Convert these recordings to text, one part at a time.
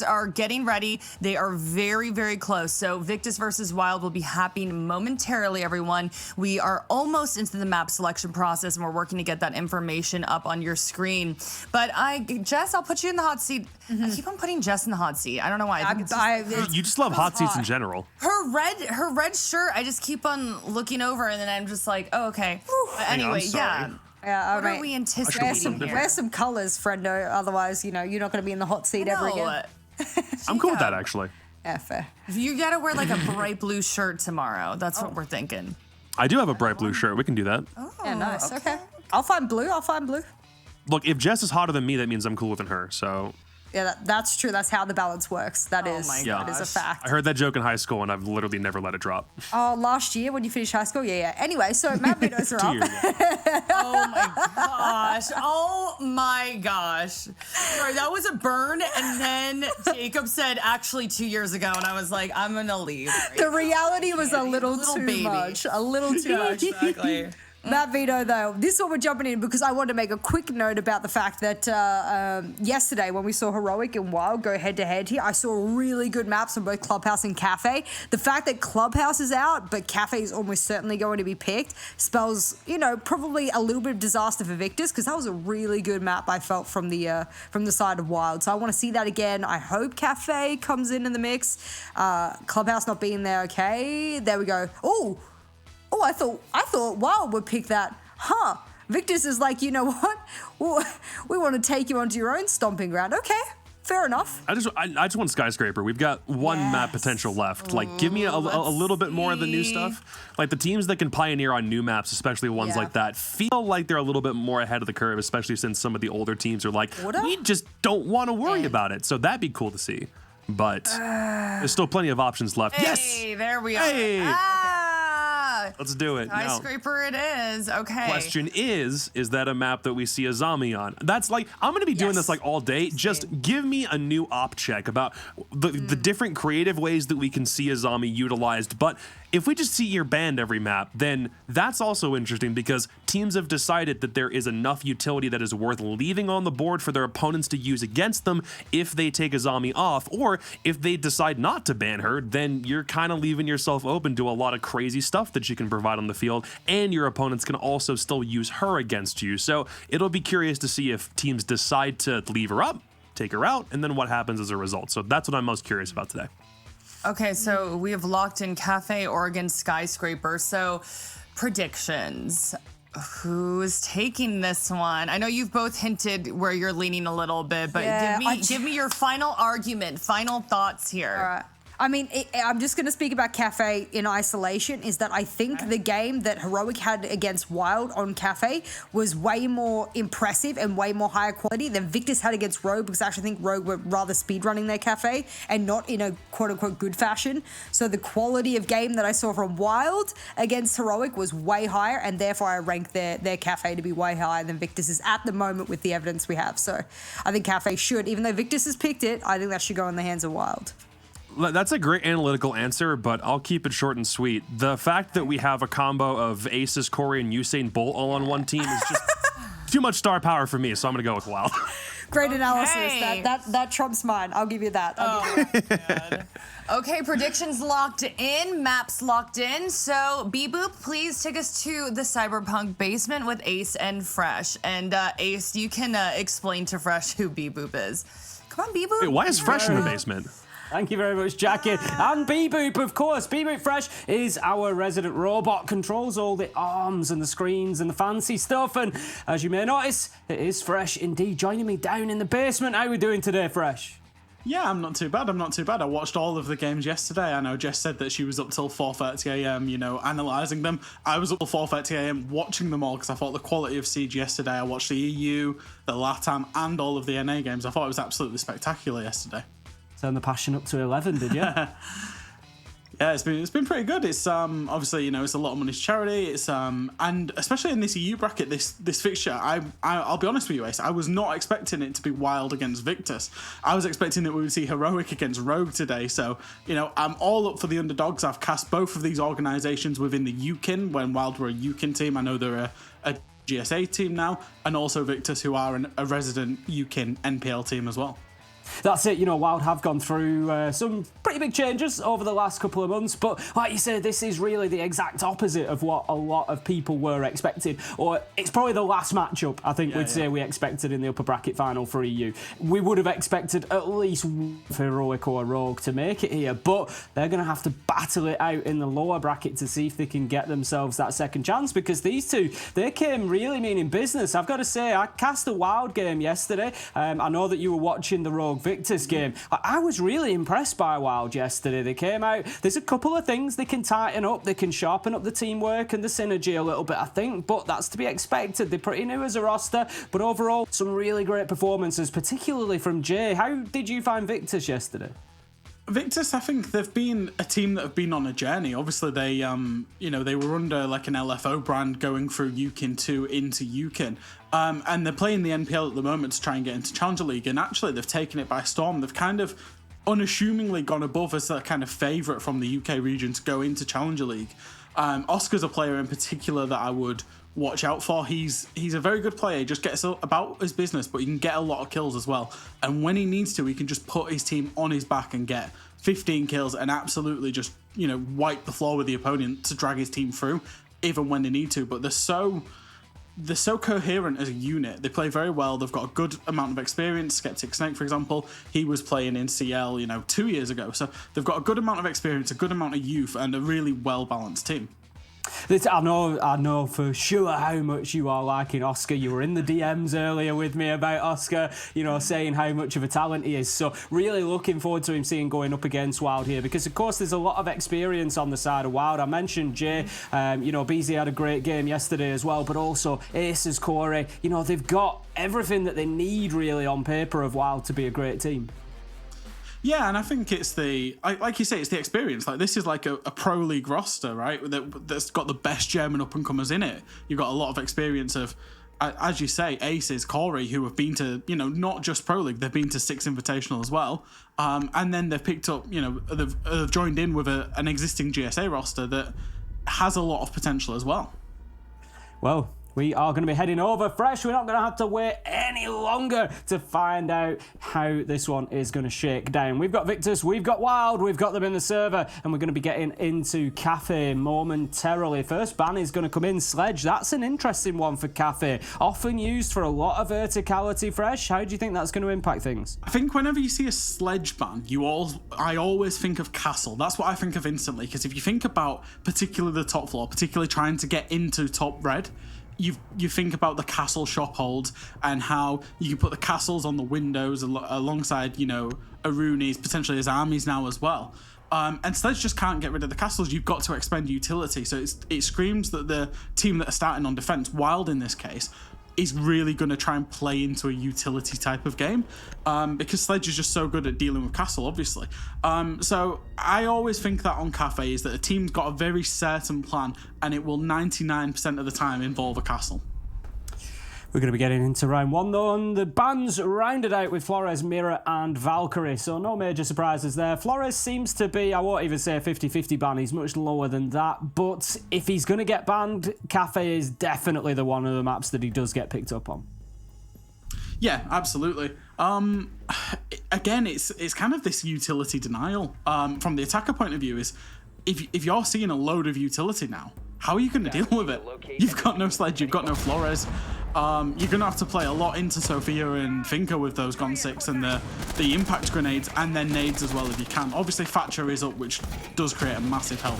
are getting ready. They are very, very close. So Victus versus Wild will be happening momentarily, everyone. We are almost into the map selection process, and we're working to get that information up on your screen. But Jess, I'll put you in the hot seat. I keep on putting Jess in the hot seat. I don't know why. I think you just love hot seats in general. Her red shirt, I just keep on looking over, and then I'm just like, oh, okay. Anyway, yeah. Yeah, what are we anticipating here? Wear some colors, friendo. Otherwise, you're not going to be in the hot seat ever again. I'm cool with that, actually. Yeah, fair. You got to wear like a bright blue shirt tomorrow. That's what we're thinking. I do have a bright blue shirt. We can do that. Oh, yeah, nice. Okay. I'll find blue. Look, if Jess is hotter than me, that means I'm cooler than her. So. Yeah, that's true. That's how the balance works. That is a fact. I heard that joke in high school, and I've literally never let it drop. Oh, last year when you finished high school? Yeah. Anyway, so Map Vetoes are up. Oh my gosh. Sorry, that was a burn, and then Jacob said, actually 2 years ago, and I was like, I'm going to leave. The reality was a little too much. A little too much. Exactly. Map Veto, though, this is what we're jumping in because I wanted to make a quick note about the fact that yesterday when we saw Heroic and Wild go head-to-head here, I saw really good maps on both Clubhouse and Kafe. The fact that Clubhouse is out, but Kafe is almost certainly going to be picked, spells, probably a little bit of disaster for Victus because that was a really good map I felt from the side of Wild. So I want to see that again. I hope Kafe comes in the mix. Clubhouse not being there, okay. There we go. Oh, I thought Wild would pick that. Victus is like, you know what? We want to take you onto your own stomping ground. Okay, fair enough. I just want Skyscraper. We've got one map potential left. Like, give me a little bit more of the new stuff. Like, the teams that can pioneer on new maps, especially ones like that, feel like they're a little bit more ahead of the curve, especially since some of the older teams are like, we just don't want to worry about it. So that'd be cool to see. But there's still plenty of options left. Hey, there we are. Hey. Let's do it. Skyscraper it is. Okay. Question is that a map that we see a zombie on? That's like, I'm going to be doing this like all day. Just give me a new op check about the different creative ways that we can see a zombie utilized. But if we just see your band every map, then that's also interesting because teams have decided that there is enough utility that is worth leaving on the board for their opponents to use against them if they take a zombie off, or if they decide not to ban her, then you're kind of leaving yourself open to a lot of crazy stuff that you can provide on the field, and your opponents can also still use her against you. So it'll be curious to see if teams decide to leave her up, take her out, and then what happens as a result. So that's what I'm most curious about today. Okay, so we have locked in Kafe, Oregon, Skyscraper. So predictions. Who's taking this one? I know you've both hinted where you're leaning a little bit, but give me your final argument, final thoughts here. All right. I mean, I'm just going to speak about Kafe in isolation, is that I think the game that Heroic had against Wild on Kafe was way more impressive and way more higher quality than Victus had against Rogue, because I actually think Rogue were rather speedrunning their Kafe and not in a quote-unquote good fashion. So the quality of game that I saw from Wild against Heroic was way higher, and therefore I rank their Kafe to be way higher than Victus's at the moment with the evidence we have. So I think Kafe should, even though Victus has picked it, I think that should go in the hands of Wild. That's a great analytical answer, but I'll keep it short and sweet. The fact that we have a combo of Aces, Corey, and Usain Bolt all on one team is just too much star power for me, so I'm going to go with Wild. Great analysis. That trumps mine. I'll give you that. God. Okay, predictions locked in, maps locked in. So, B-Boop, please take us to the Cyberpunk basement with Ace and Fresh. And Ace, you can explain to Fresh who B-Boop is. Come on, B-Boop. Wait, why is Fresh in the basement? Thank you very much, Jackie. And B-Boop, of course. B-Boop Fresh is our resident robot, controls all the arms and the screens and the fancy stuff. And as you may notice, it is Fresh indeed joining me down in the basement. How are we doing today, Fresh? Yeah, I'm not too bad. I watched all of the games yesterday. I know Jess said that she was up till 4:30 a.m., analysing them. I was up till 4:30 a.m. watching them all because I thought the quality of Siege yesterday. I watched the EU, the LATAM, and all of the NA games. I thought it was absolutely spectacular yesterday. Turn the passion up to 11, did you? Yeah, it's been pretty good. It's obviously it's a lot of money to charity. It's and especially in this EU bracket, this fixture, I'll be honest with you, Ace, I was not expecting it to be Wild against Victus. I was expecting that we would see Heroic against Rogue today. So I'm all up for the underdogs. I've cast both of these organisations within the UKIN when Wild were a UKIN team. I know they're a GSA team now, and also Victus, who are a resident UKIN NPL team as well. That's it, Wild have gone through some pretty big changes over the last couple of months, but like you said, this is really the exact opposite of what a lot of people were expecting, or it's probably the last matchup I think we'd say we expected in the upper bracket final for EU. We would have expected at least Heroic or Rogue to make it here, but they're going to have to battle it out in the lower bracket to see if they can get themselves that second chance, because these two, they came really meaning business. I've got to say, I cast a Wild game yesterday. I know that you were watching the Rogue Victus game. I was really impressed by Wild yesterday. They came out, there's a couple of things they can tighten up. They can sharpen up the teamwork and the synergy a little bit, I think, but that's to be expected. They're pretty new as a roster, but overall, some really great performances, particularly from Jay. How did you find Victus yesterday? Victus, I think they've been a team that have been on a journey. Obviously, they they were under like an LFO brand going through UKIN 2 into UKIN. And they're playing the NPL at the moment to try and get into Challenger League. And actually, they've taken it by storm. They've kind of unassumingly gone above as a kind of favourite from the UK region to go into Challenger League. Oscar's a player in particular that I would watch out for. He's a very good player. He just gets about his business, but he can get a lot of kills as well. And when he needs to, he can just put his team on his back and get 15 kills and absolutely just, wipe the floor with the opponent to drag his team through, even when they need to. But they're so coherent as a unit. They play very well. They've got a good amount of experience. Skeptic Snake, for example, he was playing in CL, 2 years ago. So they've got a good amount of experience, a good amount of youth, and a really well-balanced team. I know for sure how much you are liking Oscar. You were in the DMs earlier with me about Oscar, saying how much of a talent he is. So really looking forward to him going up against Wild here, because of course there's a lot of experience on the side of Wild. I mentioned Jay, BZ had a great game yesterday as well, but also Aces, Corey, they've got everything that they need really on paper of Wild to be a great team. Yeah, and I think it's like you say, it's the experience. Like, this is like a pro league roster, right? That's got the best German up-and-comers in it. You've got a lot of experience of, as you say, Aces, Corey, who have been to, not just pro league, they've been to 6 Invitational as well. And then they've picked up, they've joined in with an existing GSA roster that has a lot of potential as well. Well, we are going to be heading over fresh. We're not going to have to wait any longer to find out how this one is going to shake down. We've got Victus, we've got Wild, we've got them in the server, and we're going to be getting into Kafe momentarily. First ban is going to come in, Sledge. That's an interesting one for Kafe. Often used for a lot of verticality, Fresh. How do you think that's going to impact things? I think whenever you see a Sledge ban, I always think of Castle. That's what I think of instantly, because if you think about particularly the top floor, particularly trying to get into top red, you think about the castle shop holds and how you can put the castles on the windows alongside, Arunis, potentially as armies now as well. And Sledge just can't get rid of the castles. You've got to expend utility. So it screams that the team that are starting on defense, Wild in this case, is really going to try and play into a utility type of game, because Sledge is just so good at dealing with castle, obviously. So I always think that on Kafe is that a team's got a very certain plan, and it will 99% of the time involve a castle. We're going to be getting into round 1 though, and the bans rounded out with Flores, Mira and Valkyrie, so no major surprises there. Flores seems to be, I won't even say a 50-50 ban, he's much lower than that, but if he's going to get banned, Kafe is definitely the one of the maps that he does get picked up on. Yeah, absolutely. Again, it's kind of this utility denial. From the attacker point of view is, if you're seeing a load of utility now, how are you going to deal with it? You've got no Sledge, you've got no Flores. You're going to have to play a lot into Sophia and Finka with those Gon 6 and the impact grenades, and then nades as well if you can. Obviously, Thatcher is up, which does create a massive help.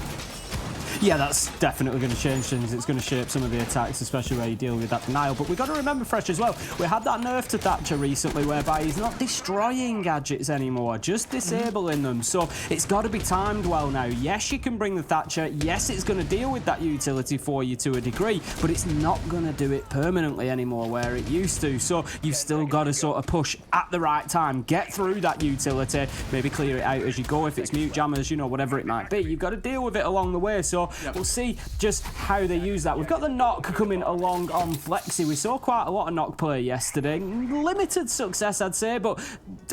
Yeah, that's definitely going to change things. It's going to shape some of the attacks, especially where you deal with that denial. But we've got to remember, Fresh, as well, we had that nerf to Thatcher recently whereby he's not destroying gadgets anymore, just disabling them. So it's got to be timed well now. Yes, you can bring the Thatcher. Yes, it's going to deal with that utility for you to a degree, but it's not going to do it permanently anymore where it used to. So you've still got to sort of push at the right time, get through that utility, maybe clear it out as you go if it's mute jammers, whatever it might be. You've got to deal with it along the way. So we'll see just how they use that. We've got the knock coming along on Flexi. We saw quite a lot of knock play yesterday. Limited success, I'd say, but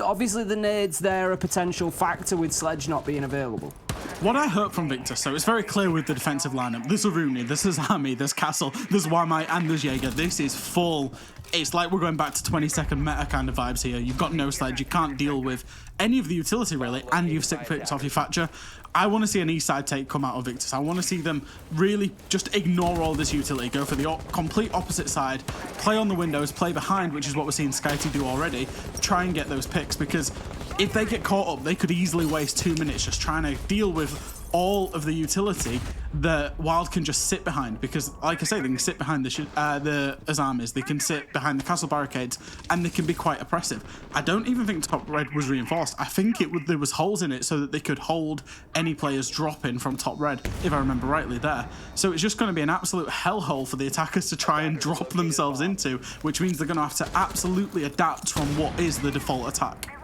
obviously the nades there are a potential factor with Sledge not being available. what I hope from Victus, so it's very clear with the defensive lineup. There's Aruni, there's Azami, there's Castle, there's Wamai, and there's Jaeger. This is full. It's like we're going back to 20-second meta kind of vibes here. You've got no sledge, you can't deal with any of the utility really, and you've 6 picks off your Thatcher. I want to see an east side take come out of Victus. I want to see them really just ignore all this utility, go for the complete opposite side, play on the windows, play behind, which is what we're seeing Skyty do already, try and get those picks, because if they get caught up, they could easily waste 2 minutes just trying to deal with all of the utility that Wild can just sit behind, because like I say, they can sit behind the Azamis, they can sit behind the castle barricades, and they can be quite oppressive. I don't even think top red was reinforced. I think there was holes in it so that they could hold any players dropping from top red, if I remember rightly there. So it's just going to be an absolute hellhole for the attackers to try and drop themselves into, which means they're going to have to absolutely adapt from what is the default attack.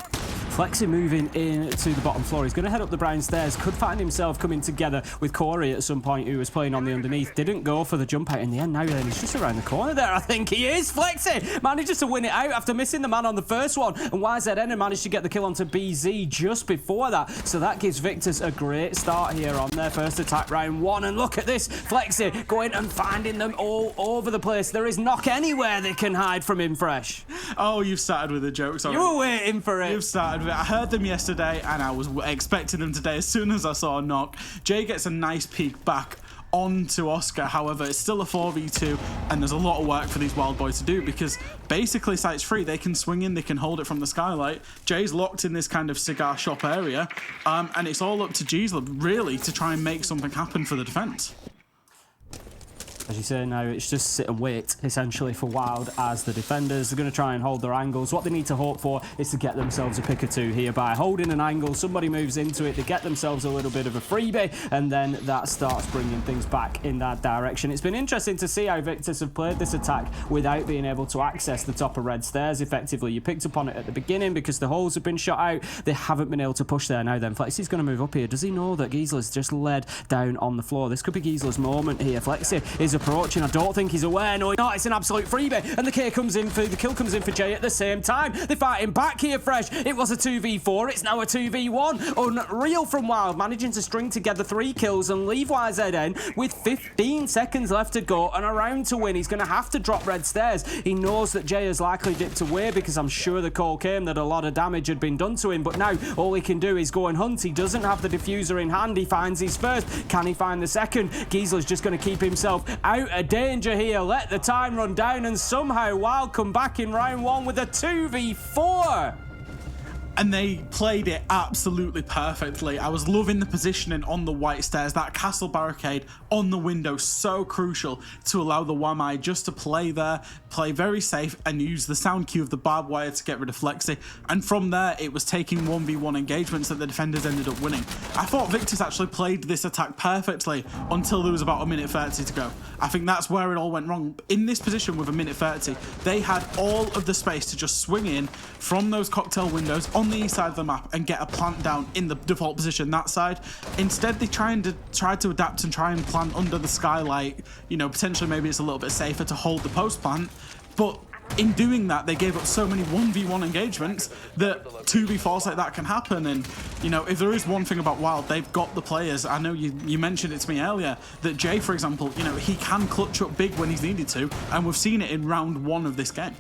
Flexi moving in to the bottom floor. He's going to head up the brown stairs. Could find himself coming together with Corey at some point, who was playing on the underneath. Didn't go for the jump out in the end. Now then, he's just around the corner there. I think he is. Flexi manages to win it out after missing the man on the first one. And YZN managed to get the kill onto BZ just before that. So that gives Victus a great start here on their first attack, round 1. And look at this. Flexi going and finding them all over the place. There is knock anywhere they can hide from him, Fresh. Oh, you've started with the jokes already. You were waiting for it. You've started with it. I heard them yesterday, and I was expecting them today as soon as I saw a knock. Jay gets a nice peek back onto Oscar. However, it's still a 4v2, and there's a lot of work for these wild boys to do, because basically site's free. They can swing in, they can hold it from the skylight. Jay's locked in this kind of cigar shop area, and it's all up to Gisela, really, to try and make something happen for the defense. As you say now, it's just sit and wait, essentially, for Wild as the defenders. They're going to try and hold their angles. What they need to hope for is to get themselves a pick or two here by holding an angle. Somebody moves into it, they get themselves a little bit of a freebie, and then that starts bringing things back in that direction. It's been interesting to see how Victus have played this attack without being able to access the top of red stairs effectively. You picked up on it at the beginning because the holes have been shot out. They haven't been able to push there. Now then, Flexi's going to move up here. Does he know that Gisela's just led down on the floor? This could be Gisela's moment here. Flexi is approaching. I don't think he's aware. No, not. It's an absolute freebie. And the kill comes in for Jay at the same time. They're fighting back here, Fresh. It was a 2v4. It's now a 2v1. Unreal from Wild, managing to string together 3 kills and leave YZN with 15 seconds left to go and a round to win. He's going to have to drop red stairs. He knows that Jay has likely dipped away, because I'm sure the call came that a lot of damage had been done to him. But now all he can do is go and hunt. He doesn't have the diffuser in hand. He finds his first. Can he find the second? Gisela's just going to keep himself out of danger here. Let the time run down, and somehow Wild come back in round 1 with a 2v4. And they played it absolutely perfectly. I was loving the positioning on the white stairs. That castle barricade on the window, so crucial to allow the Wamai just to play there, play very safe, and use the sound cue of the barbed wire to get rid of Flexi. And from there, it was taking 1v1 engagements that the defenders ended up winning. I thought Victus actually played this attack perfectly until there was about a minute 30 to go. I think that's where it all went wrong. In this position with a minute 30, they had all of the space to just swing in from those cocktail windows on the east side of the map and get a plant down in the default position that side. Instead, they tried to adapt and try and plant under the skylight. You know, potentially maybe it's a little bit safer to hold the post plant, but in doing that, they gave up so many 1v1 engagements that 2v4s like that can happen. And, you know, if there is one thing about Wild, they've got the players. I know you mentioned it to me earlier, that Jay, for example, you know, he can clutch up big when he's needed to, and we've seen it in round 1 of this game.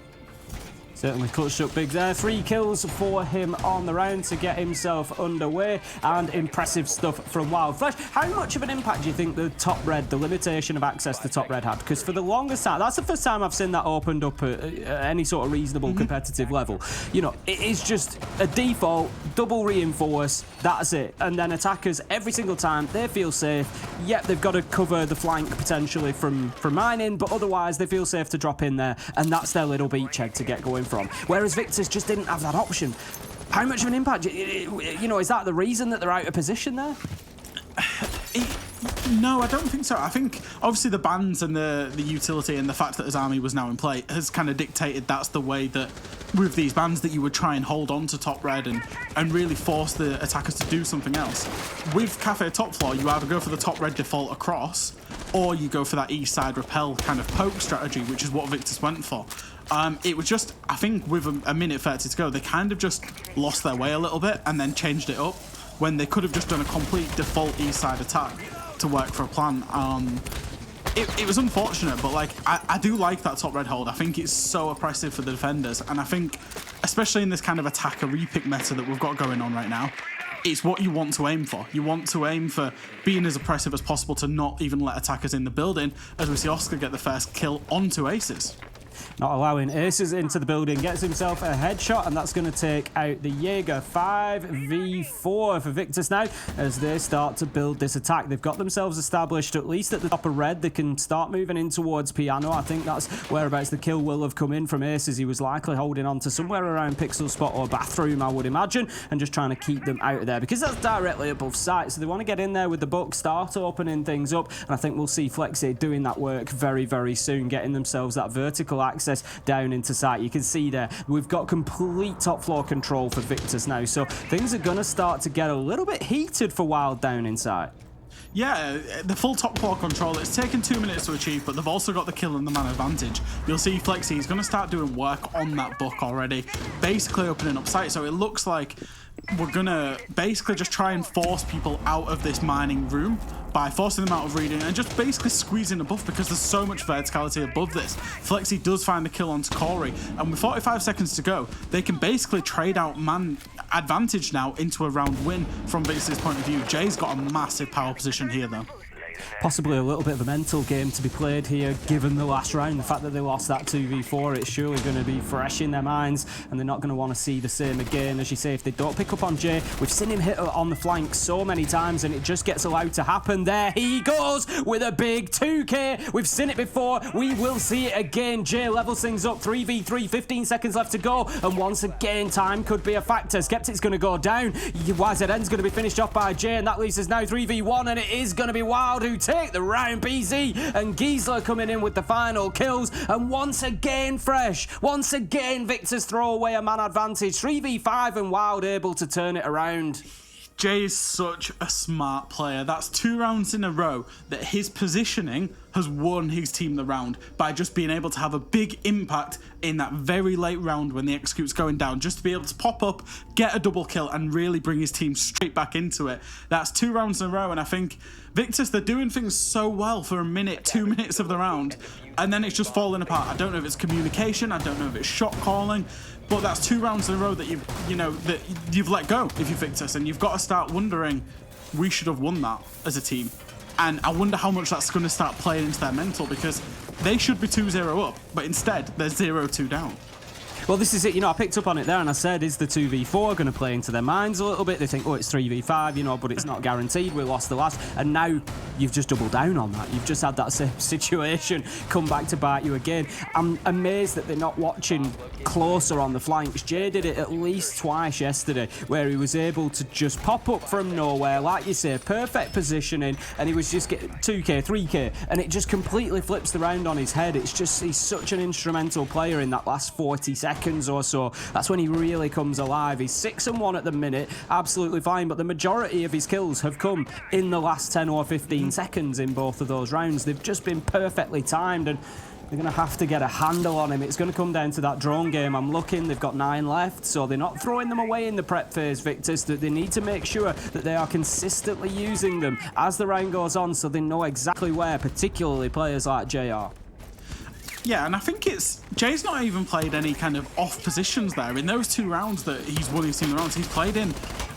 Certainly clutched up big there. 3 kills for him on the round to get himself underway, and impressive stuff from Wild. Flash, how much of an impact do you think the top red, the limitation of access to top red had? Because for the longest time, that's the first time I've seen that opened up at any sort of reasonable competitive level. You know, it is just a default, double reinforce, that's it. And then attackers, every single time, they feel safe. Yep, they've got to cover the flank potentially from mining, but otherwise they feel safe to drop in there, and that's their little beachhead to get going from. Whereas Victus just didn't have that option. How much of an impact? You know, is that the reason that they're out of position there? No, I don't think so. I think obviously the bans and the utility and the fact that his army was now in play has kind of dictated that's the way that with these bans that you would try and hold on to top red and really force the attackers to do something else. With Kafe top floor, you either go for the top red default across, or you go for that east side repel kind of poke strategy, which is what Victus went for. It was just, I think with a minute 30 to go, they kind of just lost their way a little bit and then changed it up. when they could have just done a complete default east side attack to work for a plan. It was unfortunate, but like I do like that top red hold. I think it's so oppressive for the defenders, and I think especially in this kind of attacker repick meta that we've got going on right now, it's what you want to aim for. You want to aim for being as oppressive as possible to not even let attackers in the building, as we see Oscar get the first kill onto Aces. Not allowing Aces into the building, gets himself a headshot, and that's going to take out the Jaeger. 5v4 for Victus now as they start to build this attack. They've got themselves established at least at the top of red. They can start moving in towards Piano. I think that's whereabouts the kill will have come in from Aces. He was likely holding on to somewhere around Pixel Spot or Bathroom, I would imagine, and just trying to keep them out of there because that's directly above sight. So they want to get in there with the buck, start opening things up, and I think we'll see Flexi doing that work very, very soon, getting themselves that vertical access down into sight. You can see there we've got complete top floor control for Victus now, so things are going to start to get a little bit heated for Wild down inside. Yeah, the full top floor control, it's taken 2 minutes to achieve, but they've also got the kill and the man advantage. You'll see Flexi, he's going to start doing work on that buck already, basically opening up sight, so it looks like we're going to basically just try and force people out of this mining room by forcing them out of reading and just basically squeezing a buff because there's so much verticality above this. Flexi does find the kill onto Corey, and with 45 seconds to go, they can basically trade out man advantage now into a round win from Victus' point of view. Jay's got a massive power position here though. Possibly a little bit of a mental game to be played here, given the last round. The fact that they lost that 2v4, it's surely going to be fresh in their minds, and they're not going to want to see the same again. As you say, if they don't pick up on Jay, we've seen him hit on the flank so many times, and it just gets allowed to happen. There he goes with a big 2k. We've seen it before. We will see it again. Jay levels things up. 3v3, 15 seconds left to go, and once again, time could be a factor. Skeptic's going to go down. YZN's going to be finished off by Jay, and that leaves us now 3v1, and it is going to be Wild who take the round. BZ and Giesler coming in with the final kills, and once again fresh, once again Victus throw away a man advantage. 3v5 and Wild able to turn it around. Jay is such a smart player. That's 2 rounds in a row that his positioning has won his team the round by just being able to have a big impact in that very late round when the execute's going down, just to be able to pop up, get a double kill, and really bring his team straight back into it. That's 2 rounds in a row, and I think Victus, they're doing things so well for a minute, 2 minutes of the round, and then it's just falling apart. I don't know if it's communication, I don't know if it's shot calling, but that's 2 rounds in a row that you've let go if you're Victus, and you've got to start wondering, we should have won that as a team. And I wonder how much that's going to start playing into their mental, because they should be 2-0 up, but instead they're 0-2 down. Well, this is it. I picked up on it there, and I said, is the 2v4 going to play into their minds a little bit? They think, oh, it's 3v5, but it's not guaranteed. We lost the last. And now you've just doubled down on that. You've just had that same situation come back to bite you again. I'm amazed that they're not watching closer on the flanks. Jay did it at least twice yesterday, where he was able to just pop up from nowhere, like you say, perfect positioning, and he was just getting 2k, 3k, and it just completely flips the round on his head. It's just, he's such an instrumental player in that last 40 seconds or so. That's when he really comes alive. He's 6-1 at the minute, absolutely fine, but the majority of his kills have come in the last 10 or 15 seconds in both of those rounds. They've just been perfectly timed, and they're going to have to get a handle on him. It's going to come down to that drone game. I'm looking, they've got 9 left, so they're not throwing them away in the prep phase, Victus. That they need to make sure that they are consistently using them as the round goes on, so they know exactly where, particularly players like JR. Yeah, and I think Jay's not even played any kind of off positions there. In those 2 rounds that he's won his team the rounds, he's played in,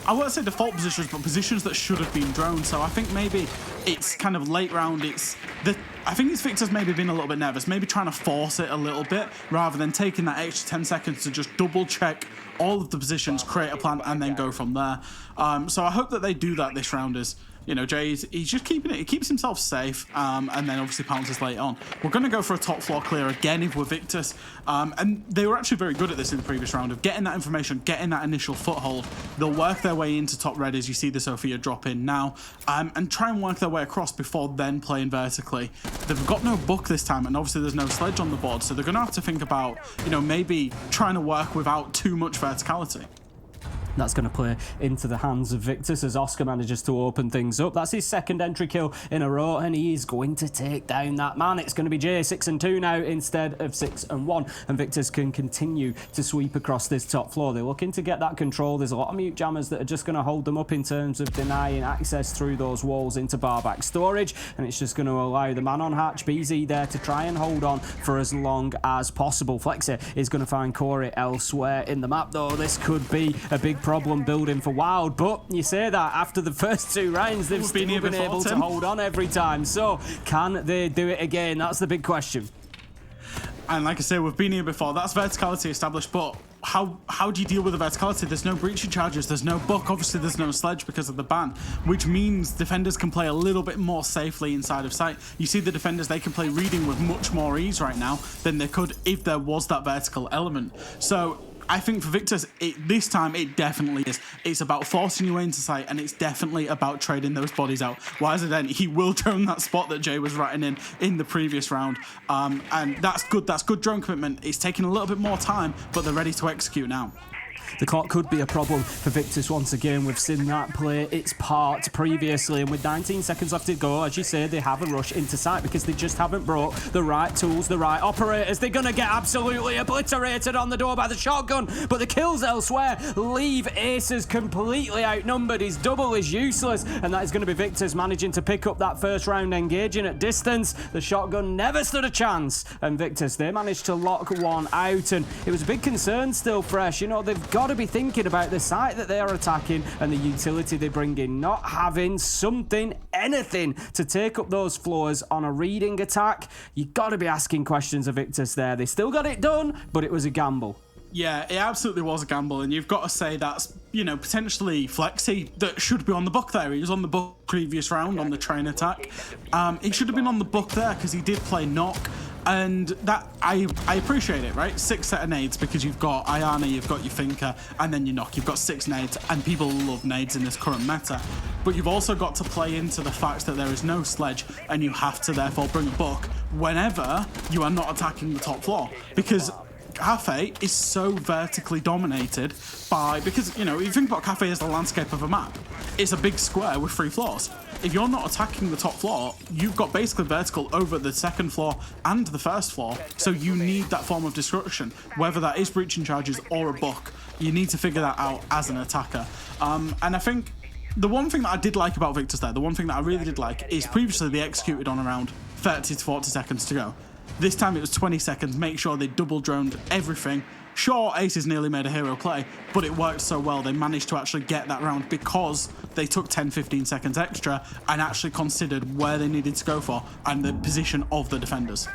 I won't say default positions, but positions that should have been drones. So I think maybe it's kind of late round. I think his Victor's maybe been a little bit nervous, maybe trying to force it a little bit rather than taking that extra 10 seconds to just double check all of the positions, create a plan, and then go from there. So I hope that they do that this round. Jay, he's just keeping it. He keeps himself safe, and then obviously pounces late on. We're going to go for a top floor clear again if we're Victus. And they were actually very good at this in the previous round of getting that information, getting that initial foothold. They'll work their way into top red as you see the Sophia drop in now, and try and work their way across before then playing vertically. They've got no book this time, and obviously there's no sledge on the board, so they're going to have to think about, maybe trying to work without too much verticality. That's going to play into the hands of Victus as Oscar manages to open things up. That's his second entry kill in a row, and he is going to take down that man. It's going to be Jay 6-2 now instead of 6-1, and Victus can continue to sweep across this top floor. They're looking to get that control. There's a lot of mute jammers that are just going to hold them up in terms of denying access through those walls into barback storage, and it's just going to allow the man on hatch, BZ, there to try and hold on for as long as possible. Flexi is going to find Corey elsewhere in the map, though. This could be a big problem building for Wild, but you say that after the first 2 rounds, they've still been able to hold on every time. So can they do it again? That's the big question. And like I say, we've been here before. That's verticality established, but how do you deal with the verticality? There's no breaching charges, there's no buck, obviously there's no sledge because of the ban, which means defenders can play a little bit more safely inside of sight. You see the defenders, they can play reading with much more ease right now than they could if there was that vertical element. So I think for Victus, this time it definitely is. It's about forcing you into sight, and it's definitely about trading those bodies out. Then he will drone that spot that Jay was ratting in the previous round, and that's good. That's good drone commitment. It's taking a little bit more time, but they're ready to execute now. The clock could be a problem for Victus once again. We've seen that play its part previously, and with 19 seconds left to go, as you say, they have a rush into sight because they just haven't brought the right tools, the right operators. They're going to get absolutely obliterated on the door by the shotgun, but the kills elsewhere leave Aces completely outnumbered. His double is useless, and that is going to be Victus managing to pick up that first round, engaging at distance. The shotgun never stood a chance, and Victus, they managed to lock one out, and it was a big concern still fresh. You know, they've got to be thinking about the site that they are attacking and the utility they bring in, not having something, anything to take up those floors on a reading attack. You got to be asking questions of Victus there. They still got it done, but it was a gamble. Yeah, it absolutely was a gamble, and you've got to say that's, you know, potentially Flexi that should be on the book there. He was on the book previous round on the train attack. He should have been on the book there because he did play knock. And that, I appreciate it, right? 6 set of nades because you've got Ayana, you've got your Finker, and then you knock. You've got 6 nades, and people love nades in this current meta. But you've also got to play into the fact that there is no sledge, and you have to therefore bring a book whenever you are not attacking the top floor. Because Kafe is so vertically dominated by, because, you know, you think about Kafe as the landscape of a map. It's a big square with 3 floors. If you're not attacking the top floor, you've got basically vertical over the second floor and the first floor. So you need that form of destruction, whether that is breaching charges or a buck. You need to figure that out as an attacker. And I think the one thing that I did like about Victus there, the one thing that I really did like, is previously they executed on around 30 to 40 seconds to go. This time it was 20 seconds, make sure they double droned everything. Sure, Aces nearly made a hero play, but it worked so well they managed to actually get that round because they took 10-15 seconds extra and actually considered where they needed to go for and the position of the defenders.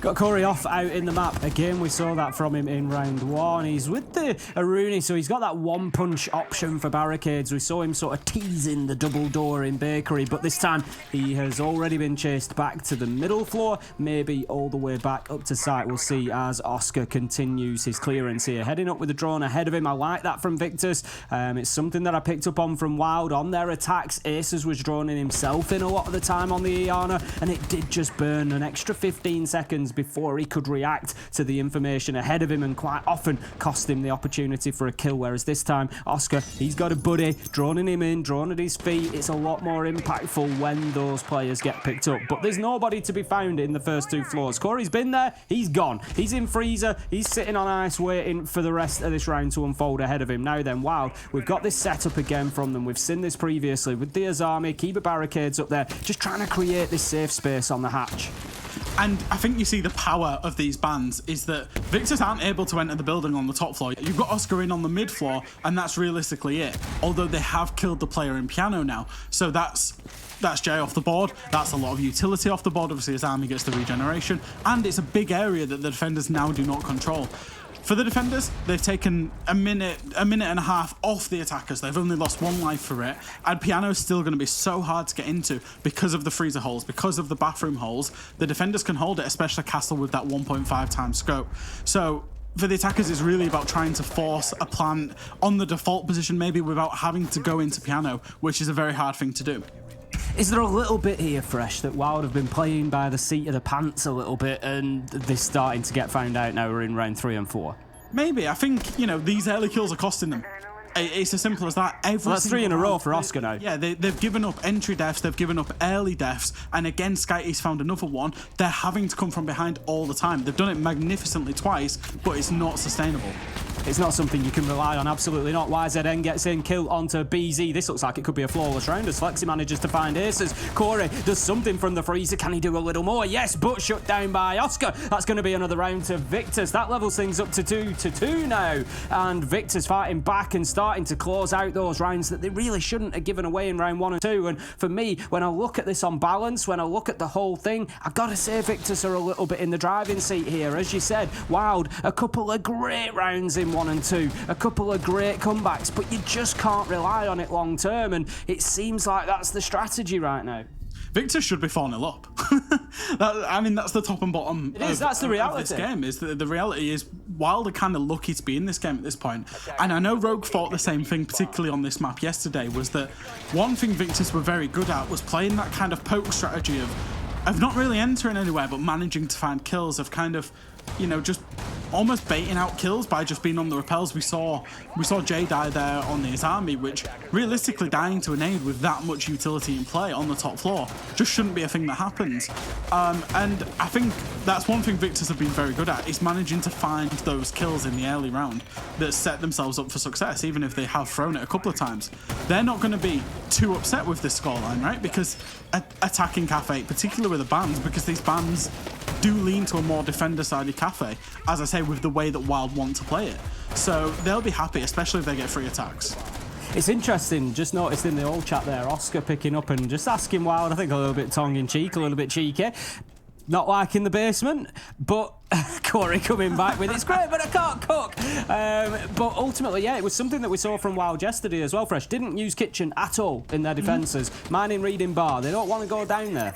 Got Corey off out in the map. Again, we saw that from him in round 1. He's with the Aruni, so he's got that one-punch option for barricades. We saw him sort of teasing the double door in Bakery, but this time he has already been chased back to the middle floor, maybe all the way back up to site. We'll see as Oscar continues his clearance here. Heading up with the drone ahead of him. I like that from Victus. It's something that I picked up on from Wild on their attacks. Aces was droning himself in a lot of the time on the Iana, and it did just burn an extra 15 seconds before he could react to the information ahead of him, and quite often cost him the opportunity for a kill. Whereas this time, Oscar, he's got a buddy droning him in, drone at his feet. It's a lot more impactful when those players get picked up. But there's nobody to be found in the first 2 floors. Corey's been there, he's gone. He's in freezer, he's sitting on ice waiting for the rest of this round to unfold ahead of him. Now then, Wild, we've got this setup again from them. We've seen this previously with the Azami, keep the barricades up there, just trying to create this safe space on the hatch. And I think you see the power of these bans is that Victus aren't able to enter the building on the top floor. You've got Oscar in on the mid floor, and that's realistically it. Although they have killed the player in piano now. So that's Jay off the board. That's a lot of utility off the board. Obviously, his army gets the regeneration. And it's a big area that the defenders now do not control. For the defenders, they've taken a minute and a half off the attackers. They've only lost 1 life for it. And Piano's still going to be so hard to get into because of the freezer holes, because of the bathroom holes. The defenders can hold it, especially Castle with that 1.5 times scope. So for the attackers, it's really about trying to force a plan on the default position, maybe without having to go into Piano, which is a very hard thing to do. Is there a little bit here, Fresh, that Wild have been playing by the seat of the pants a little bit, and they're starting to get found out now we're in round 3 and 4? Maybe. I think, you know, these early kills are costing them. It's as simple as that. Every That's 3 in a single row round, for Oscar now. Yeah, they've given up entry deaths, they've given up early deaths, and again, Skyty's found another one. They're having to come from behind all the time. They've done it magnificently twice, but it's not sustainable. It's not something you can rely on, absolutely not. YZN gets in, kill onto BZ. This looks like it could be a flawless round as Flexi manages to find aces. Corey does something from the freezer. Can he do a little more? Yes, but shut down by Oscar. That's going to be another round to Victus. That levels things up to 2-2 now. And Victus fighting back and starting to close out those rounds that they really shouldn't have given away in round 1 and 2. And for me, when I look at this on balance, when I look at the whole thing, I've got to say Victus are a little bit in the driving seat here. As you said, Wild, a couple of great rounds in 1 and 2, a couple of great comebacks, but you just can't rely on it long term, and it seems like that's the strategy right now. Victor should be 4-0 up. That's the top and bottom. It is, that's the reality. Of this game is the reality is Wild are kind of lucky to be in this game at this point. And I know Rogue thought the same thing, particularly on this map yesterday, was that one thing Victus were very good at was playing that kind of poke strategy of not really entering anywhere, but managing to find kills, of kind of, you know, just almost baiting out kills by just being on the repels. We saw Jay die there on his army, which realistically dying to a nade with that much utility in play on the top floor just shouldn't be a thing that happens. And I think that's one thing Victus have been very good at, is managing to find those kills in the early round that set themselves up for success, even if they have thrown it a couple of times. They're not going to be too upset with this scoreline, right? Because attacking Kafe, particularly with the bans, because these bans do lean to a more defender-sided Kafe, as I say, with the way that Wild want to play it. So they'll be happy, especially if they get free attacks. It's interesting, just noticed in the old chat there, Oscar picking up and just asking Wild, I think a little bit tongue-in-cheek, a little bit cheeky. Not like in the basement, but Corey coming back with, it's great, but I can't cook. But ultimately, yeah, it was something that we saw from Wild yesterday as well, Fresh. Didn't use kitchen at all in their defences. Mining, reading bar. They don't want to go down there.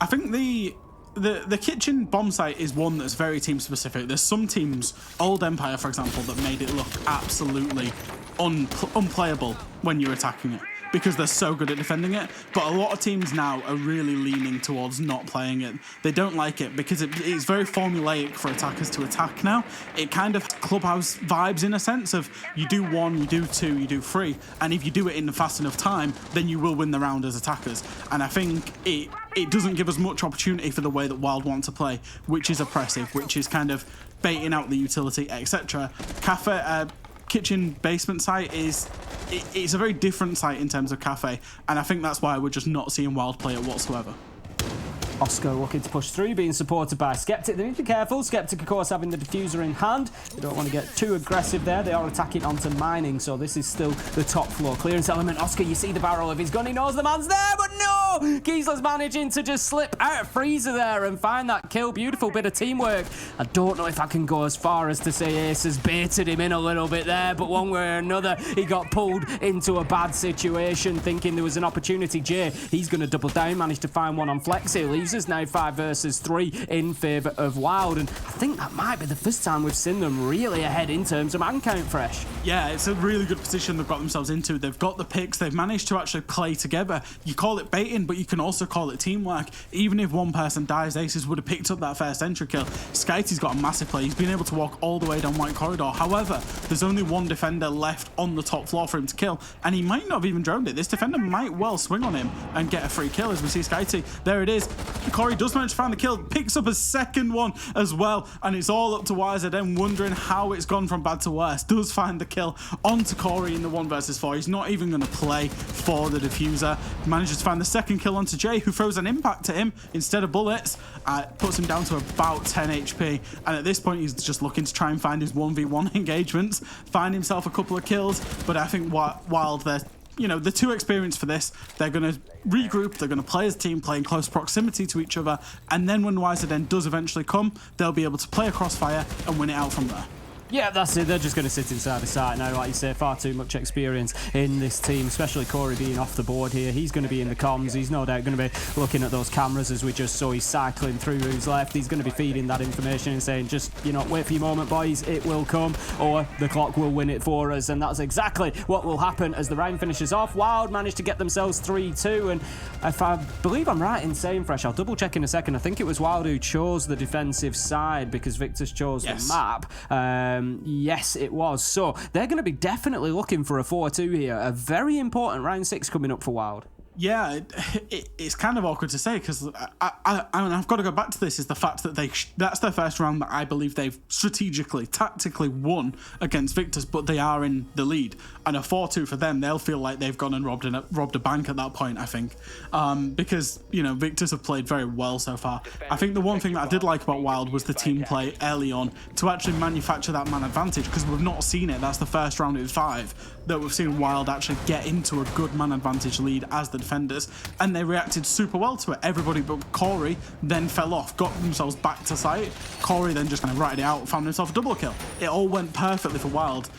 I think the kitchen bomb site is one that's very team specific. There's some teams, Old Empire for example, that made it look absolutely unplayable when you're attacking it, because they're so good at defending it. But a lot of teams now are really leaning towards not playing it. They don't like it because it's very formulaic for attackers to attack now. It kind of clubhouse vibes in a sense of you do 1, you do 2, you do 3, and if you do it in a fast enough time, then you will win the round as attackers. And I think it doesn't give us much opportunity for the way that Wild want to play, which is oppressive, which is kind of baiting out the utility, etc. Kafe, kitchen basement site it's a very different site in terms of Kafe, and I think that's why we're just not seeing Wild play it whatsoever. Oscar looking to push through, being supported by Skeptic. They need to be careful. Skeptic, of course, having the diffuser in hand. They don't want to get too aggressive there. They are attacking onto mining, so this is still the top floor clearance element. Oscar, you see the barrel of his gun. He knows the man's there, but no! Giesler's managing to just slip out of freezer there and find that kill. Beautiful bit of teamwork. I don't know if I can go as far as to say Ace has baited him in a little bit there, but one way or another, he got pulled into a bad situation, thinking there was an opportunity. Jay, he's going to double down, managed to find one on Flexi. Leaves us now 5 versus 3 in favour of Wild, and I think that might be the first time we've seen them really ahead in terms of man count, Fresh. Yeah, it's a really good position they've got themselves into. They've got the picks, they've managed to actually play together. You call it baiting, but you can also call it teamwork. Even if one person dies, Aces would have picked up that first entry kill. Skyty's got a massive play. He's been able to walk all the way down White Corridor. However, there's only one defender left on the top floor for him to kill, and he might not have even droned it. This defender might well swing on him and get a free kill, as we see Skyty. There it is. Corey does manage to find the kill, picks up a second one as well, and it's all up to YZN wondering how it's gone from bad to worse. Does find the kill onto Corey in the 1 versus 4. He's not even going to play for the diffuser. Manages to find the second kill onto Jay, who throws an impact at him instead of bullets. Puts him down to about 10 HP, and at this point he's just looking to try and find his 1v1 engagements, find himself a couple of kills. But I think Wild, they're too experienced for this. They're going to regroup, they're going to play as a team, play in close proximity to each other, and then when YZN does eventually come, they'll be able to play a crossfire and win it out from there. Yeah, that's it. They're just going to sit inside the site now. Like you say, far too much experience in this team, especially Corey being off the board here. He's going to be in the comms. He's no doubt going to be looking at those cameras as we just saw. He's cycling through who's left. He's going to be feeding that information and saying, just, wait for your moment, boys. It will come, or the clock will win it for us. And that's exactly what will happen as the round finishes off. Wild managed to get themselves 3-2. And if I believe I'm right in saying, Fresh, I'll double check in a second. I think it was Wild who chose the defensive side because Victus chose the map. Yes, it was. So they're going to be definitely looking for a 4-2 here. A very important round 6 coming up for Wild. Yeah, it's kind of awkward to say because I've got to go back to this is the fact that that's their first round that I believe they've strategically, tactically won against Victus, but they are in the lead. And a 4-2 for them, they'll feel like they've gone and robbed a bank at that point, I think. Because, Victus have played very well so far. I think the one thing that I did like about Wild was the team play early on to actually manufacture that man advantage because we've not seen it. That's the first round in 5 that we've seen Wild actually get into a good man advantage lead as the defenders, and they reacted super well to it. Everybody but Corey then fell off, got themselves back to site. Corey then just kind of ratted it out, found himself a double kill. It all went perfectly for Wild.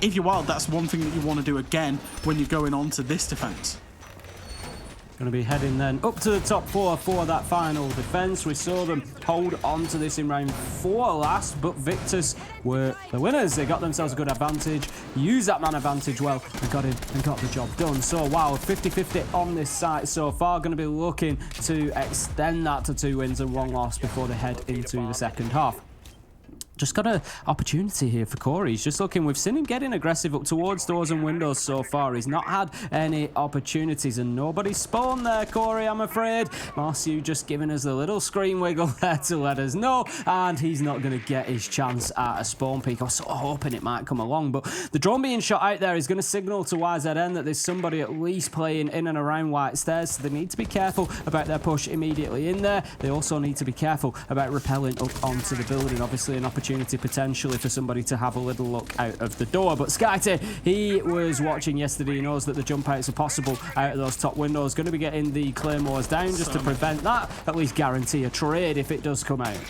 If you're Wild, that's one thing that you want to do again when you're going on to this defense. Going to be heading then up to the top 4 for that final defense. We saw them hold on to this in round 4 last, but Victus were the winners. They got themselves a good advantage, used that man advantage well, and got in and got the job done. So wow, 50-50 on this site so far. Going to be looking to extend that to 2 wins and 1 loss before they head into the second half. Just got an opportunity here for Corey. He's just looking. We've seen him getting aggressive up towards doors and windows so far. He's not had any opportunities and nobody spawned there, Corey, I'm afraid. Marciu just giving us a little screen wiggle there to let us know, and he's not going to get his chance at a spawn peak. I was sort of hoping it might come along, but the drone being shot out there is going to signal to YZN that there's somebody at least playing in and around White Stairs, so they need to be careful about their push immediately in there. They also need to be careful about rappelling up onto the building. Obviously an opportunity potentially for somebody to have a little look out of the door, but Skyte, he was watching yesterday. He knows that the jump outs are possible out of those top windows. Going to be getting the claymores down just to prevent that, at least guarantee a trade if it does come out.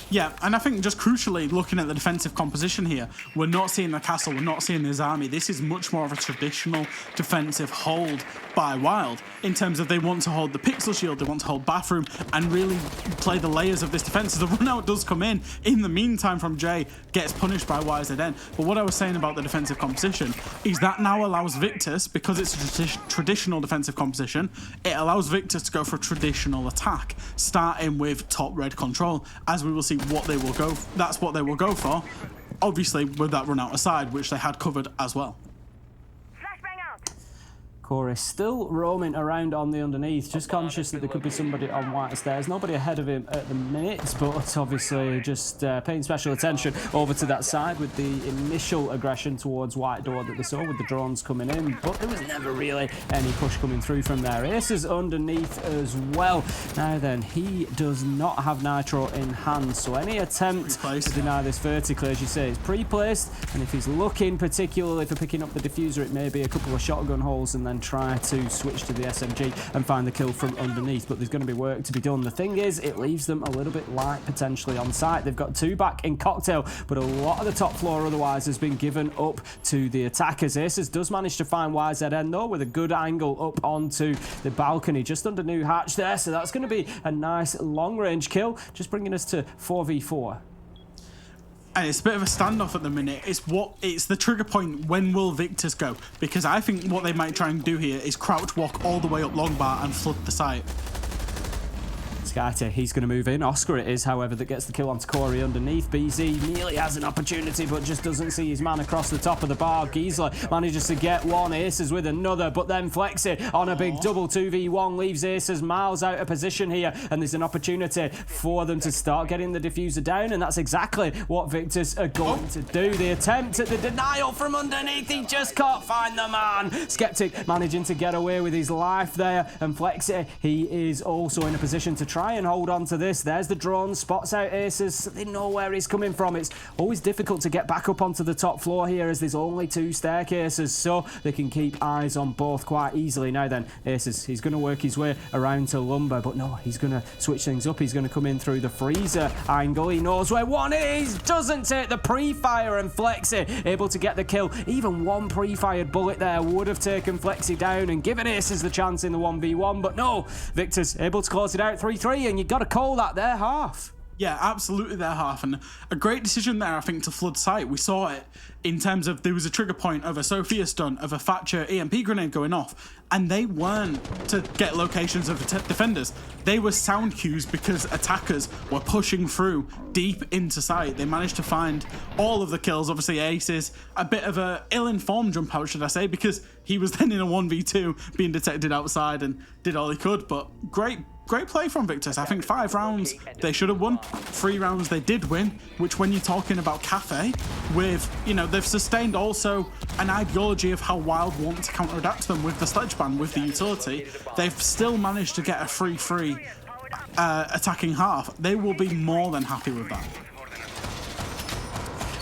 Yeah, and I think just crucially, looking at the defensive composition here, we're not seeing the castle, we're not seeing this army. This is much more of a traditional defensive hold by Wild in terms of they want to hold the pixel shield, they want to hold bathroom and really play the layers of this defense. The run out does come in the meantime from Jay, gets punished by YZN. But what I was saying about the defensive composition is that now allows Victus, because it's a traditional defensive composition, it allows Victus to go for a traditional attack, starting with top red control, as we will see what they will go. That's what they will go for, obviously with that run out aside, which they had covered as well. Corey still roaming around on the underneath, just conscious that there could be somebody on White Stairs. Nobody ahead of him at the minute, but obviously just paying special attention over to that side with the initial aggression towards White Door that they saw with the drones coming in, but there was never really any push coming through from there. Ace is underneath as well. Now then, he does not have Nitro in hand, so any attempt to deny this vertically, as you say, is pre-placed, and if he's looking particularly for picking up the diffuser, it may be a couple of shotgun holes and then try to switch to the SMG and find the kill from underneath, but there's going to be work to be done. The thing is, it leaves them a little bit light potentially on site. They've got 2 back in Cocktail, but a lot of the top floor otherwise has been given up to the attackers. Aces does manage to find YZN though with a good angle up onto the balcony just under New Hatch there, so that's going to be a nice long range kill, just bringing us to 4v4. And it's a bit of a standoff at the minute. It's the trigger point. When will Victus go? Because I think what they might try and do here is crouch walk all the way up long bar and flood the site. Skyte, he's going to move in. Oscar it is, however, that gets the kill onto Corey underneath. BZ nearly has an opportunity, but just doesn't see his man across the top of the bar. Giesler manages to get one. Aces with another, but then Flexi on a big double 2v1 leaves Aces miles out of position here, and there's an opportunity for them to start getting the diffuser down, and that's exactly what Victus are going to do. The attempt at the denial from underneath, he just can't find the man. Skeptic managing to get away with his life there, and Flexi, he is also in a position to try and hold on to this. There's the drone, spots out Aces, so they know where he's coming from. It's always difficult to get back up onto the top floor here as there's only 2 staircases, so they can keep eyes on both quite easily. Now then, Aces, he's going to work his way around to Lumber, but no, he's going to switch things up. He's going to come in through the freezer angle. He knows where one is, doesn't take the pre-fire, and Flexi able to get the kill. Even one pre-fired bullet there would have taken Flexi down and given Aces the chance in the 1v1, but no, Victus able to close it out 3-3, and you've got to call that their half. Yeah, absolutely their half. And a great decision there, I think, to flood site. We saw it in terms of there was a trigger point of a Sophia stun, of a Thatcher EMP grenade going off, and they weren't to get locations of defenders. They were sound cues because attackers were pushing through deep into site. They managed to find all of the kills. Obviously, Ace's a bit of a ill-informed jump out, should I say, because he was then in a 1v2 being detected outside and did all he could. But great play from Victus. I think 5 rounds they should have won. 3 rounds they did win, which when you're talking about Kafe, with, you know, they've sustained also an ideology of how WYLDE want to counter-adapt them with the sledge ban, with the utility. They've still managed to get a 3-3 attacking half. They will be more than happy with that.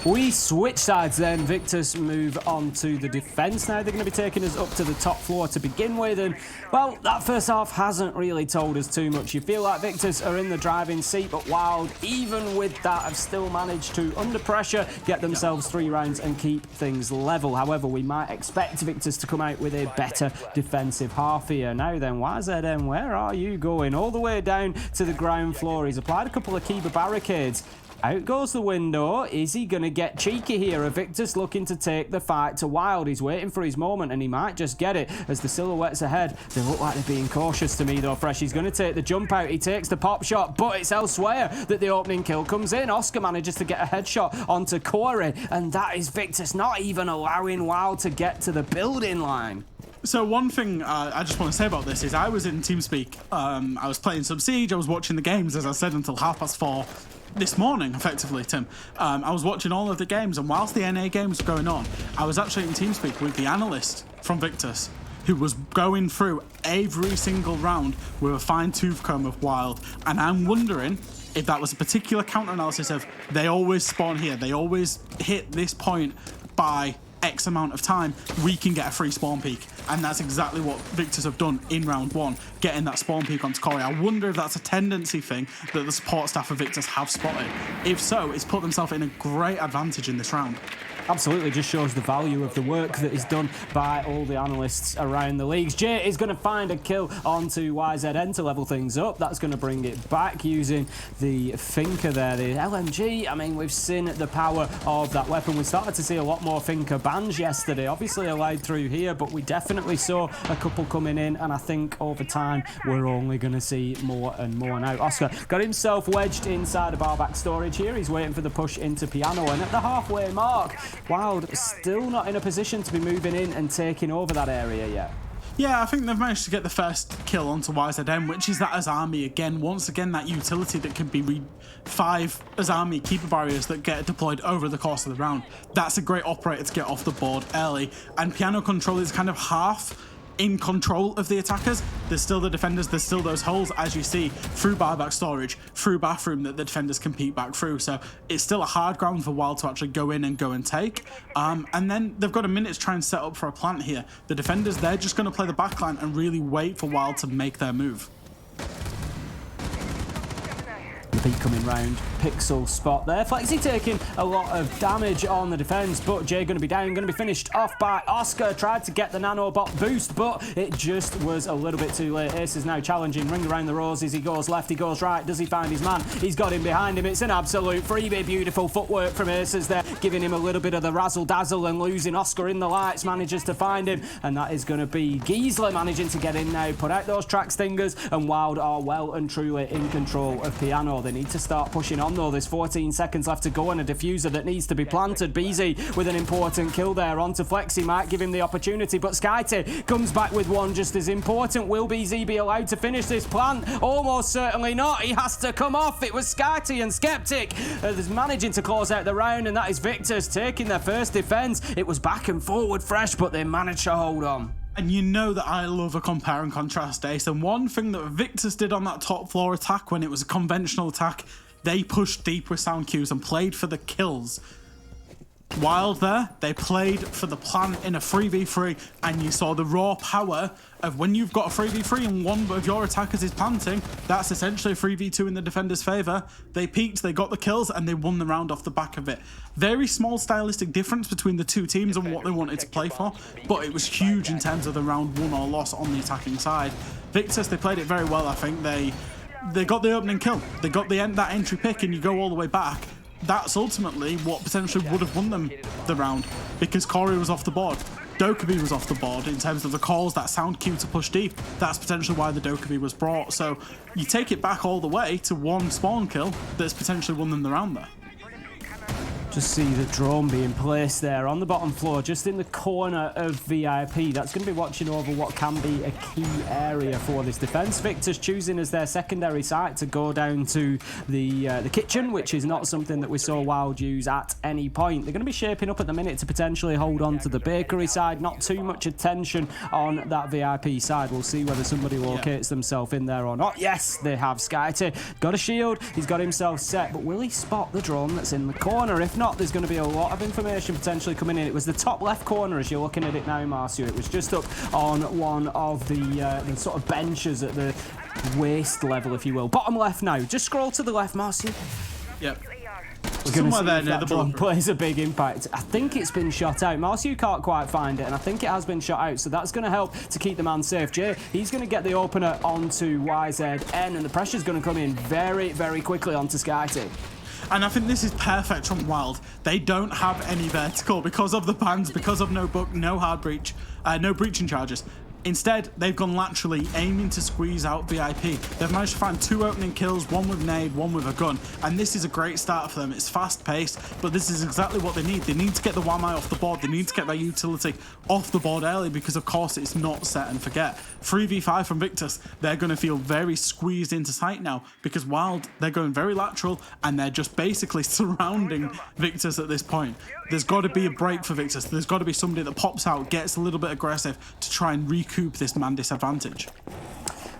We switch sides then. Victus move on to the defence now. They're going to be taking us up to the top floor to begin with. And, well, that first half hasn't really told us too much. You feel like Victus are in the driving seat, but WYLDE, even with that, have still managed to, under pressure, get themselves 3 rounds and keep things level. However, we might expect Victus to come out with a better defensive half here. Now then, YZM, where are you going? All the way down to the ground floor. He's applied a couple of Kiba barricades. Out goes the window. Is he going to get cheeky here? Victus looking to take the fight to WYLDE. He's waiting for his moment, and he might just get it as the silhouettes ahead. They look like they're being cautious to me, though, Fresh. He's going to take the jump out. He takes the pop shot, but it's elsewhere that the opening kill comes in. Oscar manages to get a headshot onto Corey, and that is Victus not even allowing WYLDE to get to the building line. So one thing I just want to say about this is I was in TeamSpeak. I was playing some Siege. I was watching the games, as I said, until 4:30 this morning, effectively, Tim. I was watching all of the games, and whilst the NA games were going on, I was actually in TeamSpeak with the analyst from Victus, who was going through every single round with a fine-tooth comb of WYLDE, and I'm wondering if that was a particular counter-analysis of they always spawn here, they always hit this point by X amount of time, we can get a free spawn peak. And that's exactly what Victus have done in round 1, getting that spawn peak onto Corey. I wonder if that's a tendency thing that the support staff of Victus have spotted. If so, it's put themselves in a great advantage in this round. Absolutely, just shows the value of the work that is done by all the analysts around the leagues. Jay is going to find a kill onto YZN to level things up. That's going to bring it back using the Finker there, the LMG. I mean, we've seen the power of that weapon. We started to see a lot more Finker bans yesterday, obviously allowed through here, but we definitely saw a couple coming in, and I think over time we're only going to see more and more now. Oscar got himself wedged inside a barback storage here. He's waiting for the push into Piano, and at the halfway mark, WYLDE still not in a position to be moving in and taking over that area yet. Yeah, I think they've managed to get the first kill onto YZM, which is that Azami again. Once again, that utility that can be 5 Azami keeper barriers that get deployed over the course of the round. That's a great operator to get off the board early. And Piano Control is kind of half in control of the attackers. There's still the defenders, there's still those holes, as you see, through barback storage, through bathroom, that the defenders compete back through. So it's still a hard ground for WYLDE to actually go in and take. And then they've got a minute to try and set up for a plant here. The defenders, they're just going to play the backline and really wait for WYLDE to make their move. The beat coming round, Pixel spot there. Flexi taking a lot of damage on the defense, but Jay going to be down, going to be finished off by Oscar. Tried to get the nanobot boost, but it just was a little bit too late. Ace is now challenging, ring around the roses. He goes left, he goes right. Does he find his man? He's got him behind him. It's an absolute freebie. Beautiful footwork from Aces there, giving him a little bit of the razzle dazzle, and losing Oscar in the lights. Manages to find him, and that is going to be Giesler managing to get in now. Put out those track stingers, and WYLDE are well and truly in control of Piano. They need to start pushing on though. There's 14 seconds left to go, and a diffuser that needs to be planted. BZ with an important kill there onto Flexi, might give him the opportunity, but Skyty comes back with one just as important. Will BZ be allowed to finish this plant? Almost certainly not. He has to come off. It was Skyty and Skeptic that's managing to close out the round, and that is Victus taking their first defense. It was back and forward Fresh, but they managed to hold on. And you know that I love a compare and contrast, Ace. And one thing that Victus did on that top floor attack when it was a conventional attack, they pushed deep with sound cues and played for the kills. WYLDE there, they played for the plant in a 3v3, and you saw the raw power of when you've got a 3v3 and one of your attackers is planting, that's essentially a 3v2 in the defender's favour. They peaked, they got the kills, and they won the round off the back of it. Very small stylistic difference between the two teams and what they wanted to play for, but it was huge in terms of the round won or loss on the attacking side. Victus, they played it very well, I think. They they got the opening kill. They got that entry pick, and you go all the way back. That's ultimately what potentially would have won them the round, because Corey was off the board. Dokkaebi was off the board in terms of the calls, that sound cue to push deep. That's potentially why the Dokkaebi was brought. So you take it back all the way to one spawn kill that's potentially won them the round there. Just see the drone being placed there on the bottom floor, just in the corner of VIP. That's going to be watching over what can be a key area for this defence. Victus choosing as their secondary site to go down to the kitchen, which is not something that we saw Wild use at any point. They're going to be shaping up at the minute to potentially hold on to the bakery side. Not too much attention on that VIP side. We'll see whether somebody locates themselves in there or not. Yes, they have. Skyty got a shield. He's got himself set, but will he spot the drone that's in the corner? If not, there's going to be a lot of information potentially coming in. It was the top left corner as you're looking at it now, Marcio. It was just up on one of the sort of benches at the waist level, if you will. Bottom left now. Just scroll to the left, Marcio. Yep. We're going to see there if near that the drone bottom. plays a big impact. I think it's been shot out. Marcio can't quite find it, and I think it has been shot out, so that's going to help to keep the man safe. Jay, he's going to get the opener onto YZN, and the pressure's going to come in very, very quickly onto Skyty. And I think this is perfect from Wild. They don't have any vertical because of the bans, because of no book, no hard breach, no breaching charges. Instead, they've gone laterally, aiming to squeeze out VIP. They've managed to find 2 opening kills, one with nade, one with a gun. And this is a great start for them. It's fast-paced, but this is exactly what they need. They need to get the Wamai off the board. They need to get their utility off the board early because, of course, it's not set and forget. 3v5 from Victus. They're going to feel very squeezed into sight now because Wild, they're going very lateral and they're just basically surrounding Victus at this point. There's got to be a break for Victus. There's got to be somebody that pops out, gets a little bit aggressive to try and recoup this man disadvantage.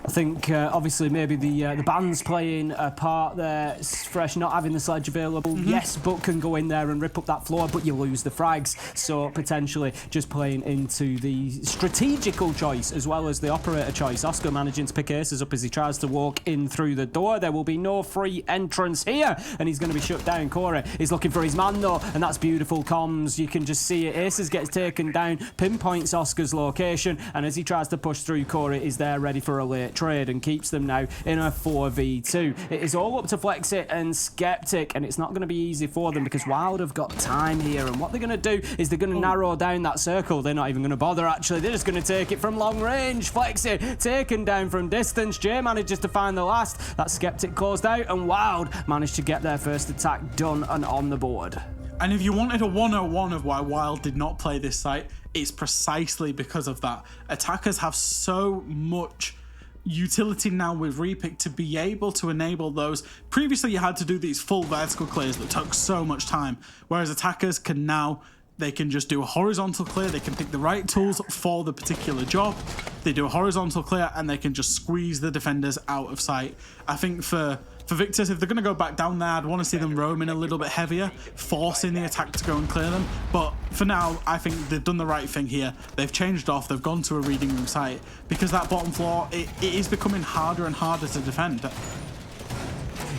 I think obviously maybe the band's playing a part there. Fresh not having the sledge available. Yes, Buck can go in there and rip up that floor, but you lose the frags. So potentially just playing into the strategical choice as well as the operator choice. Oscar managing to pick Aces up as he tries to walk in through the door. There will be no free entrance here, and he's going to be shut down. Corey is looking for his man though, and that's beautiful comms. You can just see it. Aces gets taken down, pinpoints Oscar's location, and as he tries to push through, Corey is there ready for a late trade and keeps them now in a 4v2. It is all up to Flexit and Skeptic, and it's not going to be easy for them because Wild have got time here, and what they're going to do is they're going to narrow down that circle. They're not even going to bother actually. They're just going to take it from long range. Flexit taken down from distance. Jay manages to find the last. That Skeptic closed out, and Wild managed to get their first attack done and on the board. And if you wanted a 101 of why Wild did not play this site, it's precisely because of that. Attackers have so much utility now with repick to be able to enable those. Previously you had to do these full vertical clears that took so much time, whereas attackers can now, they can just do a horizontal clear, they can pick the right tools for the particular job, they do a horizontal clear and they can just squeeze the defenders out of sight. I think for Victus, if they're going to go back down there, I'd want to see them roaming a little bit heavier, forcing the attack to go and clear them. But for now, I think they've done the right thing here. They've changed off, they've gone to a reading room site, because that bottom floor, it is becoming harder and harder to defend.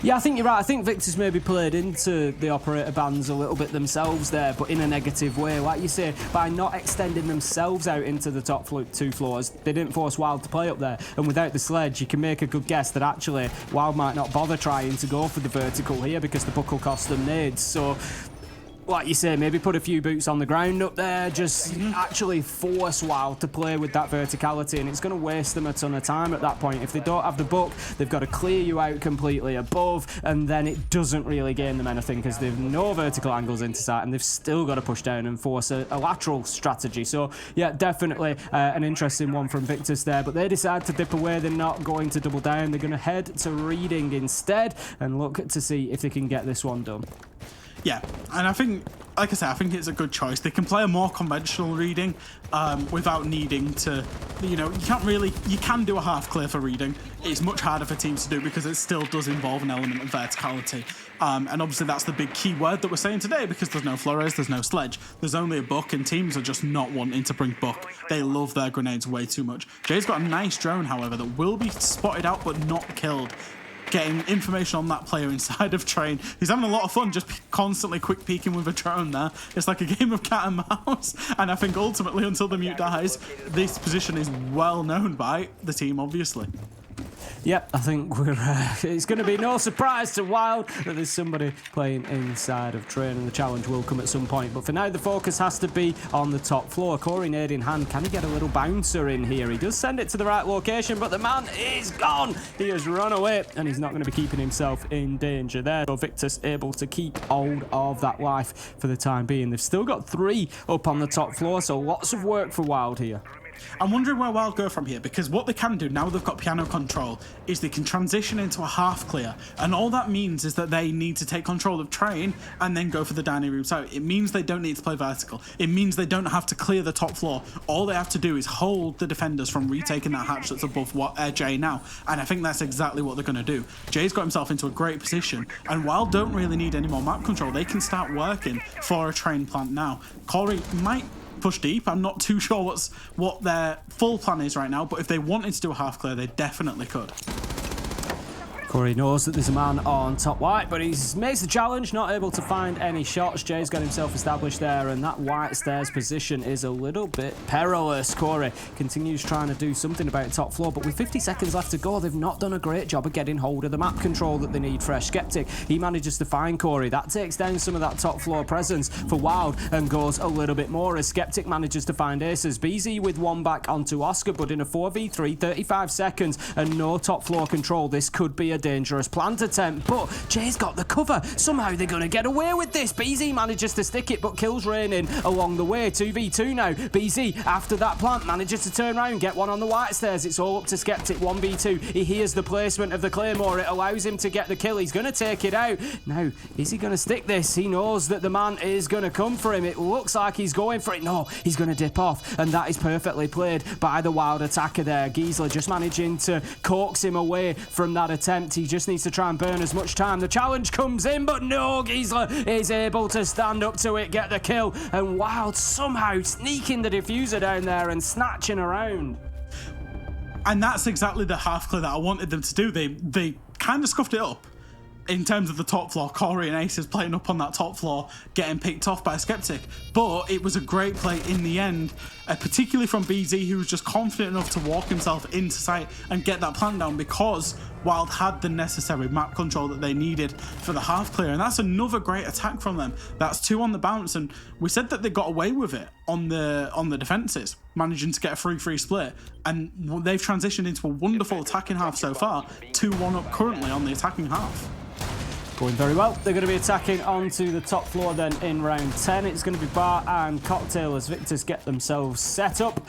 Yeah, I think you're right. I think Victus maybe played into the operator bans a little bit themselves there, but in a negative way. Like you say, by not extending themselves out into the top 2 floors, they didn't force Wild to play up there. And without the sledge, you can make a good guess that actually Wild might not bother trying to go for the vertical here because the buckle cost them nades. So, like you say, maybe put a few boots on the ground up there, just actually force Wild to play with that verticality, and it's going to waste them a ton of time at that point. If they don't have the book, they've got to clear you out completely above, and then it doesn't really gain them anything because they've no vertical angles into sight, and they've still got to push down and force a lateral strategy. So, yeah, definitely an interesting one from Victus there, but they decide to dip away. They're not going to double down. They're going to head to reading instead and look to see if they can get this one done. Yeah, and I think, like I said, I think it's a good choice. They can play a more conventional reading without needing to, you can do a half clear for reading. It's much harder for teams to do because it still does involve an element of verticality. And obviously that's the big key word that we're saying today because there's no Flores, there's no sledge. There's only a buck, and teams are just not wanting to bring buck. They love their grenades way too much. Jay's got a nice drone, however, that will be spotted out but not killed. Getting information on that player inside of train. He's having a lot of fun just constantly quick peeking with a drone there. It's like a game of cat and mouse. And I think ultimately, until the mute dies, this position is well known by the team, obviously. Yep, I think we're. It's going to be no surprise to Wild that there's somebody playing inside of train, and the challenge will come at some point. But for now, the focus has to be on the top floor. Corey nade in hand. Can he get a little bouncer in here? He does send it to the right location, but the man is gone. He has run away, and he's not going to be keeping himself in danger there. So Victus able to keep hold of that life for the time being. They've still got 3 up on the top floor, so lots of work for Wild here. I'm wondering where Wild go from here, because what they can do now they've got piano control is they can transition into a half clear, and all that means is that they need to take control of train and then go for the dining room. So it means they don't need to play vertical. It means they don't have to clear the top floor. All they have to do is hold the defenders from retaking that hatch that's above Jay now, and I think that's exactly what they're going to do. Jay's got himself into a great position, and Wild don't really need any more map control. They can start working for a train plant now. Corey might push deep. I'm not too sure what their full plan is right now, but if they wanted to do a half clear, they definitely could. Corey knows that there's a man on top white, but he's makes the challenge, not able to find any shots. Jay's got himself established there, and that white stairs position is a little bit perilous. Corey continues trying to do something about top floor, but with 50 seconds left to go, they've not done a great job of getting hold of the map control that they need. Fresh Skeptic, he manages to find Corey. That takes down some of that top floor presence for Wild and goes a little bit more as Skeptic manages to find aces. BZ with 1 back onto Oscar, but in a 4v3, 35 seconds and no top floor control. This could be a dangerous plant attempt, but Jay's got the cover. Somehow they're going to get away with this. BZ manages to stick it, but kills raining along the way. 2v2 now. BZ, after that plant, manages to turn around, get one on the white stairs. It's all up to Skeptic. 1v2. He hears the placement of the Claymore. It allows him to get the kill. He's going to take it out. Now, is he going to stick this? He knows that the man is going to come for him. It looks like he's going for it. No, he's going to dip off, and that is perfectly played by the Wild attacker there. Giesler just managing to coax him away from that attempt. He just needs to try and burn as much time. The challenge comes in, but no, Giesler is able to stand up to it, get the kill, and Wild somehow sneaking the diffuser down there and snatching around. And that's exactly the half clear that I wanted them to do. They kind of scuffed it up in terms of the top floor. Corey and Aces playing up on that top floor, getting picked off by Skeptic. But it was a great play in the end, particularly from BZ, who was just confident enough to walk himself into sight and get that plant down because Wild had the necessary map control that they needed for the half clear. And that's another great attack from them. That's 2 on the bounce, and we said that they got away with it on the defenses, managing to get a 3-3 split, and they've transitioned into a wonderful attacking half so far. 2-1 up currently on the attacking half. Going very well. They're going to be attacking onto the top floor then in round 10. It's going to be Bar and Cocktail as Victus get themselves set up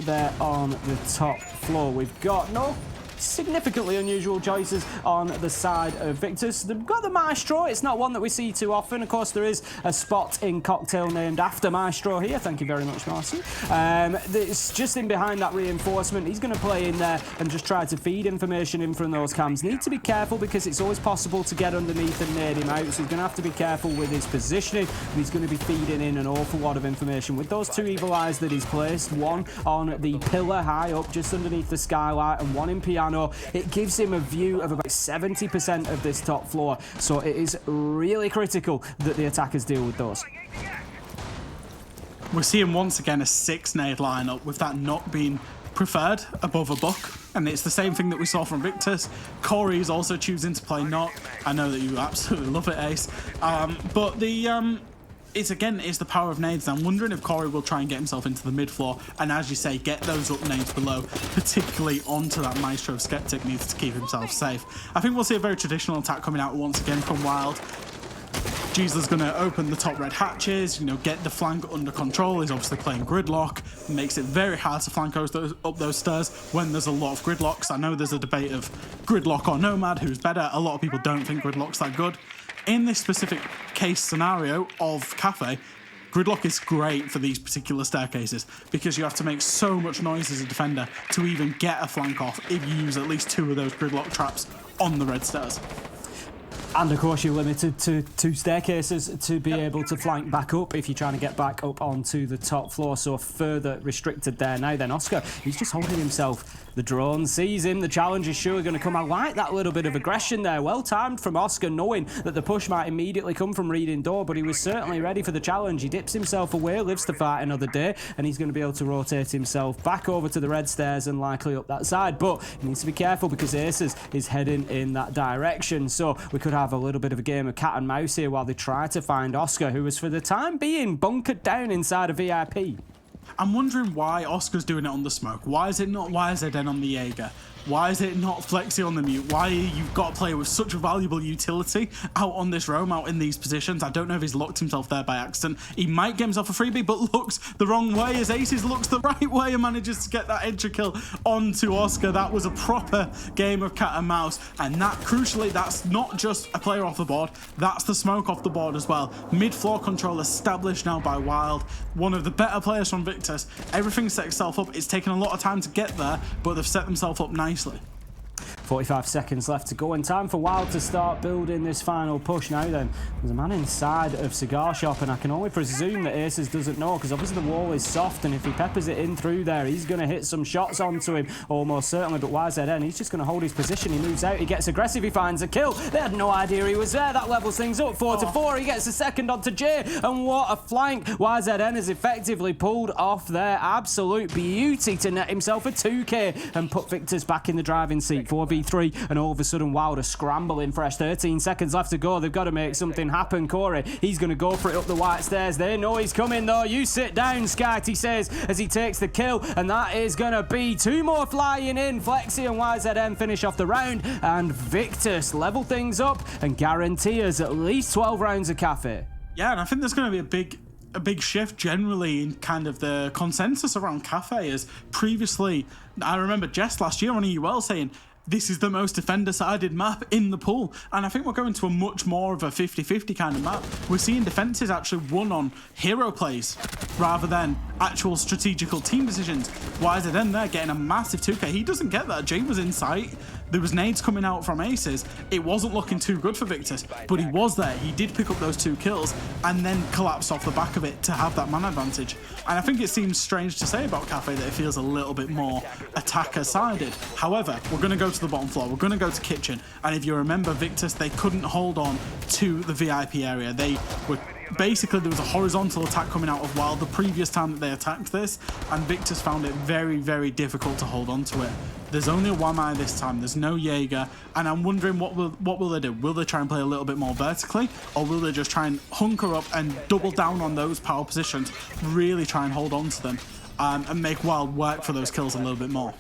there on the top floor. We've got no significantly unusual choices on the side of Victus. They've got the Maestro. It's not one that we see too often. Of course, there is a spot in Cocktail named after Maestro here. Thank you very much, Marcy. It's just in behind that reinforcement. He's going to play in there and just try to feed information in from those cams. Need to be careful because it's always possible to get underneath and nade him out, so he's going to have to be careful with his positioning, and he's going to be feeding in an awful lot of information with those 2 evil eyes that he's placed, one on the pillar high up just underneath the skylight and one in piano. It gives him a view of about 70% of this top floor, so it is really critical that the attackers deal with those. We're seeing once again a 6 nade lineup, with that not being preferred above a buck, and it's the same thing that we saw from Victus. Corey is also choosing to play not. I know that you absolutely love it, Ace, but it's the power of nades. I'm wondering if Corey will try and get himself into the mid floor and, as you say, get those up nades below, particularly onto that Maestro. Skeptic needs to keep himself safe. I think we'll see a very traditional attack coming out once again from Wild. Giesler's going to open the top red hatches, get the flank under control. He's obviously playing gridlock. Makes it very hard to flank up those stairs when there's a lot of gridlocks. I know there's a debate of gridlock or nomad, who's better. A lot of people don't think gridlock's that good. In this specific case scenario of Kafe, gridlock is great for these particular staircases because you have to make so much noise as a defender to even get a flank off if you use at least 2 of those gridlock traps on the red stairs. And of course, you're limited to 2 staircases to be able to flank back up if you're trying to get back up onto the top floor. So further restricted there. Now then, Oscar, he's just holding himself. The drone sees him. The challenge is surely going to come. I like that little bit of aggression there. Well timed from Oscar, knowing that the push might immediately come from reading door, but he was certainly ready for the challenge. He dips himself away, lives to fight another day, and he's going to be able to rotate himself back over to the red stairs and likely up that side. But he needs to be careful because Aces is heading in that direction. So we could have a little bit of a game of cat and mouse here while they try to find Oscar, who is for the time being bunkered down inside a VIP. I'm wondering why Oscar's doing it on the smoke. Why is it not YZN on the Jaeger? Why is it not Flexi on the mute? Why you've got a player with such a valuable utility out on this roam, out in these positions? I don't know if he's locked himself there by accident. He might get himself a freebie, but looks the wrong way as Aces looks the right way and manages to get that entry kill onto Oscar. That was a proper game of cat and mouse. And that, crucially, that's not just a player off the board. That's the smoke off the board as well. Mid-floor control established now by Wild. One of the better players from Victus. Everything set itself up. It's taken a lot of time to get there, but they've set themselves up nicely. 45 seconds left to go, and time for Wild to start building this final push. Now then, there's a man inside of Cigar Shop, and I can only presume that Aces doesn't know, because obviously the wall is soft, and if he peppers it in through there, he's going to hit some shots onto him, almost certainly. But YZN, he's just going to hold his position. He moves out, he gets aggressive, he finds a kill. They had no idea he was there. That levels things up, 4-4. He gets a second onto Jay, and what a flank. YZN has effectively pulled off their absolute beauty to net himself a 2k and put Victus back in the driving seat. 4v3, and all of a sudden Wild are scrambling fresh. 13 seconds left to go. They've got to make something happen. Corey, he's going to go for it up the white stairs. They know he's coming though. You sit down, Skyt, he says as he takes the kill, and that is going to be 2 more flying in. Flexi and YZN finish off the round, and Victus level things up and guarantee us at least 12 rounds of Kafe. Yeah, and I think there's going to be a big shift generally in kind of the consensus around Kafe. As previously, I remember Jess last year on EUL saying, this is the most defender-sided map in the pool. And I think we're going to a much more of a 50-50 kind of map. We're seeing defenses actually won on hero plays rather than actual strategical team decisions. Why is it in there getting a massive 2k? He doesn't get that. Jay was in sight. There was nades coming out from Aces. It wasn't looking too good for Victus, but he was there. He did pick up those 2 kills and then collapsed off the back of it to have that man advantage. And I think it seems strange to say about Kafe that it feels a little bit more attacker-sided. However, we're going to go to the bottom floor. We're going to go to kitchen. And if you remember Victus, they couldn't hold on to the VIP area. They were basically, there was a horizontal attack coming out of Wild the previous time that they attacked this, and Victus found it very, very difficult to hold on to it. There's only a Wamai this time. There's no Jaeger, and I'm wondering what will they do? Will they try and play a little bit more vertically, or will they just try and hunker up and double down on those power positions, really try and hold on to them, and make Wild work for those kills a little bit more?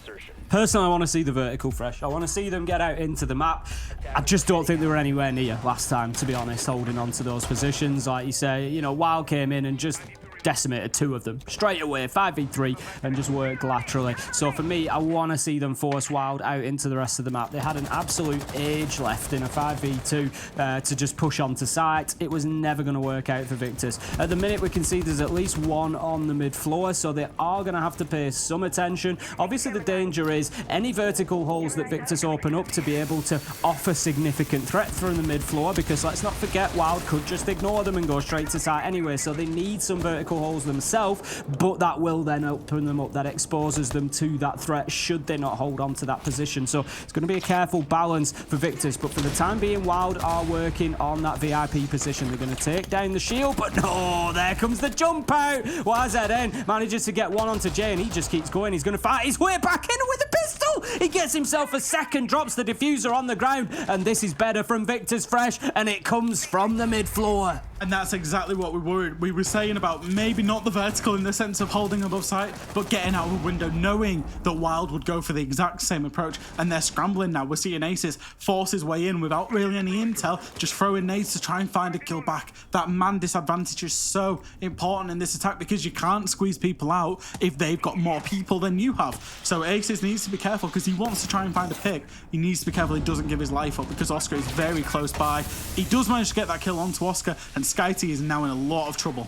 Personally, I want to see the vertical fresh. I want to see them get out into the map. I just don't think they were anywhere near last time, to be honest, holding on to those positions. Like you say, you know, Wild came in and just decimated 2 of them straight away, 5v3, and just worked laterally. So for me, I want to see them force Wild out into the rest of the map. They had an absolute age left in a 5v2 to just push onto site. It was never going to work out for Victus. At the minute, we can see there's at least 1 on the mid floor, so they are going to have to pay some attention. Obviously, the danger is any vertical holes that Victus open up to be able to offer significant threat from the mid floor, because let's not forget, Wild could just ignore them and go straight to site anyway, so they need some vertical holes themselves, but that will then open them up. That exposes them to that threat should they not hold on to that position. So it's going to be a careful balance for Victus, but for the time being, Wild are working on that VIP position. They're going to take down the shield, but no, there comes the jump out. YZN manages to get 1 onto Jay, and he just keeps going. He's going to fight his way back in with a pistol. He gets himself a second, drops the diffuser on the ground, and this is better from Victus fresh, and it comes from the mid floor. And that's exactly what we were saying about maybe not the vertical in the sense of holding above sight, but getting out of a window, knowing that Wild would go for the exact same approach, and they're scrambling now. We're seeing Aces force his way in without really any intel, just throwing nades to try and find a kill back. That man disadvantage is so important in this attack because you can't squeeze people out if they've got more people than you have. So Aces needs to be careful because he wants to try and find a pick. He needs to be careful he doesn't give his life up because Oscar is very close by. He does manage to get that kill onto Oscar, and Skyty is now in a lot of trouble.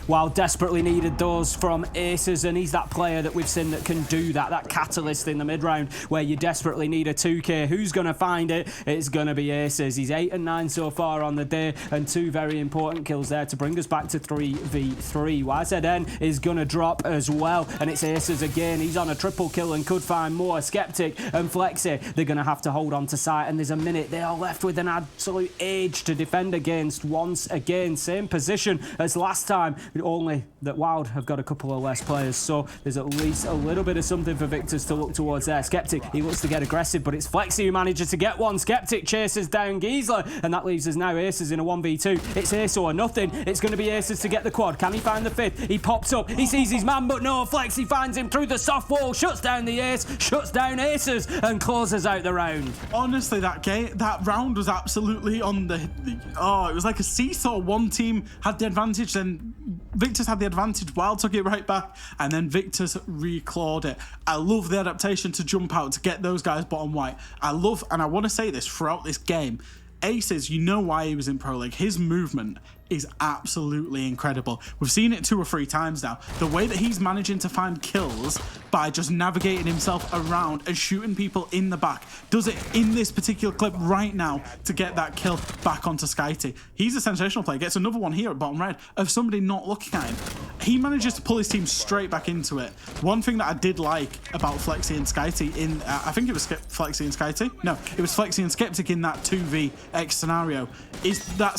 Wild desperately needed those from Aces, and he's that player that we've seen that can do that catalyst in the mid-round where you desperately need a 2k. Who's going to find it? It's going to be Aces. He's 8 and 9 so far on the day, and 2 very important kills there to bring us back to 3v3. YZN is going to drop as well, and it's Aces again. He's on a triple kill and could find more. Skeptic and Flexi, they're going to have to hold on to site, and there's a minute. They are left with an absolute age to defend against once again. Same position as last time, only that Wild have got a couple of less players, so there's at least a little bit of something for Victus to look towards there. Skeptic, he looks to get aggressive, but it's Flexi who manages to get one. Skeptic chases down Giesler, and that leaves us now Aces in a 1v2. It's Ace or nothing. It's going to be Aces to get the quad. Can he find the 5th? He pops up, he sees his man, but no, Flexi finds him through the soft wall, shuts down the Ace, shuts down Aces, and closes out the round. Honestly, that round was absolutely on the it was like a seesaw. One team had the advantage, then Victus had the advantage, Wild took it right back, and then Victus reclawed it. I love the adaptation to jump out to get those guys bottom white. I love, and I want to say this throughout this game, Aces, you know why he was in Pro League. His movement is absolutely incredible. We've seen it 2 or 3 times now. The way that he's managing to find kills by just navigating himself around and shooting people in the back, does it in this particular clip right now to get that kill back onto Skyty. He's a sensational player. Gets another one here at bottom red of somebody not looking at him. He manages to pull his team straight back into it. One thing that I did like about Flexi and Skyty in, I think it was Flexi and Skyty? No, it was Flexi and Skeptic in that 2vx scenario, is that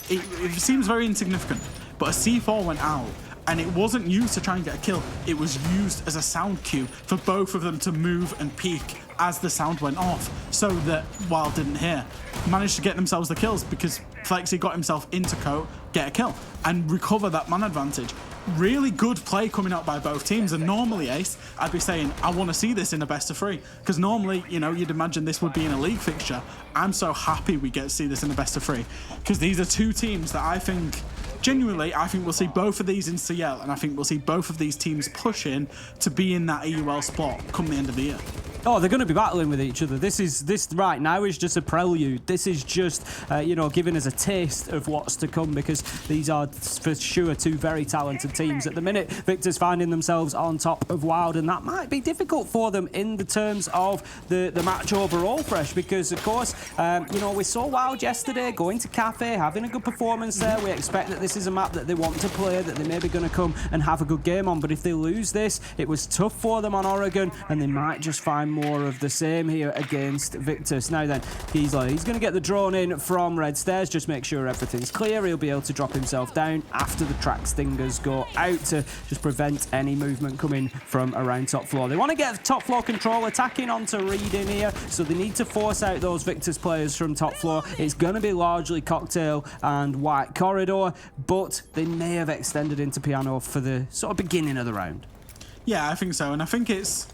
it seems very insignificant, but a C4 went out and it wasn't used to try and get a kill. It was used as a sound cue for both of them to move and peek as the sound went off so that Wild didn't hear. Managed to get themselves the kills because Flexi got himself into coat, get a kill, and recover that man advantage. Really good play coming out by both teams, and normally, Ace, I'd be saying, I want to see this in a best of 3, because normally, you know, you'd imagine this would be in a league fixture. I'm so happy we get to see this in a best of 3, because these are 2 teams that I think, genuinely, I think we'll see both of these in CL, and I think we'll see both of these teams pushing to be in that EUL spot come the end of the year. Oh, they're going to be battling with each other. This right now is just a prelude. This is just, giving us a taste of what's to come, because these are for sure 2 very talented teams. At the minute, Victor's finding themselves on top of Wild, and that might be difficult for them in the terms of the match overall, Fresh, because, of course, we saw Wild yesterday going to Kafe, having a good performance there. We expect that this is a map that they want to play, that they may be going to come and have a good game on, but if they lose this, it was tough for them on Oregon, and they might just find more of the same here against Victus. Now then, he's going to get the drone in from Red Stairs, just make sure everything's clear. He'll be able to drop himself down after the track stingers go out to just prevent any movement coming from around top floor. They want to get top floor control, attacking onto Reed in here, so they need to force out those Victus players from top floor. It's going to be largely Cocktail and White Corridor, but they may have extended into Piano for the sort of beginning of the round. Yeah, I think so, and I think it's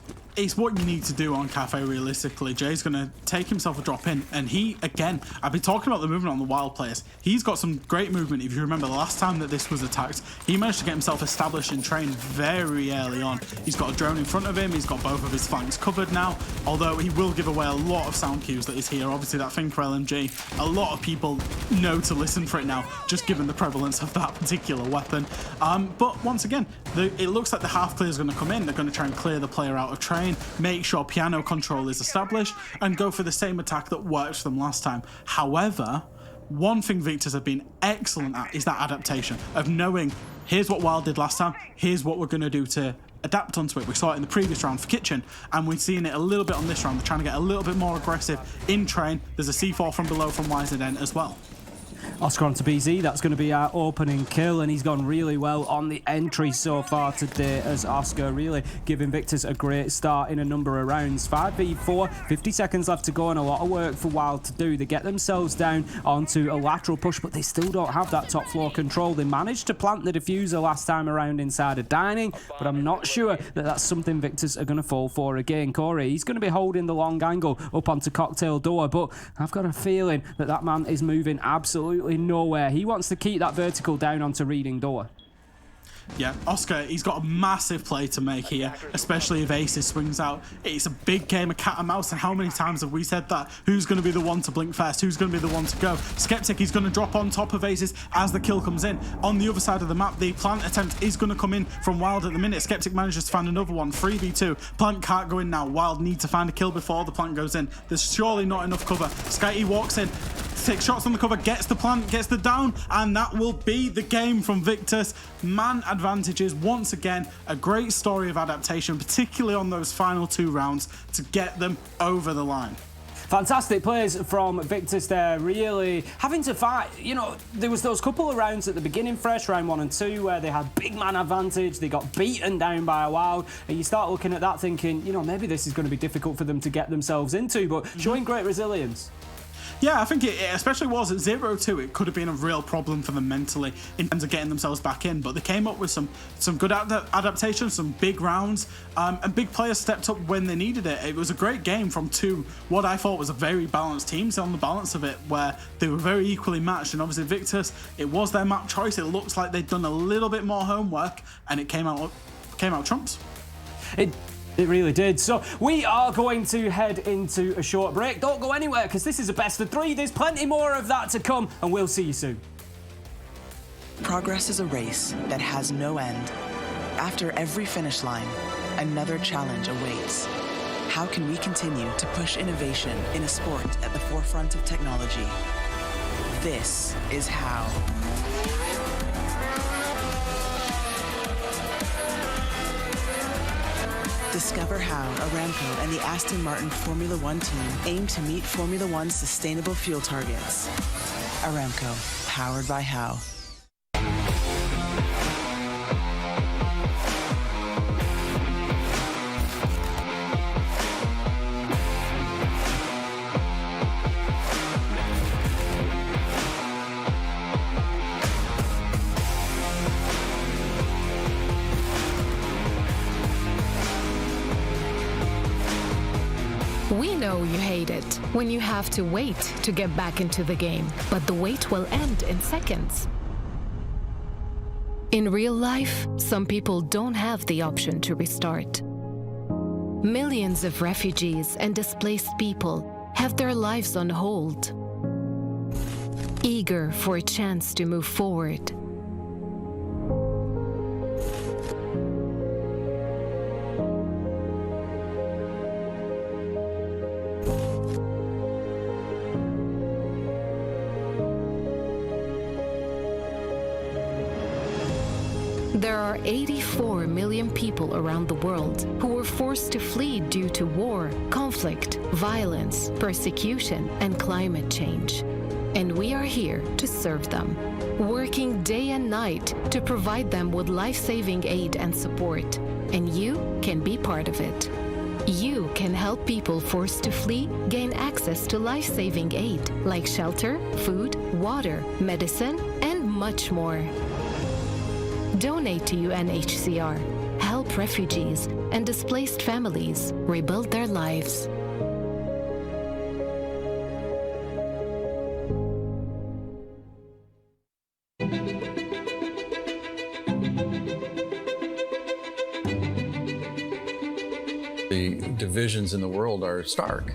what you need to do on Kafe realistically. Jay's going to take himself a drop in, and he, again, I've been talking about the movement on the Wild players. He's got some great movement. If you remember the last time that this was attacked, he managed to get himself established and trained very early on. He's got a drone in front of him, he's got both of his flanks covered now, although he will give away a lot of sound cues that is here. Obviously that thing for LMG, a lot of people know to listen for it now, just given the prevalence of that particular weapon. But once again, it looks like the half clear is going to come in. They're going to try and clear the player out of train, make sure piano control is established, and go for the same attack that worked for them last time. However, one thing Victus have been excellent at is that adaptation of knowing, here's what Wild did last time, here's what we're going to do to adapt onto it. We saw it in the previous round for Kitchen, and we've seen it a little bit on this round. They're trying to get a little bit more aggressive in train. There's a C4 from below from YZN as well. Oscar onto BZ, that's going to be our opening kill, and he's gone really well on the entry so far today as Oscar really giving Victus a great start in a number of rounds. 5v4, 50 seconds left to go, and a lot of work for Wild to do. They get themselves down onto a lateral push, but they still don't have that top floor control. They managed to plant the diffuser last time around inside a dining, but I'm not sure that that's something Victus are going to fall for again. Corey, he's going to be holding the long angle up onto Cocktail Door, but I've got a feeling that that man is moving absolutely nowhere. He wants to keep that vertical down onto Reading Door. yeah, Oscar, he's got a massive play to make here, especially if Aces swings out. It's a big game of cat and mouse, and how many times have we said that? Who's going to be the one to blink first? Who's going to be the one to go? Skeptic, he's going to drop on top of Aces as the kill comes in. On the other side of the map, the plant attempt is going to come in from Wild at the minute. Skeptic manages to find another one, 3v2. Plant can't go in now. Wild needs to find a kill before the plant goes in. There's surely not enough cover. Skyty walks in, takes shots on the cover, gets the plant, gets the down, and that will be the game from Victus. Man advantages once again. A great story of adaptation, particularly on those final 2 rounds to get them over the line. Fantastic plays from Victus there, really having to fight. You know, there was those couple of rounds at the beginning, fresh round 1 and 2, where they had big man advantage, they got beaten down by a Wild, and you start looking at that thinking, you know, maybe this is going to be difficult for them to get themselves into, but showing great resilience. Yeah, I think it especially was at 0-2, it could have been a real problem for them mentally in terms of getting themselves back in, but they came up with some good adaptations, some big rounds, and big players stepped up when they needed it. It was a great game from 2, what I thought was a very balanced teams on the balance of it, where they were very equally matched, and obviously Victus, it was their map choice. It looks like they'd done a little bit more homework, and it came out trumps. It really did. So we are going to head into a short break. Don't go anywhere, because this is a best of 3. There's plenty more of that to come, and we'll see you soon. Progress is a race that has no end. After every finish line, another challenge awaits. How can we continue to push innovation in a sport at the forefront of technology? This is how. Discover how Aramco and the Aston Martin Formula One team aim to meet Formula One's sustainable fuel targets. Aramco, powered by How. We know you hate it when you have to wait to get back into the game, but the wait will end in seconds. In real life, some people don't have the option to restart. Millions of refugees and displaced people have their lives on hold, eager for a chance to move forward. There are 84 million people around the world who were forced to flee due to war, conflict, violence, persecution, and climate change. And we are here to serve them, working day and night to provide them with life-saving aid and support. And you can be part of it. You can help people forced to flee gain access to life-saving aid like shelter, food, water, medicine, and much more. Donate to UNHCR. Help refugees and displaced families rebuild their lives. The divisions in the world are stark.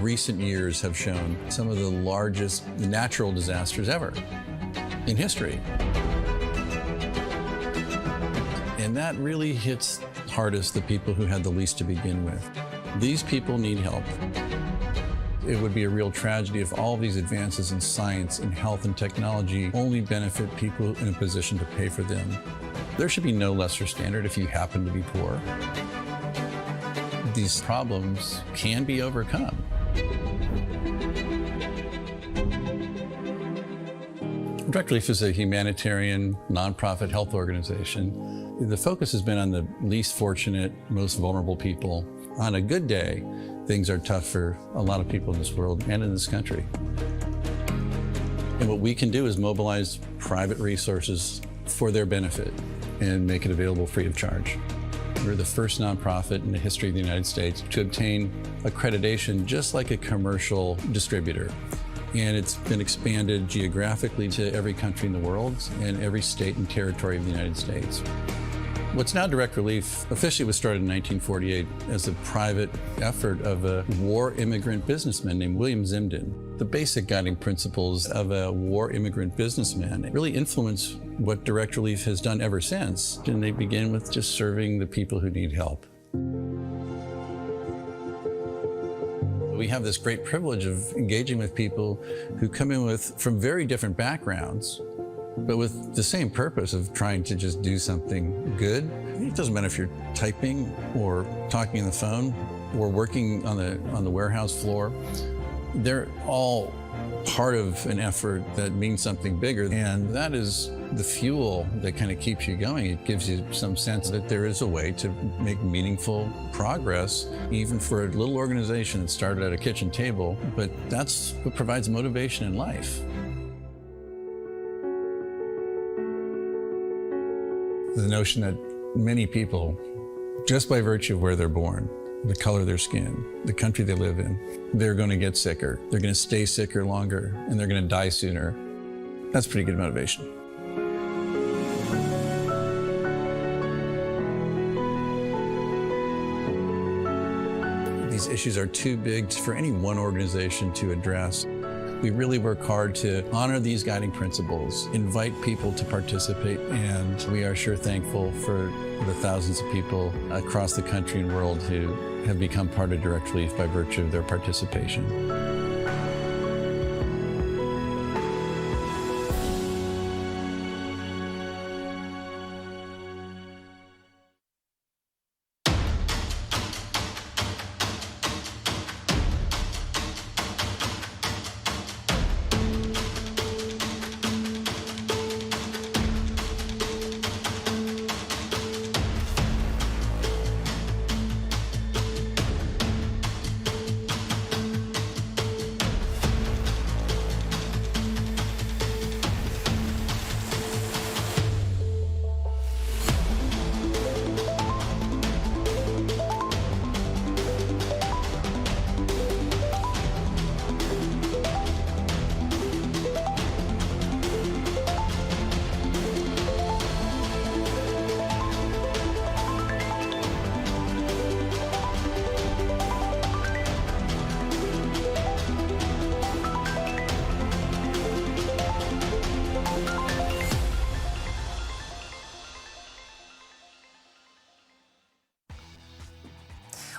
Recent years have shown some of the largest natural disasters ever in history. And that really hits hardest the people who had the least to begin with. These people need help. It would be a real tragedy if all of these advances in science, in health and technology only benefit people in a position to pay for them. There should be no lesser standard if you happen to be poor. These problems can be overcome. Direct Relief is a humanitarian, nonprofit health organization. The focus has been on the least fortunate, most vulnerable people. On a good day, things are tough for a lot of people in this world and in this country. And what we can do is mobilize private resources for their benefit and make it available free of charge. We're the first nonprofit in the history of the United States to obtain accreditation just like a commercial distributor. and it's been expanded geographically to every country in the world and every state and territory of the United States. What's now Direct Relief officially was started in 1948 as a private effort of a war immigrant businessman named William Zimden. The basic guiding principles of a war immigrant businessman really influence what Direct Relief has done ever since, and they begin with just serving the people who need help. We have this great privilege of engaging with people who come in from very different backgrounds, but with the same purpose of trying to just do something good. It doesn't matter if you're typing or talking on the phone or working on the warehouse floor. They're all part of an effort that means something bigger, and that is the fuel that kind of keeps you going. It gives you some sense that there is a way to make meaningful progress, even for a little organization that started at a kitchen table, but that's what provides motivation in life. The notion that many people, just by virtue of where they're born, the color of their skin, the country they live in, they're going to get sicker, they're going to stay sicker longer, and they're going to die sooner. That's pretty good motivation. These issues are too big for any one organization to address. We really work hard to honor these guiding principles, invite people to participate, and we are sure thankful for the thousands of people across the country and world who have become part of Direct Relief by virtue of their participation.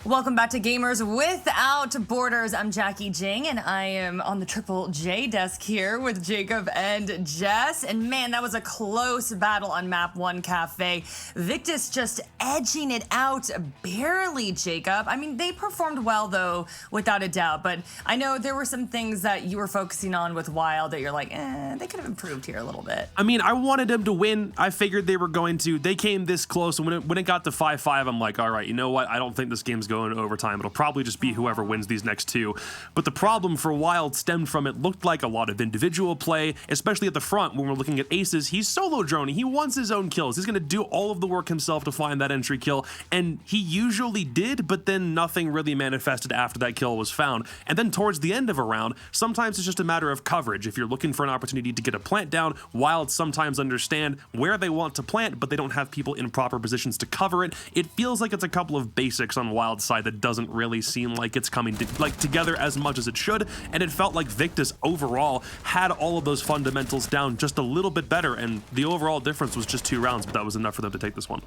Welcome back to Gamers Without Borders. I'm Jackie Jing, and I am on the Triple J desk here with Jacob and Jess. And man, that was a close battle on map 1 Kafe. Victus just edging it out barely, Jacob. I mean, they performed well, though, without a doubt. But I know there were some things that you were focusing on with Wild that you're like, they could have improved here a little bit. I mean, I wanted them to win. I figured they were going to. They came this close, and when it got to 5-5, I'm like, all right, you know what? I don't think this game's going to overtime. It'll probably just be whoever wins these next two. But the problem for Wild stemmed from it looked like a lot of individual play, especially at the front when we're looking at aces. He's solo droning. He wants his own kills. He's going to do all of the work himself to find that entry kill, and he usually did, but then nothing really manifested after that kill was found. And then towards the end of a round, sometimes it's just a matter of coverage. If you're looking for an opportunity to get a plant down, Wild sometimes understand where they want to plant, but they don't have people in proper positions to cover it. It feels like it's a couple of basics on Wild's side that doesn't really seem like it's coming together as much as it should, and it felt like Victus overall had all of those fundamentals down just a little bit better, and the overall difference was just 2 rounds, but that was enough for them to take this one.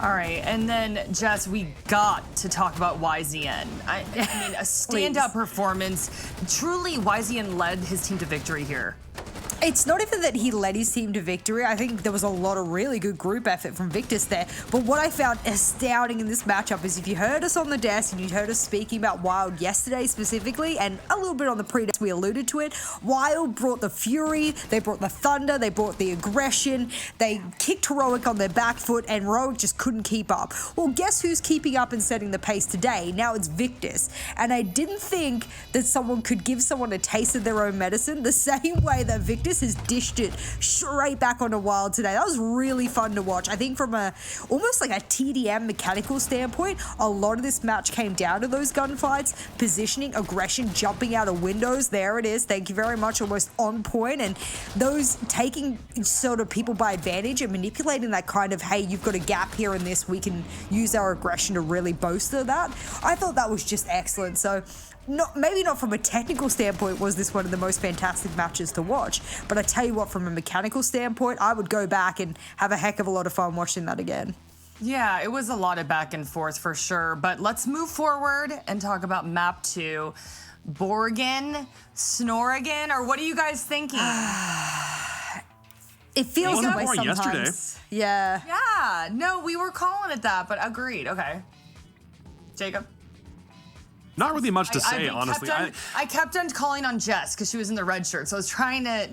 All right, and then, Jess, we got to talk about YZN. I mean, a standout performance. Truly, YZN led his team to victory here. It's not even that he led his team to victory. I think there was a lot of really good group effort from Victus there. But what I found astounding in this matchup is if you heard us on the desk and you heard us speaking about Wild yesterday specifically, and a little bit on the pre-desk, we alluded to it, Wild brought the fury, they brought the thunder, they brought the aggression, they kicked Heroic on their back foot, and Heroic just couldn't keep up. Well, guess who's keeping up and setting the pace today? Now it's Victus. And I didn't think that someone could give someone a taste of their own medicine the same way that Victus Victus has dished it straight back onto Wild today. That was really fun to watch. I think from almost like a TDM mechanical standpoint, a lot of this match came down to those gunfights, positioning, aggression, jumping out of windows. There it is. Thank you very much. Almost on point. And those taking sort of people by advantage and manipulating that kind of, hey, you've got a gap here in this, we can use our aggression to really bolster that. I thought that was just excellent. So maybe not from a technical standpoint was this one of the most fantastic matches to watch, but I tell you what, from a mechanical standpoint, I would go back and have a heck of a lot of fun watching that again. Yeah, it was a lot of back and forth for sure, but let's move forward and talk about map 2. Borgen, Snorrigan, or what are you guys thinking? It feels that way boring sometimes. yesterday. Yeah. Yeah, no, we were calling it that, but agreed. Okay. Jacob? Not really much to say, honestly. I kept on calling on Jess because she was in the red shirt, so I was trying to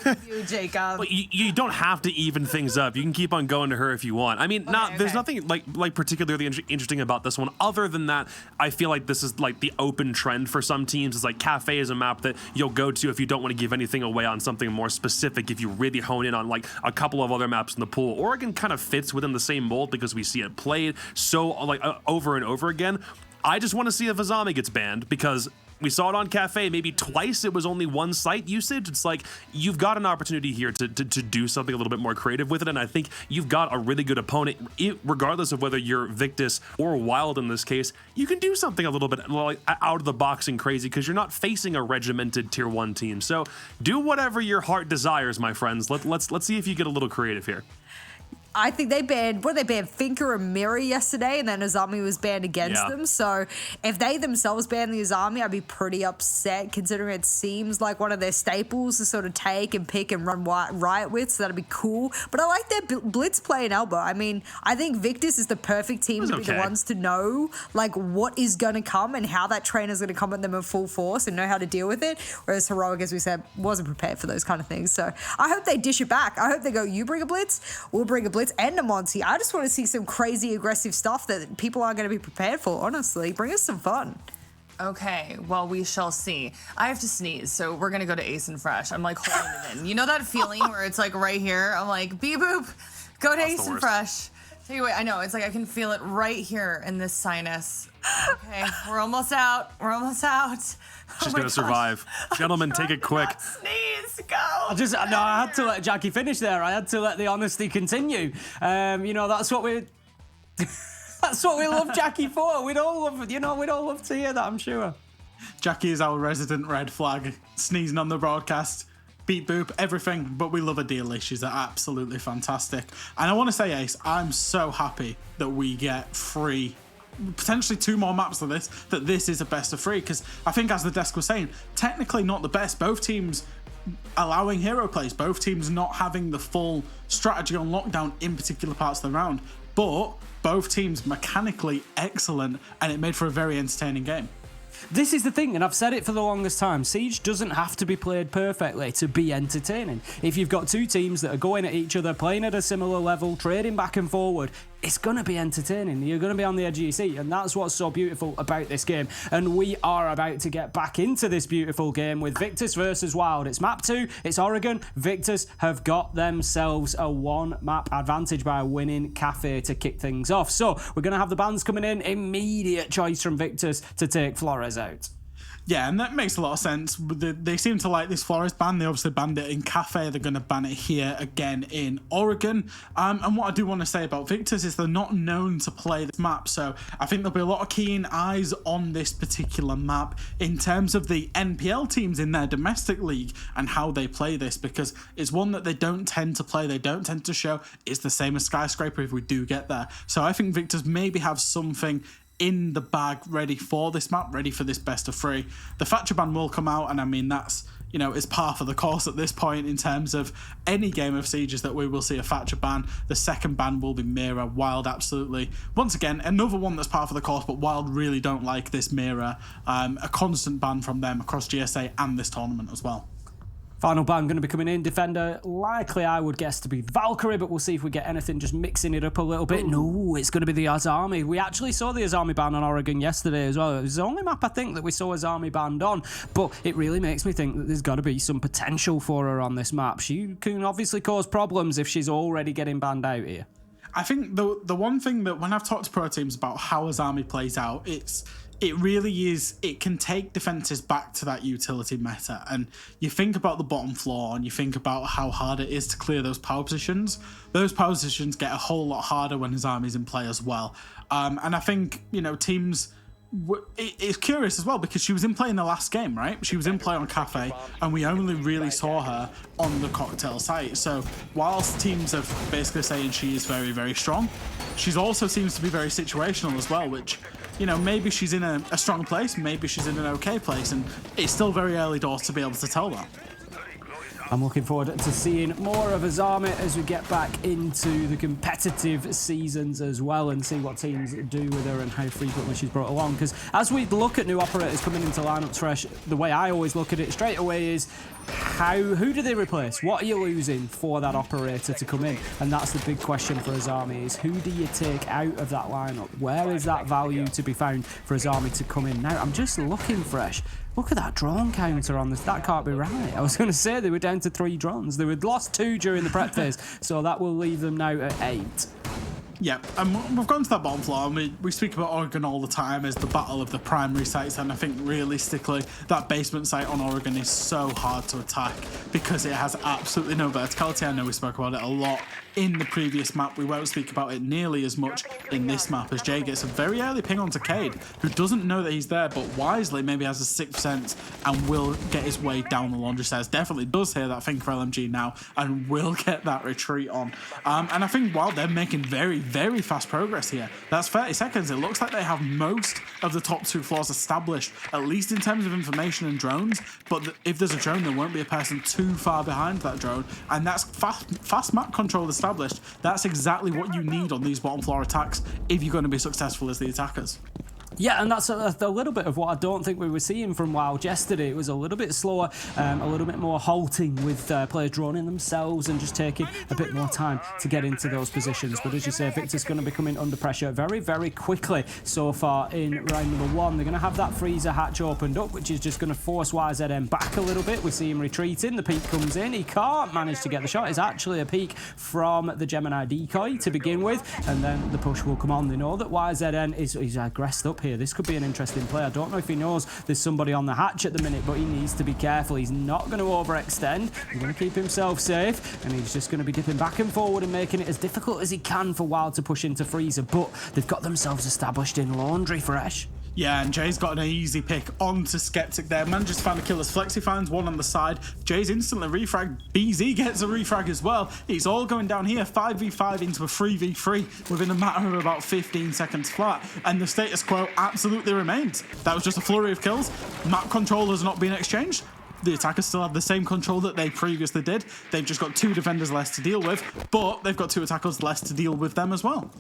with you, Jacob. But you don't have to even things up. You can keep on going to her if you want. I mean, there's nothing like particularly interesting about this one. Other than that, I feel like this is like the open trend for some teams. It's like Kafe is a map that you'll go to if you don't want to give anything away on something more specific. If you really hone in on like a couple of other maps in the pool, Oregon kind of fits within the same mold because we see it played so like over and over again. I just want to see if Azami gets banned because we saw it on Kafe maybe twice. It was only one site usage. It's like you've got an opportunity here to do something a little bit more creative with it. And I think you've got a really good opponent, regardless of whether you're Victus or Wild in this case. You can do something a little bit like out of the box and crazy because you're not facing a regimented tier 1 team. So do whatever your heart desires, my friends. Let's see if you get a little creative here. I think they banned Finker and Mirror yesterday, and then Azami was banned against them. So if they themselves banned the Azami, I'd be pretty upset considering it seems like one of their staples to sort of take and pick and run riot with, so that'd be cool. But I like their blitz play in Elbow. I mean, I think Victus is the perfect team to be the ones to know like what is going to come and how that trainer's going to come at them in full force and know how to deal with it. Whereas Heroic, as we said, wasn't prepared for those kind of things. So I hope they dish it back. I hope they go, you bring a blitz, we'll bring a blitz and a Monty. I just want to see some crazy aggressive stuff that people aren't going to be prepared for, honestly. Bring us some fun. Okay, well, we shall see. I have to sneeze, so we're going to go to Ace and Fresh. I'm like holding it in. You know that feeling where it's like right here? I'm like, beep boop, go to Ace and Fresh. Tell you what, I know, it's like I can feel it right here in this sinus. Okay, we're almost out. We're almost out. She's going to survive. Gentlemen, take it quick. Sneeze, go. I had to let Jackie finish there. I had to let the honesty continue. That's what we that's what we love Jackie for. We'd all love to hear that, I'm sure. Jackie is our resident red flag, sneezing on the broadcast. Beep boop, everything, but we love her dearly. She's absolutely fantastic. And I want to say, Ace, I'm so happy that we get potentially 2 more maps of this, that this is a best of 3, because I think, as the desk was saying, technically not the best. Both teams allowing hero plays, both teams not having the full strategy on lockdown in particular parts of the round, but both teams mechanically excellent, and it made for a very entertaining game. This is the thing, and I've said it for the longest time, Siege doesn't have to be played perfectly to be entertaining. If you've got 2 teams that are going at each other, playing at a similar level, trading back and forward, it's going to be entertaining. You're going to be on the edge of your seat, and that's what's so beautiful about this game. And we are about to get back into this beautiful game with Victus versus Wild. It's map 2, it's Oregon. Victus have got themselves a 1-map advantage by winning Kafe to kick things off. So we're going to have the bans coming in. Immediate choice from Victus to take Flores out. Yeah, and that makes a lot of sense. They seem to like this Flores ban. They obviously banned it in Kafe. They're going to ban it here again in Oregon. And what I do want to say about Victus is they're not known to play this map. So I think there'll be a lot of keen eyes on this particular map in terms of the NPL teams in their domestic league and how they play this, because it's one that they don't tend to play. They don't tend to show. It's the same as Skyscraper if we do get there. So I think Victus maybe have something in the bag ready for this map, ready for this best of 3. The Thatcher ban will come out, and I mean that's, is par for the course at this point in terms of any game of Sieges that we will see a Thatcher ban. The second ban will be Mirror. Wild absolutely, once again, another one that's par for the course, but Wild really don't like this Mirror. A constant ban from them across GSA and this tournament as well. Final ban going to be coming in. Defender, likely I would guess to be Valkyrie, but we'll see if we get anything just mixing it up a little bit. No, it's going to be the Azami. We actually saw the Azami ban on Oregon yesterday as well. It was the only map I think that we saw Azami banned on, but it really makes me think that there's got to be some potential for her on this map. She can obviously cause problems if she's already getting banned out here. I think the one thing that when I've talked to pro teams about how Azami plays out, it really is, it can take defenses back to that utility meta. And you think about the bottom floor and you think about how hard it is to clear those power positions. Those power positions get a whole lot harder when Azami's in play as well. And I think, you know, teams, it's curious as well because she was in play in the last game, right? She was in play on Kafe and we only really saw her on the cocktail site. So whilst teams are basically saying she is very, very strong, she's also seems to be very situational as well, which, you know, maybe she's in a strong place, maybe she's in an okay place, and it's still very early doors to be able to tell that. I'm looking forward to seeing more of Azami as we get back into the competitive seasons as well and see what teams do with her and how frequently she's brought along. Because as we look at new operators coming into lineups fresh, the way I always look at it straight away is who do they replace? What are you losing for that operator to come in? And that's the big question for Azami is who do you take out of that lineup? Where is that value to be found for Azami to come in? Now, I'm just looking fresh. Look at that drone counter on this. That can't be right. I was going to say they were down to 3 drones. They had lost 2 during the prep phase, so that will leave them now at 8. Yeah, and we've gone to that bottom floor, and we speak about Oregon all the time as the battle of the primary sites, and I think realistically that basement site on Oregon is so hard to attack because it has absolutely no verticality. I know we spoke about it a lot in the previous map. We won't speak about it nearly as much in this map as Jay gets a very early ping onto Cade, who doesn't know that he's there, but wisely maybe has a 6th sense and will get his way down the laundry stairs. Definitely does hear that thing for LMG now and will get that retreat on. And I think while they're making very, very fast progress here, that's 30 seconds. It looks like they have most of the top 2 floors established, at least in terms of information and drones, but if there's a drone, there won't be a person too far behind that drone, and that's fast map control established. That's exactly what you need on these bottom floor attacks if you're going to be successful as the attackers. Yeah, and that's a little bit of what I don't think we were seeing from WYLDE yesterday. It was a little bit slower, a little bit more halting with players droning themselves and just taking a bit more time to get into those positions. But as you say, Victus going to be coming under pressure very, very quickly so far in round number 1. They're going to have that freezer hatch opened up, which is just going to force YZN back a little bit. We see him retreating. The peek comes in. He can't manage to get the shot. It's actually a peek from the Gemini decoy to begin with, and then the push will come on. They know that YZN is aggressed up here. This could be an interesting play. I don't know if he knows there's somebody on the hatch at the minute, but he needs to be careful. He's not going to overextend. He's going to keep himself safe, and he's just going to be dipping back and forward and making it as difficult as he can for WYLDE to push into freezer, but they've got themselves established in laundry fresh. Yeah, and Jay's got an easy pick onto Skeptic there. Manages to find a killer's flex. He finds one on the side. Jay's instantly refragged. BZ gets a refrag as well. It's all going down here. 5v5 into a 3v3 within a matter of about 15 seconds flat. And the status quo absolutely remains. That was just a flurry of kills. Map control has not been exchanged. The attackers still have the same control that they previously did. They've just got 2 defenders less to deal with, but they've got 2 attackers less to deal with them as well.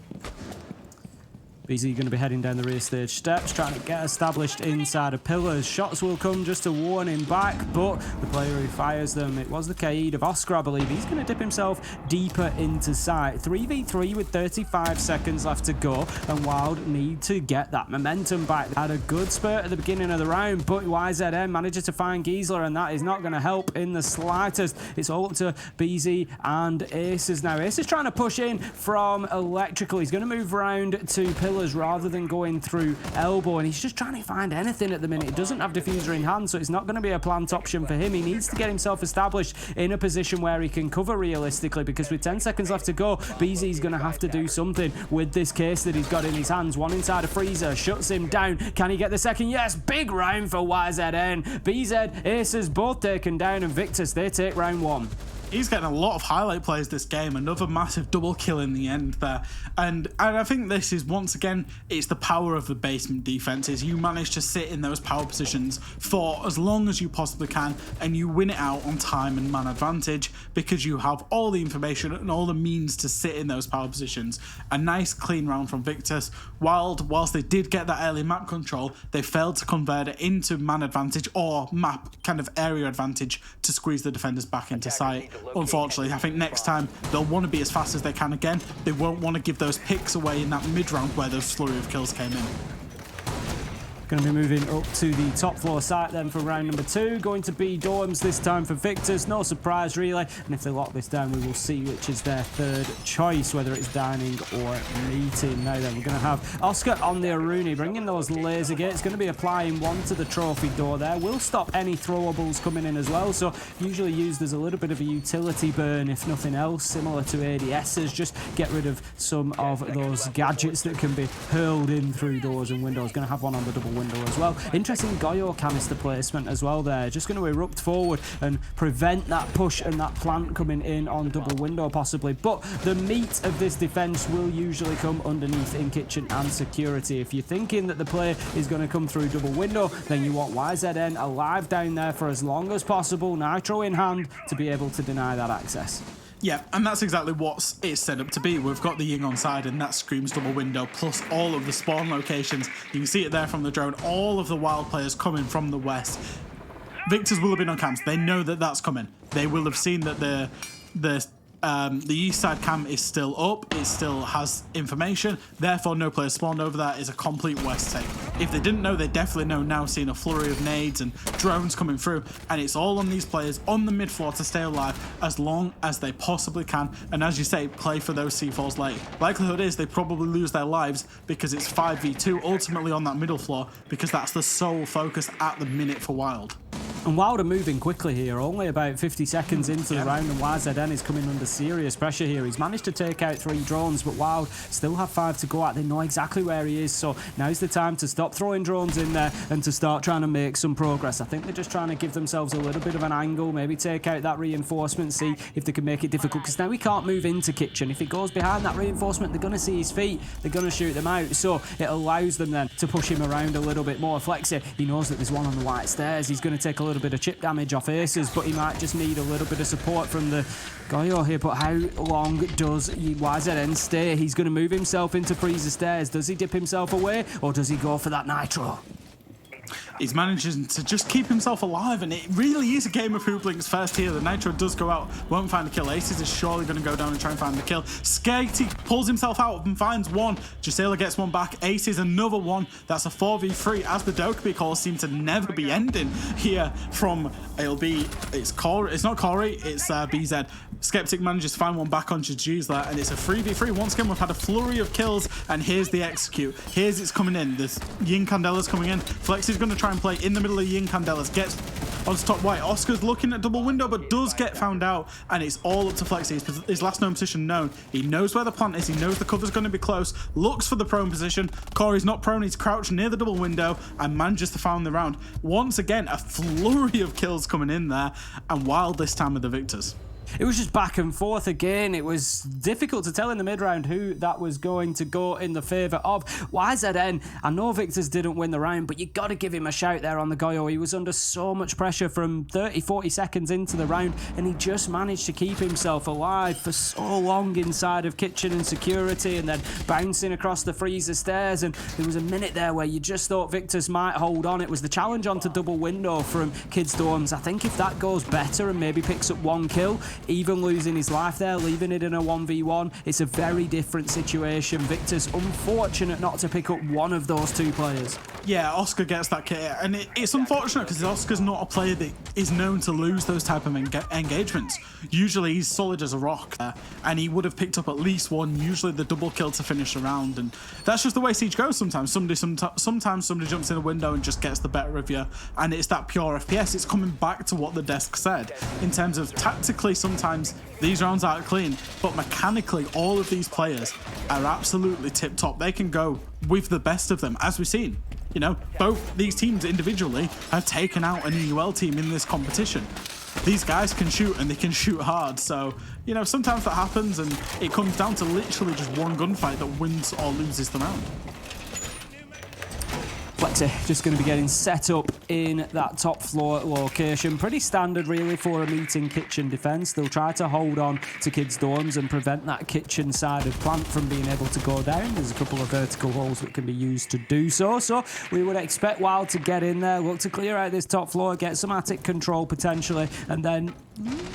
BZ going to be heading down the rear stage steps, trying to get established inside of pillars. Shots will come just to warn him back, but the player who fires them, it was the Kaid of Oscar, I believe. He's going to dip himself deeper into sight. 3v3 with 35 seconds left to go, and WYLDE need to get that momentum back. They had a good spurt at the beginning of the round, but YZN manages to find Giesler, and that is not going to help in the slightest. It's all up to BZ and Aces now. Ace is trying to push in from electrical. He's going to move around to pillars rather than going through elbow, and he's just trying to find anything at the minute. He doesn't have diffuser in hand, so it's not going to be a plant option for him. He needs to get himself established in a position where he can cover realistically, because with 10 seconds left to go, BZ's going to have to do something with this case that he's got in his hands. One inside a freezer, shuts him down. Can he get the second? Yes, big round for YZN. BZ, Aces both taken down, and Victus, they take round 1. He's getting a lot of highlight plays this game. Another massive double kill in the end there. And I think this is, once again, it's the power of the basement defenses. You manage to sit in those power positions for as long as you possibly can, and you win it out on time and man advantage because you have all the information and all the means to sit in those power positions. A nice clean round from Victus. WYLDE, whilst they did get that early map control, they failed to convert it into man advantage or map kind of area advantage to squeeze the defenders back into sight. Unfortunately, I think next time they'll want to be as fast as they can again. They won't want to give those picks away in that mid round where those flurry of kills came in. Going to be moving up to the top floor site then for round number 2. Going to be dorms this time for Victus. No surprise really. And if they lock this down, we will see which is their third choice, whether it's dining or meeting. Now then, we're going to have Oscar on the Aruni, bringing those laser gates. Going to be applying one to the trophy door there. Will stop any throwables coming in as well. So usually used as a little bit of a utility burn, if nothing else, similar to ADSs. Just get rid of some of those gadgets that can be hurled in through doors and windows. Going to have one on the double window as well. Interesting Goyo canister placement as well there. Just going to erupt forward and prevent that push and that plant coming in on double window possibly. But the meat of this defense will usually come underneath in kitchen and security. If you're thinking that the play is going to come through double window, then you want YZN alive down there for as long as possible, nitro in hand, to be able to deny that access. Yeah, and that's exactly what it's set up to be. We've got the Ying on side, and that screams double window, plus all of the spawn locations. You can see it there from the drone. All of the WYLDE players coming from the west. Victus will have been on camps. They know that that's coming. They will have seen that the east side cam is still up. It still has information. Therefore, no player spawned over that. Is a complete west take. If they didn't know, they definitely know now, seeing a flurry of nades and drones coming through. And it's all on these players on the mid floor to stay alive as long as they possibly can. And as you say, play for those C4s late. Likelihood is they probably lose their lives because it's 5v2 ultimately on that middle floor, because that's the sole focus at the minute for WYLDE. And WYLDE are moving quickly here, only about 50 seconds into the round, and YZN is coming under serious pressure here. He's managed to take out 3 drones, but WYLDE still have 5 to go at. They know exactly where he is, so now's the time to stop throwing drones in there and to start trying to make some progress. I think they're just trying to give themselves a little bit of an angle, maybe take out that reinforcement, see if they can make it difficult, because now we can't move into kitchen. If he goes behind that reinforcement, they're going to see his feet, they're going to shoot them out, so it allows them then to push him around a little bit more. Flexi, he knows that there's one on the white stairs. He's going to take a little bit of chip damage off Aces, but he might just need a little bit of support from the Goyo here. But how long does YZN stay? He's going to move himself into freezer stairs. Does he dip himself away, or does he go for that nitro? He's managing to just keep himself alive, and it really is a game of who blinks first here. The nitro does go out, won't find a kill. Aces is surely going to go down and try and find the kill. Skatey pulls himself out and finds one. Jasela gets one back. Aces another one. That's a 4v3 as the Dokkaebi calls seem to never be ending here from, it's Corey, it's not Corey, it's BZ. Skeptic manages to find one back on Jujuzla, and it's a 3v3. Once again, we've had a flurry of kills, and here's the execute. Here's it's coming in. This Yin Candela's coming in. Flexi's going to try and play in the middle of Yin Candelas. Gets on top white. Oscar's looking at double window, but does get found out, and it's all up to Flexi. His last known position known. He knows where the plant is. He knows the cover's going to be close. Looks for the prone position. Corey's not prone. He's crouched near the double window and manages to find the round. Once again, a flurry of kills coming in there, and WYLDE this time with the victors. It was just back and forth again. It was difficult to tell in the mid-round who that was going to go in the favour of. YZN, I know Victus didn't win the round, but you got to give him a shout there on the Goyo. He was under so much pressure from 30, 40 seconds into the round, and he just managed to keep himself alive for so long inside of kitchen and security, and then bouncing across the freezer stairs. And there was a minute there where you just thought Victus might hold on. It was the challenge onto double window from Kids Dorms. I think if that goes better and maybe picks up one kill, even losing his life there, leaving it in a 1v1, it's a very different situation. Victus unfortunate not to pick up one of those 2 players. Yeah, Oscar gets that kit, and it's unfortunate because Oscar's not a player that is known to lose those type of engagements. Usually he's solid as a rock, and he would have picked up at least one, usually the double kill to finish the round, and that's just the way Siege goes sometimes. Sometimes somebody jumps in a window and just gets the better of you, and it's that pure FPS. It's coming back to what the desk said in terms of tactically. Sometimes these rounds aren't clean, but mechanically all of these players are absolutely tip top. They can go with the best of them, as we've seen. You know, both these teams individually have taken out an EUL team in this competition. these guys can shoot, and they can shoot hard. So, you know, sometimes that happens, and it comes down to literally just one gunfight that wins or loses the round. Flexi just going to be getting set up in that top floor location. Pretty standard, really, for a meeting kitchen defence. They'll try to hold on to kids' dorms and prevent that kitchen side of plant from being able to go down. There's a couple of vertical holes that can be used to do so. So we would expect WYLDE to get in there, look to clear out this top floor, get some attic control potentially, and then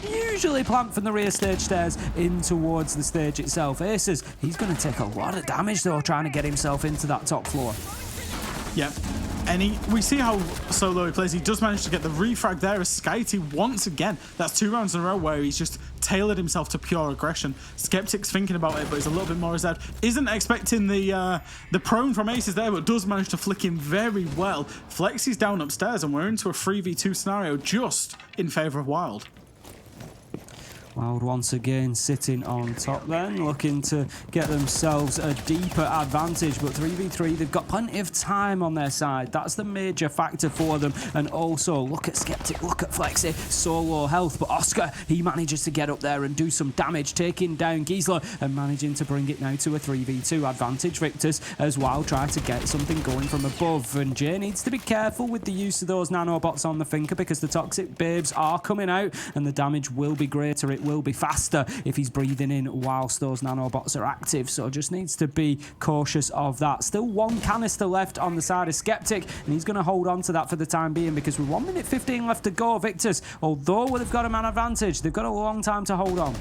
usually plant from the rear stage stairs in towards the stage itself. Aces, he's going to take a lot of damage, though, trying to get himself into that top floor. Yeah, and we see how solo he plays. He does manage to get the refrag there as Skyty once again. That's 2 rounds in a row where he's just tailored himself to pure aggression. Skeptic's thinking about it, but he's a little bit more reserved. Isn't expecting the prone from Aces there, but does manage to flick him very well. Flexi's down upstairs, and we're into a 3v2 scenario just in favour of WYLDE. WYLDE once again sitting on top then, looking to get themselves a deeper advantage, but 3v3, they've got plenty of time on their side. That's the major factor for them. And also, look at Skeptic, look at Flexi, so low health, but Oscar, he manages to get up there and do some damage, taking down Giesler and managing to bring it now to a 3v2 advantage. Victus, as WYLDE try to get something going from above, and Jay needs to be careful with the use of those nanobots on the Finker because the toxic babes are coming out and the damage will be greater. It will be faster if he's breathing in whilst those nanobots are active, so just needs to be cautious of that. Still 1 canister left on the side of Skeptic, and he's going to hold on to that for the time being because with 1 minute 15 left to go, Victus, although they've got a man advantage, they've got a long time to hold on.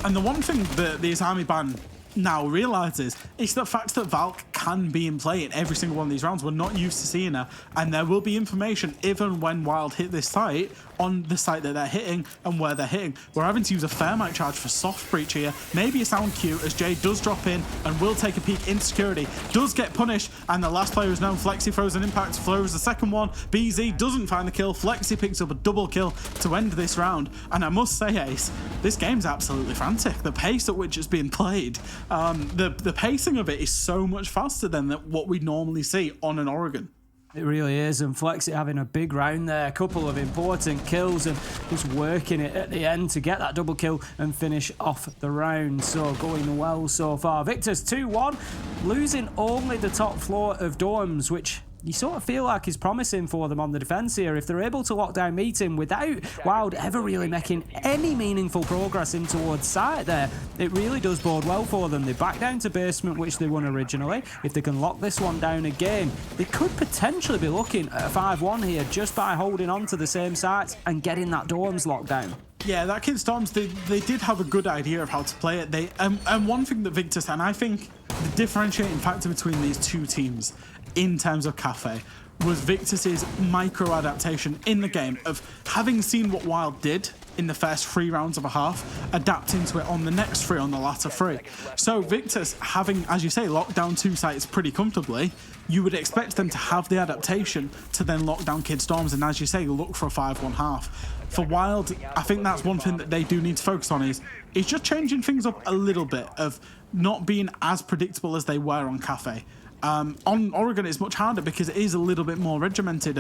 And the one thing that the Army Band now realises is the fact that Valk can be in play in every single one of these rounds. We're not used to seeing her, and there will be information even when WYLDE hit this site on the site that they're hitting and where they're hitting. We're having to use a Fairmite charge for soft breach here, maybe a sound cue as Jay does drop in and will take a peek in security, does get punished, and the last player is known. Flexi throws an impact, throws the second one, BZ doesn't find the kill, Flexi picks up a double kill to end this round. And I must say, Ace, this game's absolutely frantic. The pace at which it's being played, the pacing of it is so much faster than what we normally see on an Oregon. It really is, and Flexi having a big round there, a couple of important kills and just working it at the end to get that double kill and finish off the round. So going well so far. Victus 2-1, losing only the top floor of dorms, which you sort of feel like is promising for them on the defence here. If they're able to lock down meeting without WYLDE ever really making any meaningful progress in towards site there, it really does bode well for them. They back down to basement, which they won originally. If they can lock this one down again, they could potentially be looking at a 5-1 here just by holding on to the same sites and getting that dorms locked down. Yeah, that Kid Storms, they did have a good idea of how to play it. They and one thing that Victus, and I think the differentiating factor between these two teams in terms of Kafe was Victus's micro adaptation in the game of having seen what WYLDE did in the first 3 rounds of a half, adapting to it on the next 3, on the latter 3. So Victus, having, as you say, locked down 2 sites pretty comfortably, you would expect them to have the adaptation to then lock down Kid Storms and, as you say, look for a 5-1 half. For WYLDE, I think that's one thing that they do need to focus on is just changing things up a little bit, of not being as predictable as they were on Kafe. On Oregon, it's much harder because it is a little bit more regimented.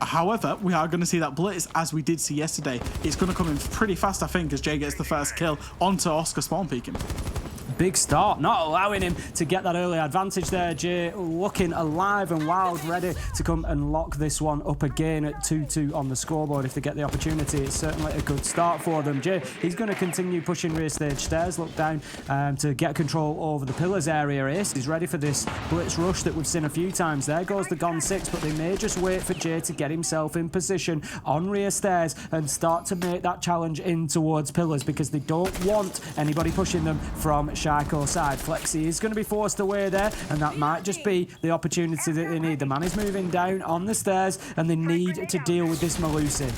However, we are going to see that blitz as we did see yesterday. It's going to come in pretty fast, I think, as Jay gets the first kill onto Oscar spawn peeking. Big start, not allowing him to get that early advantage there. Jay looking alive and WYLDE ready to come and lock this one up again at 2-2 on the scoreboard if they get the opportunity. It's certainly a good start for them. Jay, he's going to continue pushing rear stage stairs, look down to get control over the pillars area. Ace is ready for this blitz rush that we've seen a few times. There goes the Gon 6, but they may just wait for Jay to get himself in position on rear stairs and start to make that challenge in towards pillars because they don't want anybody pushing them from Shyko side. Flexi is going to be forced away there, and that might just be the opportunity that they need. The man is moving down on the stairs, and they need to deal with this Malusi.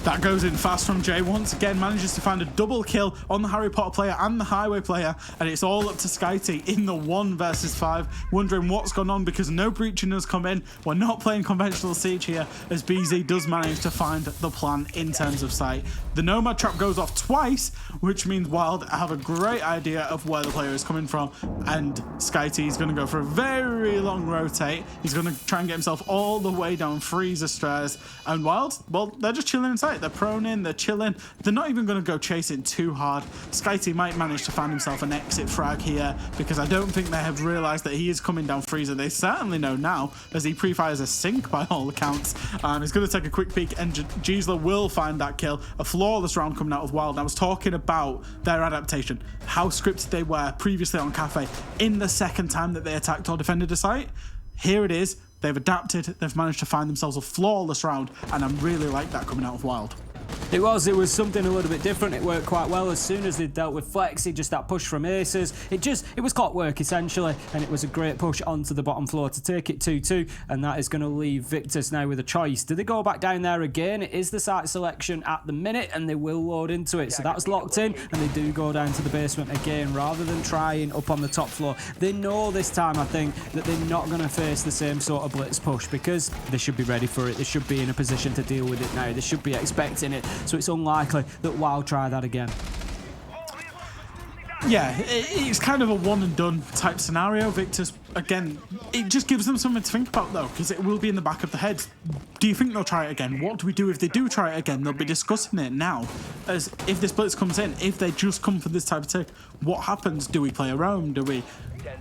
That goes in fast from Jay. Once again, manages to find a double kill on the Harry Potter player and the Highway player, and it's all up to Skyty in the 1 versus 5, wondering what's gone on because no breaching has come in. We're not playing conventional siege here, as BZ does manage to find the plan in terms of sight. The Nomad trap goes off twice, which means WYLDE have a great idea of where the player is coming from, and Skyty is going to go for a very long rotate. He's going to try and get himself all the way down Freezer stairs, and WYLDE, well, they're just chilling inside. site. They're proning, they're chilling. They're not even going to go chasing too hard. Skyty might manage to find himself an exit frag here because I don't think they have realised that he is coming down freezer. They certainly know now as he pre-fires a sink by all accounts. He's going to take a quick peek and Gisela will find that kill. A flawless round coming out of Wild. I was talking about their adaptation, how scripted they were previously on Kafe in the second time that they attacked or defended a site. Here it is. They've adapted. They've managed to find themselves a flawless round, and I really like that coming out of Wild. It was something a little bit different. It worked quite well as soon as they dealt with Flexi, just that push from Aces. It was clockwork essentially, and it was a great push onto the bottom floor to take it 2-2, and that is going to leave Victus now with a choice. Do they go back down there again? It is the site selection at the minute, and they will load into it. So that's locked in, and they do go down to the basement again rather than trying up on the top floor. They know this time, I think, that they're not going to face the same sort of blitz push because they should be ready for it. They should be in a position to deal with it now. They should be expecting it. So it's unlikely that WYLDE try that again. Yeah, it's kind of a one and done type scenario. Victus, again, it just gives them something to think about though, because it will be in the back of the head. Do you think they'll try it again? What do we do if they do try it again? They'll be discussing it now. As if this blitz comes in, if they just come for this type of take, what happens? Do we play around? Do we,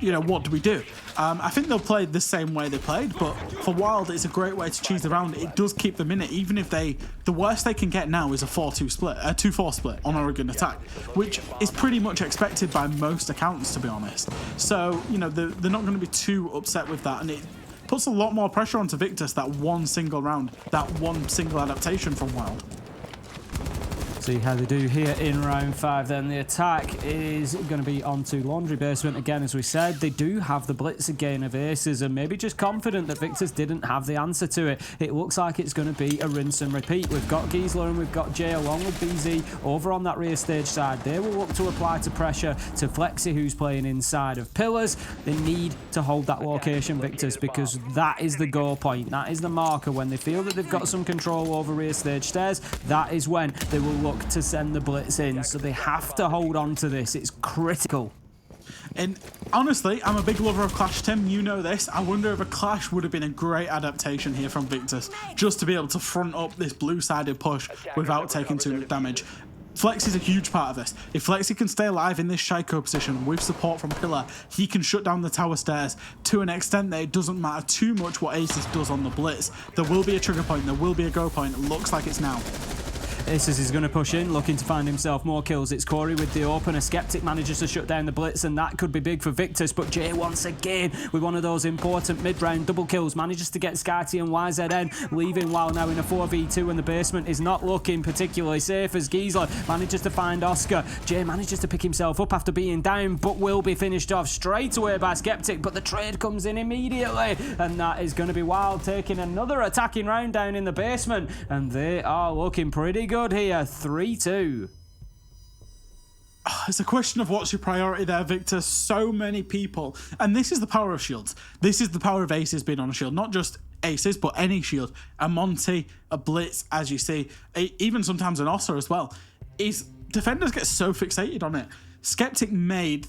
what do we do? I think they'll play the same way they played, but for WYLDE, it's a great way to cheese around. It does keep them in it, even if the worst they can get now is a 4-2 split, a 2-4 split on Oregon attack, which is pretty much expected by most accounts, to be honest. So, they're not going to be too upset with that, and it puts a lot more pressure onto Victus, that one single round, that one single adaptation from WYLDE. See how they do here in round 5 then. The attack is going to be onto Laundry Basement again, as we said. They do have the blitz again of Aces, and maybe just confident that Victus didn't have the answer to it. It looks like it's going to be a rinse and repeat. We've got Gisela and we've got Jay along with BZ over on that rear stage side. They will look to apply to pressure to Flexi, who's playing inside of Pillars. They need to hold that location, Victus, because that is the goal point. That is the marker. When they feel that they've got some control over rear stage stairs, that is when they will look to send the blitz in, so they have to hold on to this. It's critical. And honestly, I'm a big lover of Clash, Tim. You know this. I wonder if a Clash would have been a great adaptation here from Victus, just to be able to front up this blue-sided push without taking too much damage. Flex is a huge part of this. If Flexi can stay alive in this Shaiko position with support from Pillar, he can shut down the tower stairs to an extent that it doesn't matter too much what Aces does on the blitz. There will be a trigger point, there will be a go point. It looks like it's now. Aces is going to push in, looking to find himself more kills. It's Corey with the opener. Skeptic manages to shut down the blitz, and that could be big for Victus. But Jay once again with one of those important mid-round double kills manages to get Skyty and YZN, leaving WYLDE now in a 4v2, and the basement is not looking particularly safe as Gisela manages to find Oscar. Jay manages to pick himself up after being down, but will be finished off straight away by Skeptic. But the trade comes in immediately, and that is going to be WYLDE taking another attacking round down in the basement, and they are looking pretty good here. 3-2. It's a question of what's your priority there, Victor. So many people, and this is the power of shields. This is the power of Aces being on a shield, not just Aces, but any shield. A Monty, a Blitz, as you see, even sometimes an Ossa as well. Defenders get so fixated on it. Skeptic made,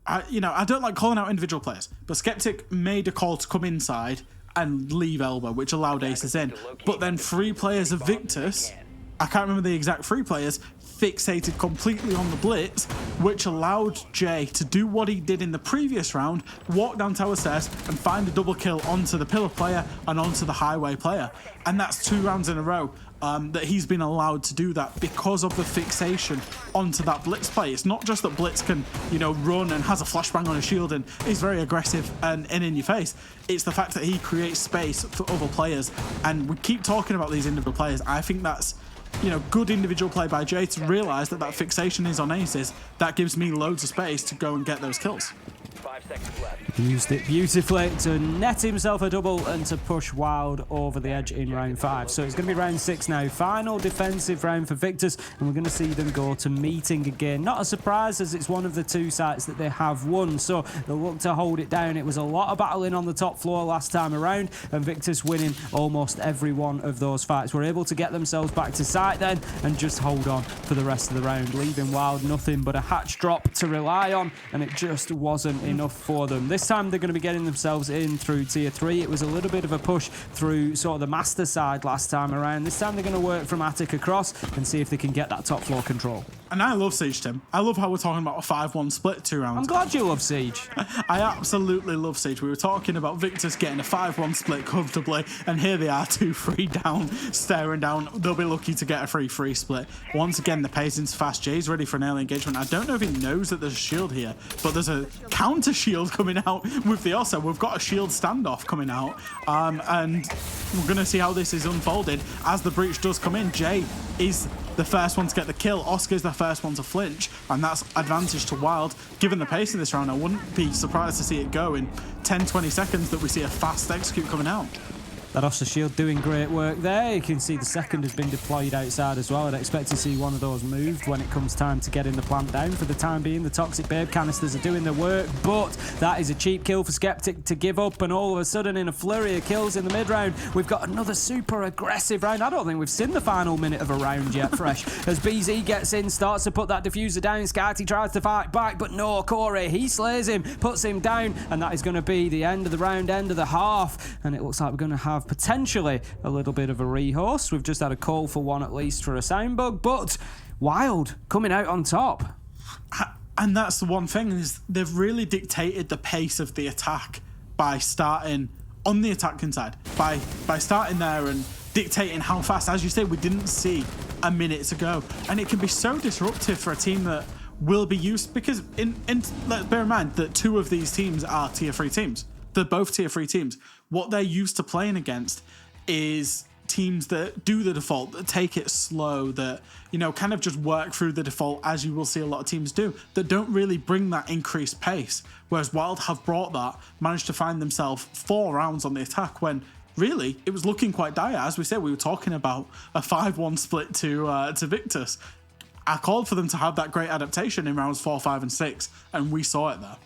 I don't like calling out individual players, but Skeptic made a call to come inside and leave Elbow, which allowed Aces in. But then 3 players of Victus, I can't remember the exact 3 players, fixated completely on the blitz, which allowed Jay to do what he did in the previous round, walk down tower stairs and find a double kill onto the pillar player and onto the highway player. And that's 2 rounds in a row that he's been allowed to do that because of the fixation onto that blitz play. It's not just that Blitz can, run and has a flashbang on his shield and is very aggressive and in your face. It's the fact that he creates space for other players. And we keep talking about these individual players. I think that's good individual play by Jay to realise that fixation is on Aces. That gives me loads of space to go and get those kills. 5 seconds left. Used it beautifully to net himself a double and to push WYLDE over the edge in round 5. So it's going to be round 6 now. Final defensive round for Victus, and we're going to see them go to meeting again. Not a surprise, as it's one of the 2 sites that they have won, so they'll look to hold it down. It was a lot of battling on the top floor last time around, and Victus winning almost every one of those fights. Were able to get themselves back to site then and just hold on for the rest of the round, leaving WYLDE nothing but a hatch drop to rely on, and it just wasn't enough enough for them. This time they're going to be getting themselves in through tier 3. It was a little bit of a push through sort of the master side last time around. This time they're going to work from attic across and see if they can get that top floor control. And I love Siege, Tim. I love how we're talking about a 5-1 split 2 rounds. I'm glad you love Siege. I absolutely love Siege. We were talking about Victus getting a 5-1 split comfortably, and here they are 2-3 down, staring down. They'll be lucky to get a 3-3 split. Once again, the pacing's fast. Jay's ready for an early engagement. I don't know if he knows that there's a shield here, but there's a counter shield coming out with the Ossa. We've got a shield standoff coming out, and we're going to see how this is unfolded. As the breach does come in, Jay is the first one to get the kill. Oscar's the first one to flinch, and that's advantage to Wild. Given the pace of this round, I wouldn't be surprised to see it go in 10-20 seconds that we see a fast execute coming out. That Ossa shield doing great work there. You can see the second has been deployed outside as well. I'd expect to see one of those moved when it comes time to getting the plant down. For the time being, the Toxic Babe canisters are doing the work, but that is a cheap kill for Skeptic to give up, and all of a sudden, in a flurry of kills in the mid-round, we've got another super aggressive round. I don't think we've seen the final minute of a round yet, Fresh. As BZ gets in, starts to put that diffuser down, Skyty tries to fight back, but no, Corey, he slays him, puts him down, and that is going to be the end of the round, end of the half, and it looks like we're going to have potentially a little bit of a rehost. We've just had a call for one at least for a sound bug, but Wild coming out on top. And that's the one thing, is they've really dictated the pace of the attack by starting on the attacking side, by starting there and dictating how fast. As you say, we didn't see a minute to go, and it can be so disruptive for a team that will be used, because let's bear in mind that 2 of these teams are tier 3 teams. They're both tier 3 teams. What they're used to playing against is teams that do the default, that take it slow, that, you know, kind of just work through the default, as you will see a lot of teams do, that don't really bring that increased pace. Whereas Wild have brought that, managed to find themselves 4 rounds on the attack when really it was looking quite dire. As we said, we were talking about a 5-1 split to Victus. I called for them to have that great adaptation in rounds 4, 5, and 6, and we saw it there.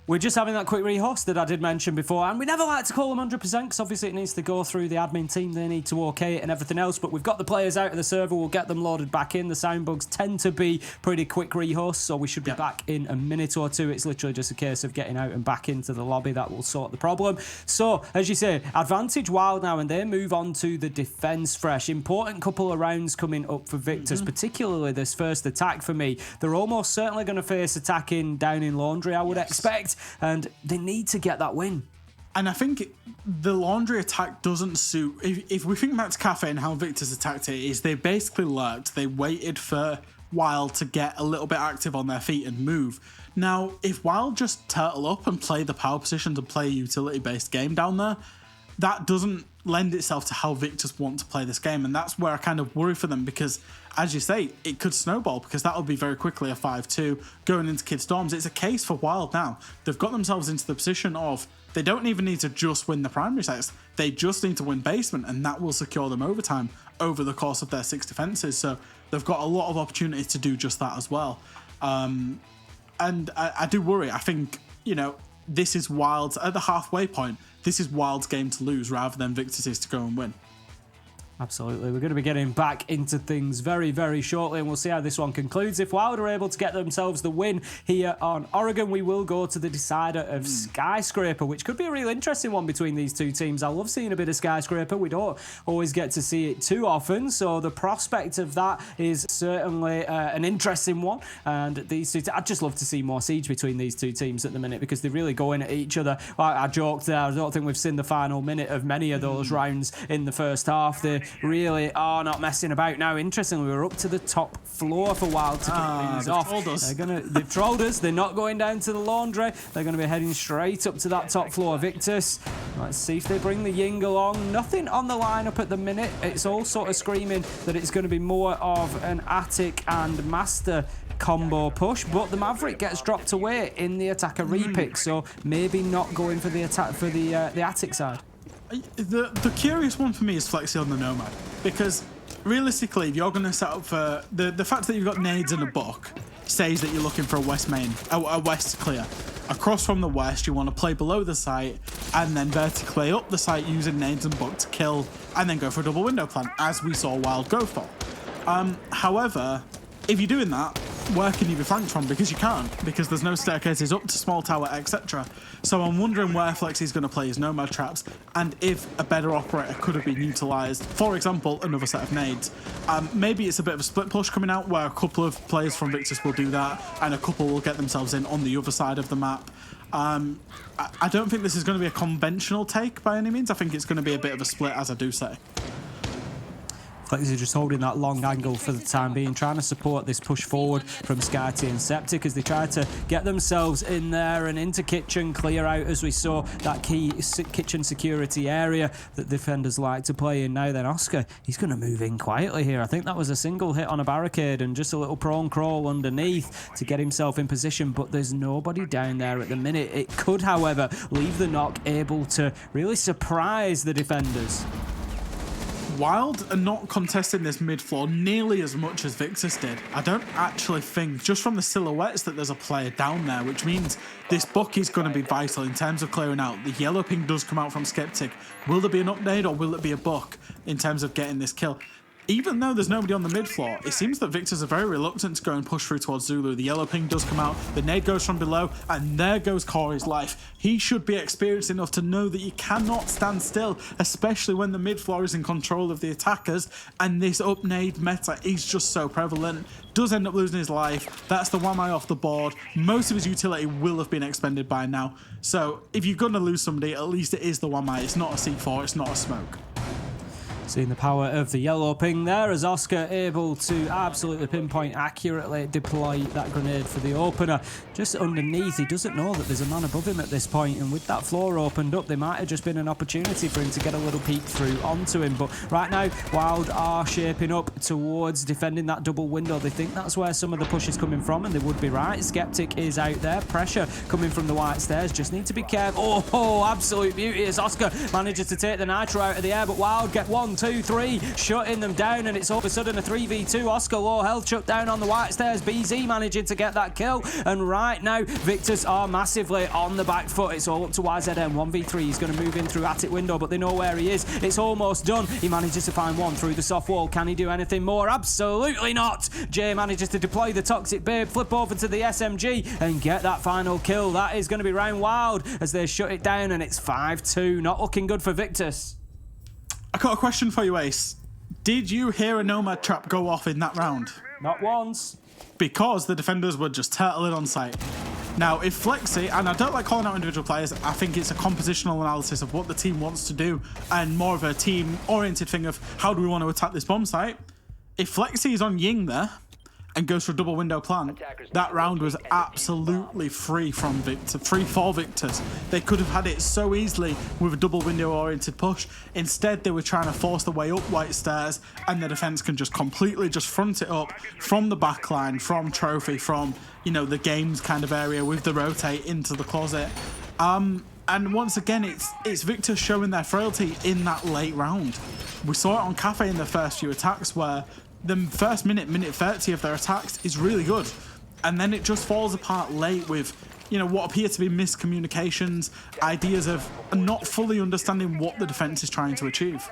We're just having that quick rehost that I did mention before, and we never like to call them 100% because obviously it needs to go through the admin team. They need to okay it and everything else, but we've got the players out of the server. We'll get them loaded back in. The sound bugs tend to be pretty quick rehosts, so we should be back in a minute or 2. It's literally just a case of getting out and back into the lobby. That will sort the problem. So, as you say, advantage Wild now, and they move on to the defense. Fresh. Important couple of rounds coming up for Victus, particularly this first attack for me. They're almost certainly going to face attacking down in Laundry, I would expect. And they need to get that win. And I think the Laundry attack doesn't suit. If we think back to Kafe and how Victus attacked it, is they basically lurked. They waited for Wild to get a little bit active on their feet and move. Now, if Wild just turtle up and play the power positions and play a utility-based game down there, that doesn't lend itself to how Victus want to play this game. And that's where I kind of worry for them, because, as you say, it could snowball, because that would be very quickly a 5-2 going into Kid Storms. It's a case for Wild now. They've got themselves into the position of they don't even need to just win the primary sets. They just need to win basement, and that will secure them overtime over the course of their 6 defenses. So they've got a lot of opportunity to do just that as well. And I do worry. I think, you know, this is Wild's, at the halfway point, this is Wild's game to lose rather than Victus's to go and win. Absolutely. We're going to be getting back into things very, very shortly, and we'll see how this one concludes. If Wild are able to get themselves the win here on Oregon, we will go to the decider of Skyscraper, which could be a real interesting one between these 2 teams. I love seeing a bit of Skyscraper. We don't always get to see it too often, so the prospect of that is certainly an interesting one. And these 2 I'd just love to see more siege between these 2 teams at the minute, because they're really going at each other. I joked there, I don't think we've seen the final minute of many of those rounds in the first half. They really are not messing about. Now, interestingly, we're up to the top floor for Wild to kick things off. They've trolled us. They're not going down to the Laundry. They're going to be heading straight up to that top floor. Victus, let's see if they bring the Ying along. Nothing on the lineup at the minute. It's all sort of screaming that it's going to be more of an Attic and Master combo push, but the Maverick gets dropped away in the attacker repick, so maybe not going for the attack for the Attic side. The curious one for me is Flexi on the Nomad, because realistically, if you're going to set up for the fact that you've got nades and a buck says that you're looking for a west main, a west clear. Across from the west, you want to play below the site and then vertically up the site using nades and buck to kill, and then go for a double window plan, as we saw Wild go for. However, if you're doing that, where can you be flanked from? Because you can't, because there's no staircases up to small tower, etc. So I'm wondering where Flexy's going to play his nomad traps, and if a better operator could have been utilised. For example, another set of nades. Maybe it's a bit of a split push coming out, where a couple of players from Victus will do that, and a couple will get themselves in on the other side of the map. I don't think this is going to be a conventional take by any means. I think it's going to be a bit of a split, as I do say. Flexy just holding that long angle for the time being, trying to support this push forward from SkyT and Septic as they try to get themselves in there and into kitchen, clear out, as we saw, that key kitchen security area that defenders like to play in. Now then, Oscar, he's going to move in quietly here. I think that was a single hit on a barricade and just a little prone crawl underneath to get himself in position, but there's nobody down there at the minute. It could, however, leave the knock able to really surprise the defenders. WYLDE are not contesting this mid-floor nearly as much as Victus did. I don't actually think, just from the silhouettes, that there's a player down there, which means this buck is going to be vital in terms of clearing out. The yellow ping does come out from Skeptic. Will there be an upnade or will it be a buck in terms of getting this kill? Even though there's nobody on the mid floor, it seems that Victus are very reluctant to go and push through towards Zulu. The yellow ping does come out, the nade goes from below, and there goes Corey's life. He should be experienced enough to know that you cannot stand still, especially when the mid floor is in control of the attackers, and this up nade meta is just so prevalent. Does end up losing his life. That's the 1 eye off the board. Most of his utility will have been expended by now. So if you're going to lose somebody, at least it is the 1 eye. It's not a C4, it's not a smoke. Seeing the power of the yellow ping there as Oscar able to absolutely pinpoint accurately deploy that grenade for the opener. Just underneath, he doesn't know that there's a man above him at this point, and with that floor opened up, there might have just been an opportunity for him to get a little peek through onto him. But right now, WYLDE are shaping up towards defending that double window. They think that's where some of the push is coming from, and they would be right. Skeptic is out there. Pressure coming from the white stairs. Just need to be careful. Oh, absolute beauty as Oscar manages to take the nitro out of the air, but WYLDE get 1, 2, 3, shutting them down, and it's all of a sudden a 3v2. Oscar low health, shut down on the white stairs. BZ managing to get that kill, and right now Victus are massively on the back foot. It's all up to YZN. 1v3, he's going to move in through attic window, but they know where he is. It's almost done. He manages to find one through the soft wall. Can he do anything more? Absolutely not. Jay manages to deploy the Toxic Babe, flip over to the SMG and get that final kill. That is going to be round WYLDE as they shut it down, and it's 5-2. Not looking good for Victus. I got a question for you, Ace. Did you hear a nomad trap go off in that round? Not once. Because the defenders were just turtling on site. Now, if Flexy, and I don't like calling out individual players, I think it's a compositional analysis of what the team wants to do and more of a team-oriented thing of how do we want to attack this bomb site. If Flexy is on Ying there and goes for a double window plan, that round was absolutely free from Victus, free for Victus. They could have had it so easily with a double window oriented push. Instead, they were trying to force the way up white stairs, and the defense can just completely just front it up from the back line, from trophy, from, you know, the games kind of area with the rotate into the closet. And once again, it's Victus showing their frailty in that late round. We saw it on Kafe in the first few attacks where the first minute 30 of their attacks is really good, and then it just falls apart late with, you know, what appear to be miscommunications, ideas of not fully understanding what the defense is trying to achieve.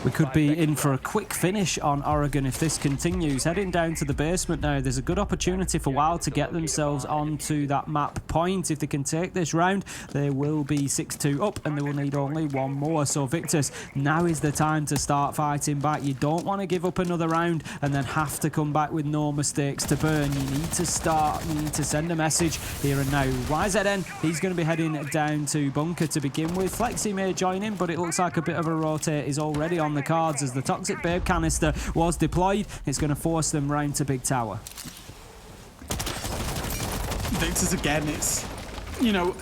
We could be in for a quick finish on Oregon if this continues. Heading down to the basement now, there's a good opportunity for WYLDE to get themselves onto that map point. If they can take this round, they will be 6-2 up, and they will need only one more. So Victus, now is the time to start fighting back. You don't want to give up another round and then have to come back with no mistakes to burn. You need to start, you need to send a message here and now. YZN, he's going to be heading down to bunker to begin with. Flexy may join him, but it looks like a bit of a rotate is already on the cards as the Toxic Babe canister was deployed. It's going to force them round to Big Tower. Victus again, it's, you know,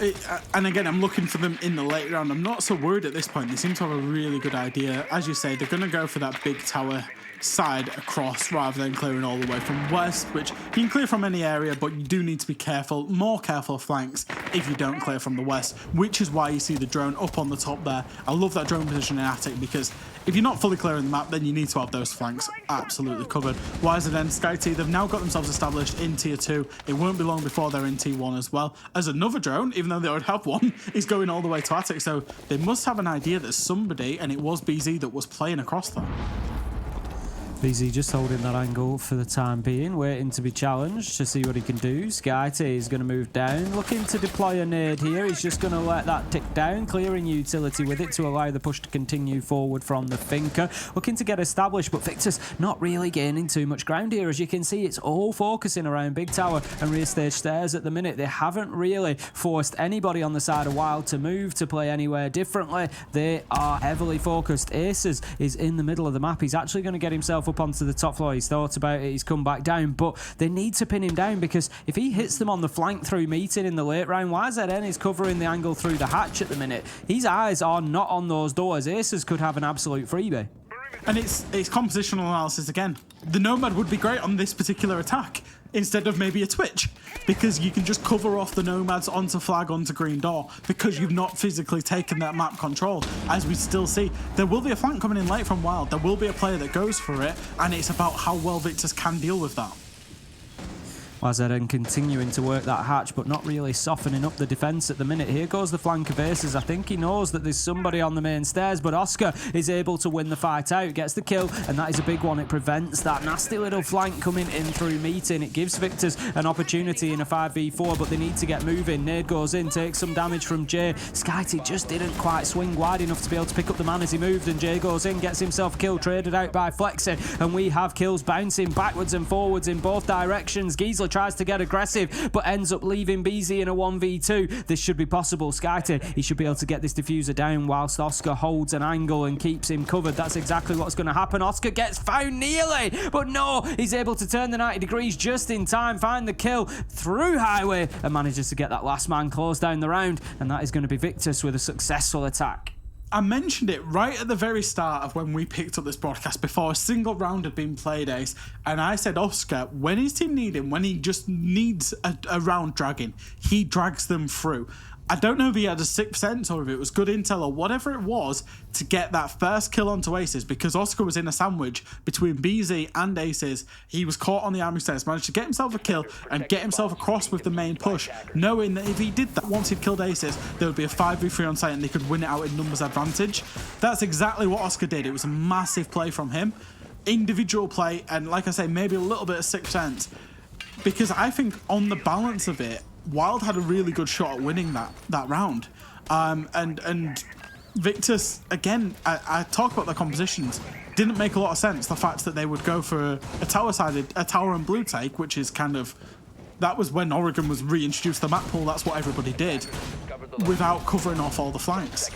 and again, I'm looking for them in the late round. I'm not so worried at this point. They seem to have a really good idea. As you say, they're going to go for that Big Tower side across rather than clearing all the way from west, which you can clear from any area, but you do need to be careful, more careful of flanks if you don't clear from the west, which is why you see the drone up on the top there. I love that drone position in attic, because if you're not fully clearing the map, then you need to have those flanks absolutely covered. YZN, SkyT, they've now got themselves established in tier 2. It won't be long before they're in tier 1 as well, as another drone, even though they already have one, is going all the way to attic. So they must have an idea that somebody, and it was BZ, that was playing across there. BZ just holding that angle for the time being, waiting to be challenged to see what he can do. Skyty is going to move down, looking to deploy a nade here. He's just going to let that tick down, clearing utility with it to allow the push to continue forward from the Finker. Looking to get established, but Victus not really gaining too much ground here. As you can see, it's all focusing around Big Tower and rear stage stairs at the minute. They haven't really forced anybody on the side of Wild to move to play anywhere differently. They are heavily focused. Aces is in the middle of the map. He's actually going to get himself up onto the top floor. He's thought about it. He's come back down, but they need to pin him down because if he hits them on the flank through meeting in the late round, YZN is covering the angle through the hatch at the minute. His eyes are not on those doors. Aces could have an absolute freebie. And it's compositional analysis again. The Nomad would be great on this particular attack instead of maybe a Twitch, because you can just cover off the Nomads onto flag, onto green door, because you've not physically taken that map control. As we still see, there will be a flank coming in late from Wild. There will be a player that goes for it, and it's about how well Victus can deal with that. YZN continuing to work that hatch, but not really softening up the defence at the minute. Here goes the flank of Aces. I think he knows that there's somebody on the main stairs, but Oscar is able to win the fight out, gets the kill, and that is a big one. It prevents that nasty little flank coming in through meeting. It gives Victus an opportunity in a 5v4, but they need to get moving. Nade goes in, takes some damage from Jay. Skyty just didn't quite swing wide enough to be able to pick up the man as he moved, and Jay goes in, gets himself killed, traded out by Flexi, and we have kills bouncing backwards and forwards in both directions. Giesler tries to get aggressive, but ends up leaving BZ in a 1v2. This should be possible. Skyty, he should be able to get this diffuser down whilst Oscar holds an angle and keeps him covered. That's exactly what's going to happen. Oscar gets found nearly, but no, he's able to turn the 90 degrees just in time, find the kill through highway, and manages to get that last man close down the round, and that is going to be Victus with a successful attack. I mentioned it right at the very start of when we picked up this broadcast before a single round had been played, Ace, and I said Oscar, when his team need him, when he just needs a round dragging, he drags them through. I don't know if he had a sixth sense or if it was good intel or whatever it was to get that first kill onto Aces, because Oscar was in a sandwich between BZ and Aces. He was caught on the army stairs, managed to get himself a kill and get himself across with the main push, knowing that if he did that, once he'd killed Aces, there would be a 5v3 on site and they could win it out in numbers advantage. That's exactly what Oscar did. It was a massive play from him. Individual play, and like I say, maybe a little bit of sixth sense, because I think on the balance of it, Wild had a really good shot at winning that round. And Victus, again, I talk about the compositions, didn't make a lot of sense. The fact that they would go for a tower and blue take, which is kind of, that was when Oregon was reintroduced to the map pool. That's what everybody did, without covering off all the flanks.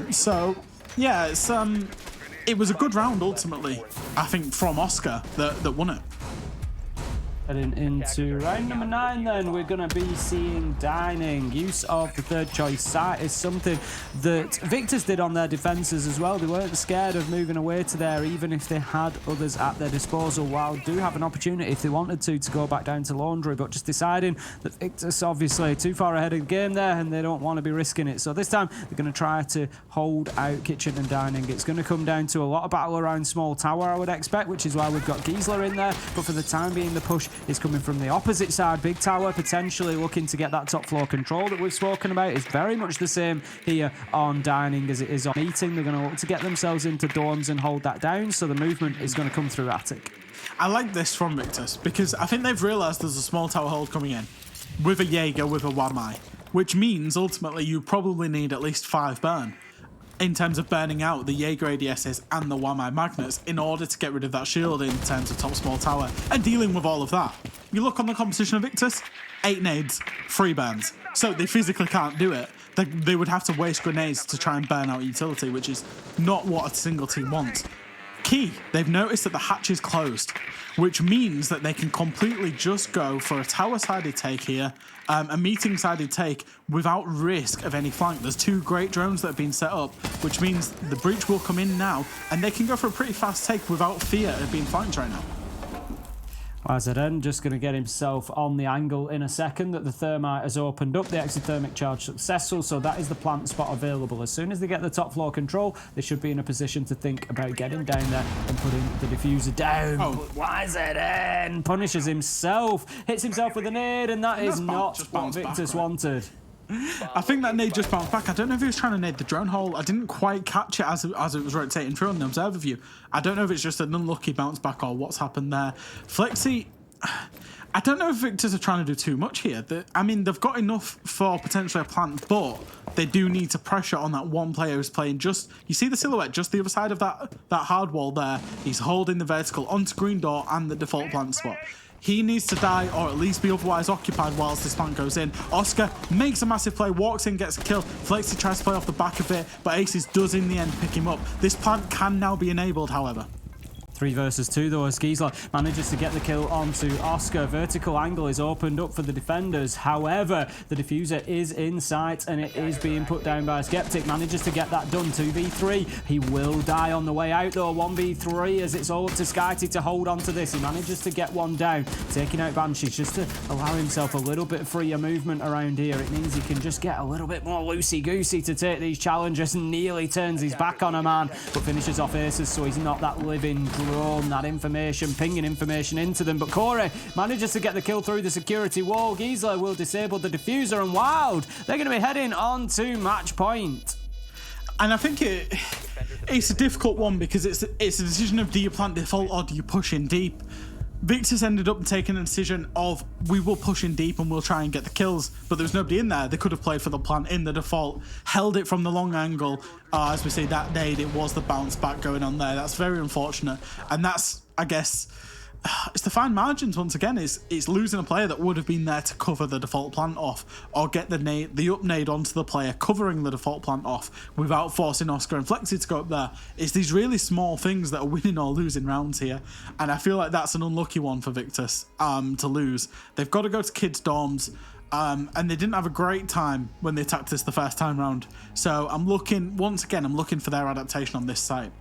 So yeah, it was a good round ultimately, I think, from Oscar that won it. Heading into round number 9 then, we're going to be seeing dining. Use of the third choice site is something that Victus did on their defences as well. They weren't scared of moving away to there, even if they had others at their disposal. Wild do have an opportunity if they wanted to go back down to Laundry, but just deciding that Victus obviously too far ahead of the game there and they don't want to be risking it. So this time they're going to try to hold out kitchen and dining. It's going to come down to a lot of battle around small tower, I would expect, which is why we've got Giesler in there, but for the time being the push is coming from the opposite side. Big Tower potentially looking to get that top floor control that we've spoken about. Is very much the same here on dining as it is on meeting. They're going to look to get themselves into dorms and hold that down, so the movement is going to come through attic. I like this from Victus because I think they've realised there's a small tower hold coming in with a Jaeger, with a Wamai, which means ultimately you probably need at least 5 burn in terms of burning out the Jaeger ADSs and the Wamai Magnets in order to get rid of that shield in terms of top small tower and dealing with all of that. You look on the composition of Victus, 8 nades, 3 burns. So they physically can't do it. They would have to waste grenades to try and burn out utility, which is not what a single team wants. Key, they've noticed that the hatch is closed, which means that they can completely just go for a tower-sided take here, a meeting-sided take without risk of any flank. There's 2 great drones that have been set up, which means the breach will come in now, and they can go for a pretty fast take without fear of being flanked right now. YZN just going to get himself on the angle in a second that the thermite has opened up. The exothermic charge successful, so that is the plant spot available. As soon as they get the top floor control, they should be in a position to think about getting down there and putting the diffuser down. Oh. But YZN punishes himself, hits himself with a nade, and that is not what Victus wanted. I think that nade just bounced back. I don't know if he was trying to nade the drone hole. I didn't quite catch it as it was rotating through on the observer view. I don't know if it's just an unlucky bounce back or what's happened there. Flexi, I don't know if Victus are trying to do too much here. I mean, they've got enough for potentially a plant, but they do need to pressure on that one player who's playing just... You see the silhouette just the other side of that hard wall there? He's holding the vertical onto green door and the default plant spot. He needs to die or at least be otherwise occupied whilst this plant goes in. Oscar makes a massive play, walks in, gets a kill. Flexi tries to play off the back of it, but Aces does in the end pick him up. This plant can now be enabled, however. 3 versus 2 though, as Giesler manages to get the kill onto Oscar. Vertical angle is opened up for the defenders. However, the diffuser is in sight and it is being put down by Skeptic. Manages to get that done. 2v3. He will die on the way out though. 1v3 as it's all up to Skyty to hold on to this. He manages to get one down. Taking out Banshees just to allow himself a little bit freer movement around here. It means he can just get a little bit more loosey-goosey to take these challenges. Nearly turns his back on a man, but finishes off Aces so he's not that living that information, pinging information into them. But Corey manages to get the kill through the security wall. Giesler will disable the diffuser, and Wild, they're going to be heading on to match point. And I think it's a difficult one because it's a decision of do you plant default or do you push in deep. Victus ended up taking a decision of we will push in deep and we'll try and get the kills, but there was nobody in there. They could have played for the plant in the default, held it from the long angle. As we see that nade, it was the bounce back going on there. That's very unfortunate, and that's, I guess, it's the fine margins once again. It's losing a player that would have been there to cover the default plant off or get the up nade onto the player covering the default plant off without forcing Oscar and Flexi to go up there. It's these really small things that are winning or losing rounds here, and I feel like that's an unlucky one for Victus to lose. They've got to go to kids' dorms. And they didn't have a great time when they attacked this the first time round. So I'm looking for their adaptation on this site.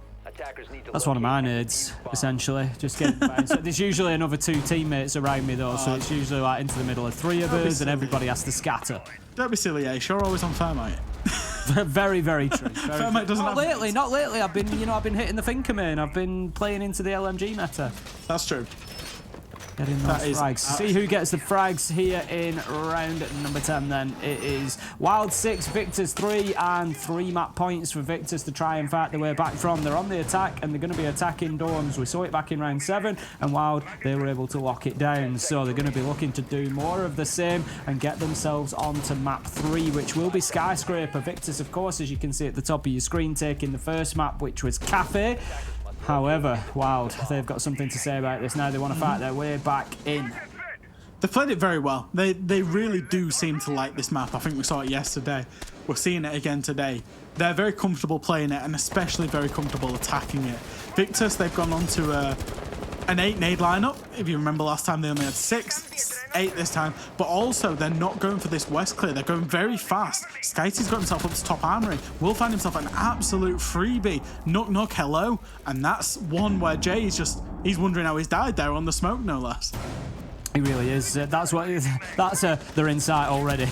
That's one of my needs, essentially. Just getting back. So there's usually another 2 teammates around me though, so it's usually like into the middle of 3 of us and everybody has to scatter. Don't be silly, Ace. You're always on Fairmite. Very, very true. Fairmite doesn't not lately. I've been hitting the thinker main. I've been playing into the LMG meta. That's true. Getting those frags. See who gets the frags here in round number 10 then. It is Wild 6, Victus 3, and 3 map points for Victus to try and fight their way back from. They're on the attack and they're going to be attacking dorms. We saw it back in round 7 and Wild, they were able to lock it down. So they're going to be looking to do more of the same and get themselves onto map 3, which will be Skyscraper. Victus, of course, as you can see at the top of your screen, taking the first map, which was Kafe. However, Wild, they've got something to say about this now. They want to fight their way back in. They played it very well. They really do seem to like this map. I think we saw it yesterday. We're seeing it again today. They're very comfortable playing it and especially very comfortable attacking it. Victus, they've gone on to an 8 nade lineup. If you remember last time, they only had 6, 8 this time. But also, they're not going for this west clear. They're going very fast. Skyty's got himself up to top armory. Will find himself an absolute freebie. Knock, hello. And that's one where Jay is he's wondering how he's died there on the smoke, no less. He really is. They're in sight already.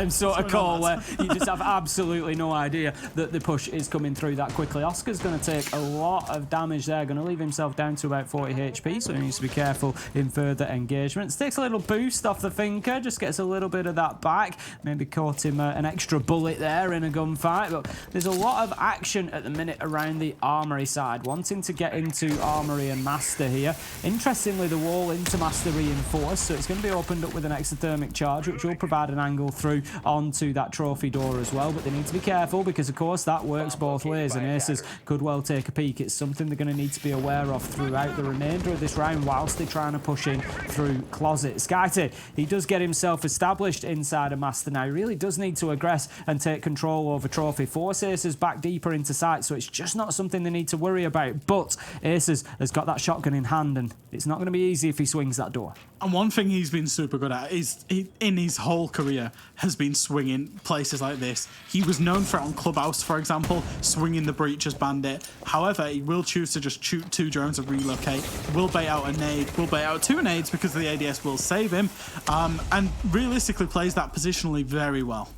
Sort of call where you just have absolutely no idea that the push is coming through that quickly. Oscar's going to take a lot of damage there, going to leave himself down to about 40 HP, so he needs to be careful in further engagements. Takes a little boost off the thinker, just gets a little bit of that back. Maybe caught him an extra bullet there in a gunfight, but there's a lot of action at the minute around the armory side, wanting to get into armory and master here. Interestingly, the wall into master reinforced, so it's going to be opened up with an exothermic charge, which will provide an angle through onto that trophy door as well. But they need to be careful because, of course, that works both ways, and Aces could well take a peek. It's something they're going to need to be aware of throughout the remainder of this round whilst they're trying to push in through closet. Skyty, he does get himself established inside a master now. He really does need to aggress and take control over trophy. Force Aces back deeper into sight, so it's just not something they need to worry about. But Aces has got that shotgun in hand, and it's not going to be easy if he swings that door. And one thing he's been super good at is in his whole career has been swinging places like this. He was known for it on Clubhouse, for example, swinging the breach as Bandit. However, he will choose to just shoot 2 drones and relocate. Will bait out a nade, will bait out 2 nades because the ADS will save him, and realistically plays that positionally very well.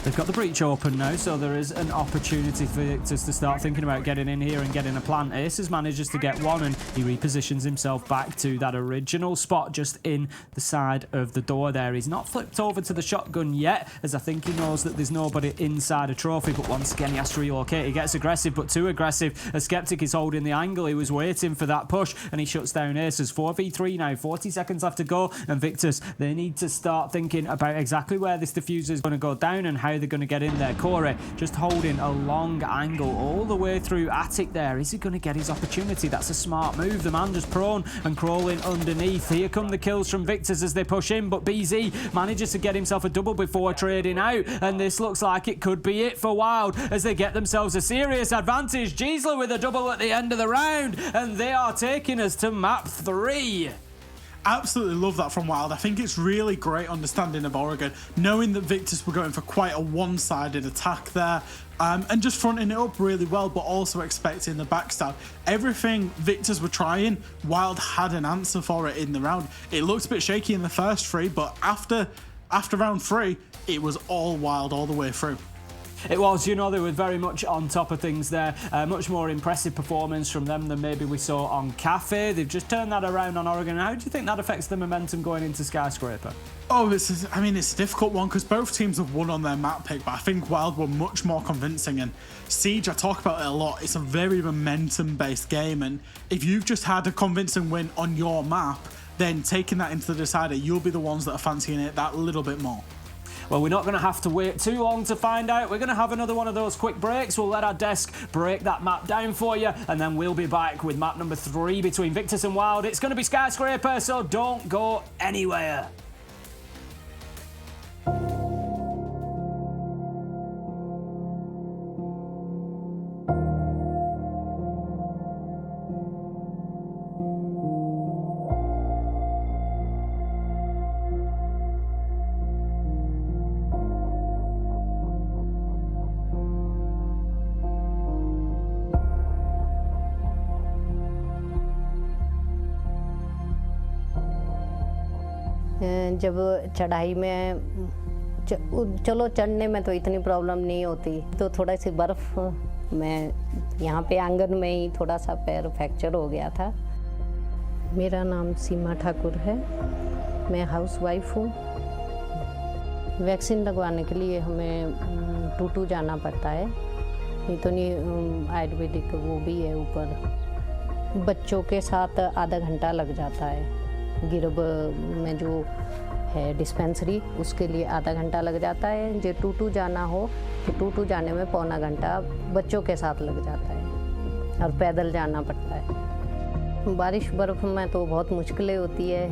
They've got the breach open now, so there is an opportunity for Victus to start thinking about getting in here and getting a plant. Aces manages to get one, and he repositions himself back to that original spot just in the side of the door there. He's not flipped over to the shotgun yet, as I think he knows that there's nobody inside a trophy, but once again he has to relocate. He gets aggressive, but too aggressive. A Skeptic is holding the angle. He was waiting for that push, and he shuts down Aces. 4v3 now, 40 seconds left to go, and Victus, they need to start thinking about exactly where this diffuser is going to go down and how they're going to get in there. Corey just holding a long angle all the way through Attic there. Is he going to get his opportunity? That's a smart move. The man just prone and crawling underneath. Here come the kills from Victus as they push in, but BZ manages to get himself a double before trading out, and this looks like it could be it for Wild as they get themselves a serious advantage. Giesler with a double at the end of the round, and they are taking us to map 3. Absolutely love that from Wild. I think it's really great understanding of Oregon, knowing that Victus were going for quite a one-sided attack there, and just fronting it up really well, but also expecting the backstab. Everything Victus were trying, Wild had an answer for it in the round. It looked a bit shaky in the first 3, but after round 3, it was all Wild all the way through. It was, you know, they were very much on top of things there. Much more impressive performance from them than maybe we saw on Kafe. They've just turned that around on Oregon. How do you think that affects the momentum going into Skyscraper? Oh, it's a difficult one because both teams have won on their map pick, but I think Wild were much more convincing. And Siege, I talk about it a lot, it's a very momentum-based game, and if you've just had a convincing win on your map, then taking that into the decider, you'll be the ones that are fancying it that little bit more. Well, we're not going to have to wait too long to find out. We're going to have another one of those quick breaks. We'll let our desk break that map down for you, and then we'll be back with map number 3 between Victus and Wild. It's going to be Skyscraper, so don't go anywhere. जब चढ़ाई में चलो चढ़ने में तो इतनी problem नहीं होती, तो थोड़ा सी बर्फ़ में यहाँ पे आंगन में ही थोड़ा सा पैर फ्रैक्चर हो गया था। मेरा नाम सीमा ठाकुर है, मैं हाउसवाइफ हूँ। वैक्सीन लगवाने के लिए हमें टूटू जाना पड़ता है, नहीं तो नहीं आयुर्वेदिक वो भी है ऊपर। बच्चों के साथ आधा घंटा लग जाता है। गिरब में जो है डिस्पेंसरी, उसके लिए आधा घंटा लग जाता है। जो टूटू जाना हो तो टूटू जाने में पौना घंटा बच्चों के साथ लग जाता है और पैदल जाना पड़ता है। बारिश बर्फ़ में तो बहुत मुश्किलें होती है,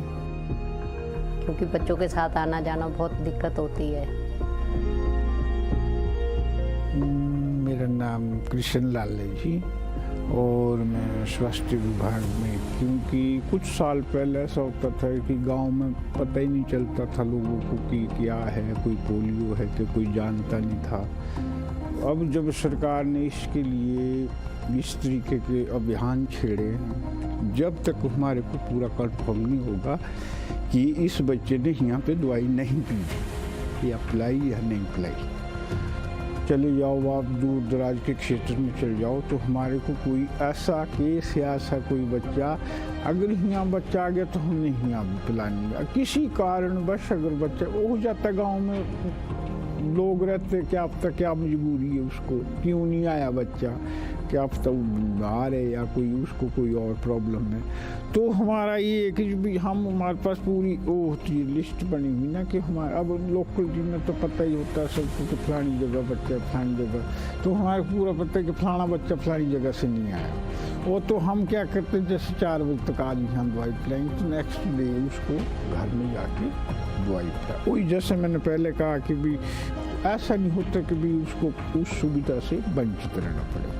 क्योंकि बच्चों के साथ आना जाना बहुत दिक्कत होती है। मेरा नाम कृष्ण लाल है जी, और मैं स्वास्थ्य विभाग में, क्योंकि कुछ साल पहले ऐसा होता था कि गांव में पता ही नहीं चलता था लोगों को कि क्या है, कोई पोलियो है कि कोई जानता नहीं था। अब जब सरकार ने इसके लिए इस तरीके के अभियान छेड़े हैं, जब तक हमारे को पूरा कंफर्म नहीं होगा कि इस बच्चे ने यहाँ पे दवाई नहीं पी या पिलाई या नहीं पिलाई, चले जाओ आप दूर दराज के क्षेत्र में चले जाओ, तो हमारे को कोई ऐसा केस या ऐसा कोई बच्चा, अगर यहाँ बच्चा आ गया तो हमने यहाँ पिलानी, किसी कारणवश अगर बच्चा हो जाता, गांव में लोग रहते, क्या पता क्या मजबूरी है उसको, क्यों नहीं आया बच्चा, क्या पता वो बीमार है या कोई उसको कोई और प्रॉब्लम है। तो हमारा ये है कि भी हमारे पास पूरी वो होती है लिस्ट बनी हुई ना, कि हमारे अब लोकल जी में तो पता ही होता है सबको कि फलानी जगह बच्चा फलानी जगह, तो हमारे पूरा पता है कि फलाना बच्चा फलानी जगह से नहीं आया। वो तो हम क्या करते हैं, जैसे 4 बजे तक आज हम दवाई पिलाएंगे तो नेक्स्ट डे उसको घर में जाके दवाई पिलाए। वही जैसे मैंने पहले कहा कि भी ऐसा नहीं होता कि भी उसको उस सुविधा से वंचित रहना पड़ेगा।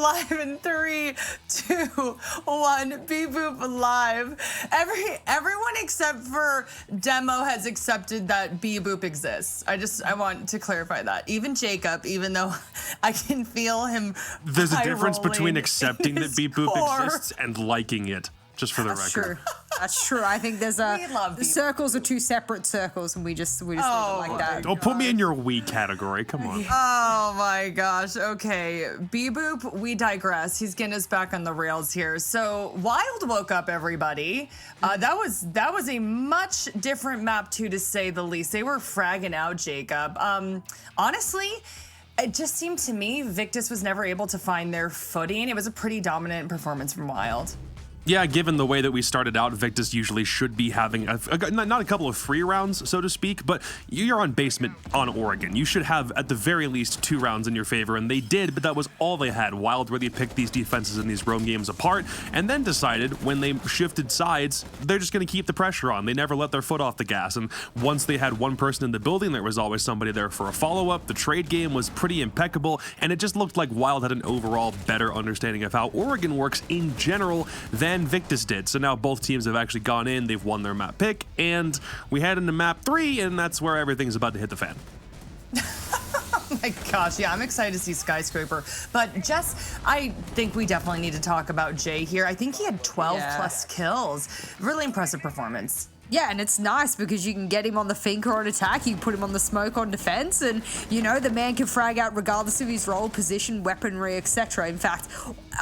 live in 3, 2, 1. Beep Boop live. Everyone except for Demo has accepted that Beep Boop exists. I want to clarify that. Even Jacob, even though I can feel him. There's a difference between accepting that Beep Boop exists and liking it. Just for the record. True. That's true. I think there's the circles are two separate circles, and we just leave it like that. Don't put me in your we category. Come on. Oh my gosh. Okay, Beep Boop. We digress. He's getting us back on the rails here. So Wild woke up, everybody. That was a much different map too, to say the least. They were fragging out Jacob. Honestly, it just seemed to me Victus was never able to find their footing. It was a pretty dominant performance from Wild. Yeah, given the way that we started out, Victus usually should be having not a couple of free rounds, so to speak, but you're on basement on Oregon. You should have at the very least 2 rounds in your favor, and they did, but that was all they had. Wild really picked these defenses in these roam games apart, and then decided when they shifted sides, they're just going to keep the pressure on. They never let their foot off the gas, and once they had one person in the building, there was always somebody there for a follow-up. The trade game was pretty impeccable, and it just looked like Wild had an overall better understanding of how Oregon works in general than Victus did. So now both teams have actually gone in, they've won their map pick, and we head into map 3, and that's where everything's about to hit the fan. Oh my gosh, yeah, I'm excited to see Skyscraper. But Jess, I think we definitely need to talk about Jay here. I think he had 12 plus kills. Really impressive performance. Yeah, and it's nice because you can get him on the Finker on attack, you can put him on the smoke on defense, and, you know, the man can frag out regardless of his role, position, weaponry, etc. In fact,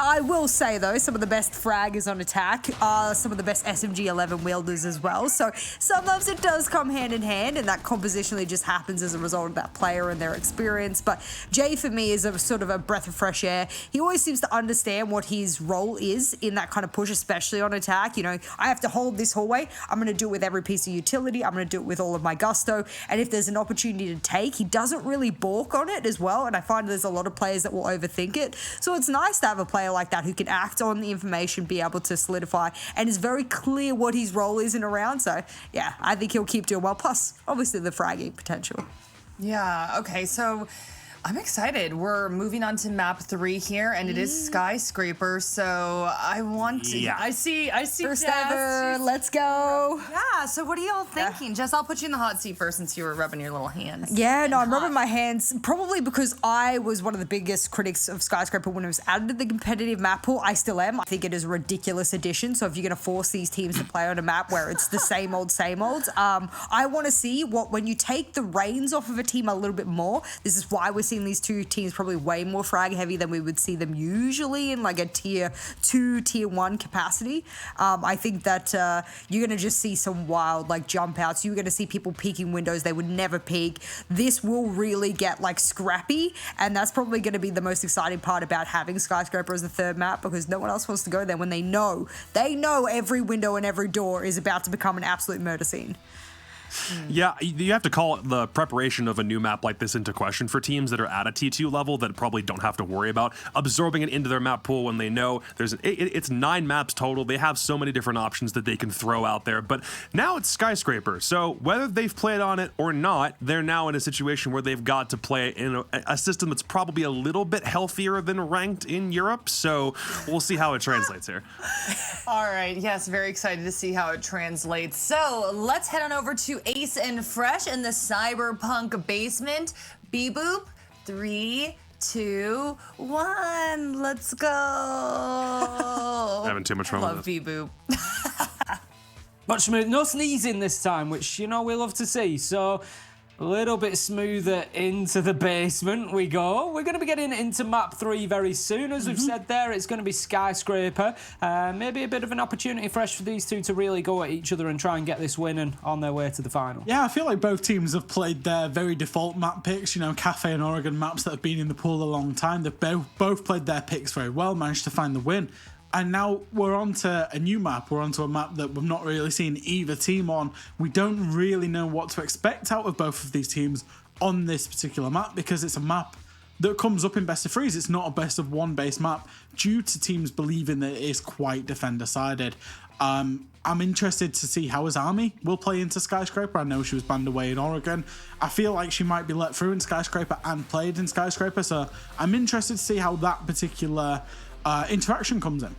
I will say, though, some of the best fraggers on attack are some of the best SMG-11 wielders as well, so sometimes it does come hand in hand, and that compositionally just happens as a result of that player and their experience. But Jay, for me, is a sort of a breath of fresh air. He always seems to understand what his role is in that kind of push, especially on attack. You know, I have to hold this hallway, I'm going to do it with every piece of utility, I'm going to do it with all of my gusto, and if there's an opportunity to take, he doesn't really balk on it as well, and I find there's a lot of players that will overthink it, so it's nice to have a player like that who can act on the information, be able to solidify, and is very clear what his role is in a round. So yeah, I think he'll keep doing well, plus obviously the fragging potential. Yeah, okay, so I'm excited. We're moving on to map 3 here, and it is Skyscraper. So I want to. Yeah. I see. First Jess. ever, let's go. Yeah. So what are y'all thinking? Jess, I'll put you in the hot seat first since you were rubbing your little hands. Yeah, no, I'm rubbing my hands, probably because I was one of the biggest critics of Skyscraper when it was added to the competitive map pool. I still am. I think it is a ridiculous addition. So if you're going to force these teams to play on a map where it's the same old, I want to see when you take the reins off of a team a little bit more. This is why we're seeing these two teams probably way more frag heavy than we would see them usually in like a tier 2, tier 1 capacity. I think that you're going to just see some wild like jump outs. You're going to see people peeking windows they would never peek. This will really get like scrappy, and that's probably going to be the most exciting part about having Skyscraper as the third map, because no one else wants to go there when they know every window and every door is about to become an absolute murder scene. Yeah, you have to call the preparation of a new map like this into question for teams that are at a T2 level that probably don't have to worry about absorbing it into their map pool when they know it's 9 maps total. They have so many different options that they can throw out there. But now it's Skyscraper. So whether they've played on it or not, they're now in a situation where they've got to play in a system that's probably a little bit healthier than ranked in Europe. So we'll see how it translates here. All right. Yes, very excited to see how it translates. So let's head on over to Ace and Fresh in the Cyberpunk basement. Beep-boop. 3, 2, 1. Let's go. Having too much fun with love this. Beep-boop. Much smooth. No sneezing this time, which, we love to see. So a little bit smoother into the basement we go. We're going to be getting into map 3 very soon. As we've said there, it's going to be Skyscraper. Maybe a bit of an opportunity fresh for these two to really go at each other and try and get this win and on their way to the final. Yeah, I feel like both teams have played their very default map picks. Kafe and Oregon maps that have been in the pool a long time. They've both played their picks very well, managed to find the win. And now we're on to a new map. We're on to a map that we've not really seen either team on. We don't really know what to expect out of both of these teams on this particular map, because it's a map that comes up in best of threes. It's not a best of 1 base map due to teams believing that it is quite defender-sided. I'm interested to see how Azami will play into Skyscraper. I know she was banned away in Oregon. I feel like she might be let through in Skyscraper and played in Skyscraper, so I'm interested to see how that particular interaction comes in.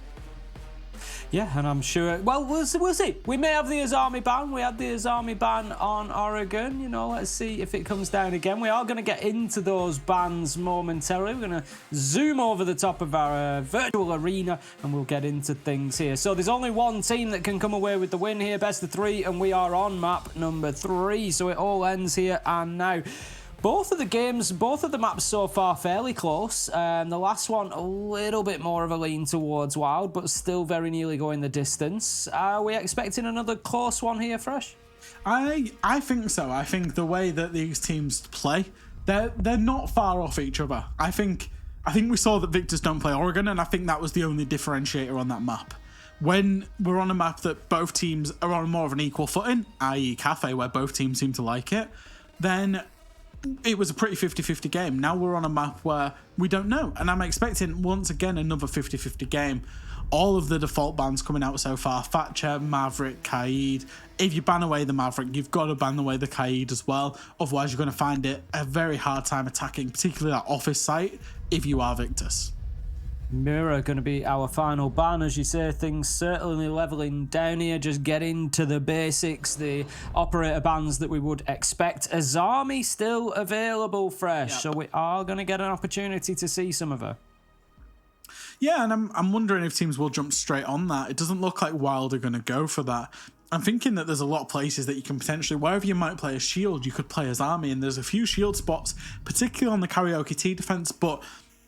Yeah, and I'm sure. Well, we'll see. We may have the Azami ban. We had the Azami ban on Oregon. Let's see if it comes down again. We are going to get into those bans momentarily. We're going to zoom over the top of our virtual arena, and we'll get into things here. So there's only one team that can come away with the win here, best of 3, and we are on map number 3. So it all ends here and now. Both of the maps so far fairly close. The last one a little bit more of a lean towards Wild, but still very nearly going the distance. Are we expecting another close one here, Fresh? I think so. I think the way that these teams play, they're not far off each other. I think we saw that Victus don't play Oregon, and I think that was the only differentiator on that map. When we're on a map that both teams are on more of an equal footing, i.e. Kafe, where both teams seem to like it, then it was a pretty 50-50 game. Now we're on a map where we don't know, and I'm expecting once again another 50-50 game. All of the default bans coming out so far: Thatcher, Maverick, Kaid. If you ban away the Maverick, you've got to ban away the Kaid as well. Otherwise, you're going to find it a very hard time attacking, particularly that office site, if you are Victus. Mirror going to be our final ban. As you say, things certainly leveling down here. Just getting to the basics, the operator bans that we would expect. Azami still available, Fresh. Yep. So we are going to get an opportunity to see some of her. Yeah, and I'm wondering if teams will jump straight on that. It doesn't look like WYLDE are going to go for that. I'm thinking that there's a lot of places that you can potentially, wherever you might play a shield, you could play Azami, and there's a few shield spots, particularly on the karaoke T defense, but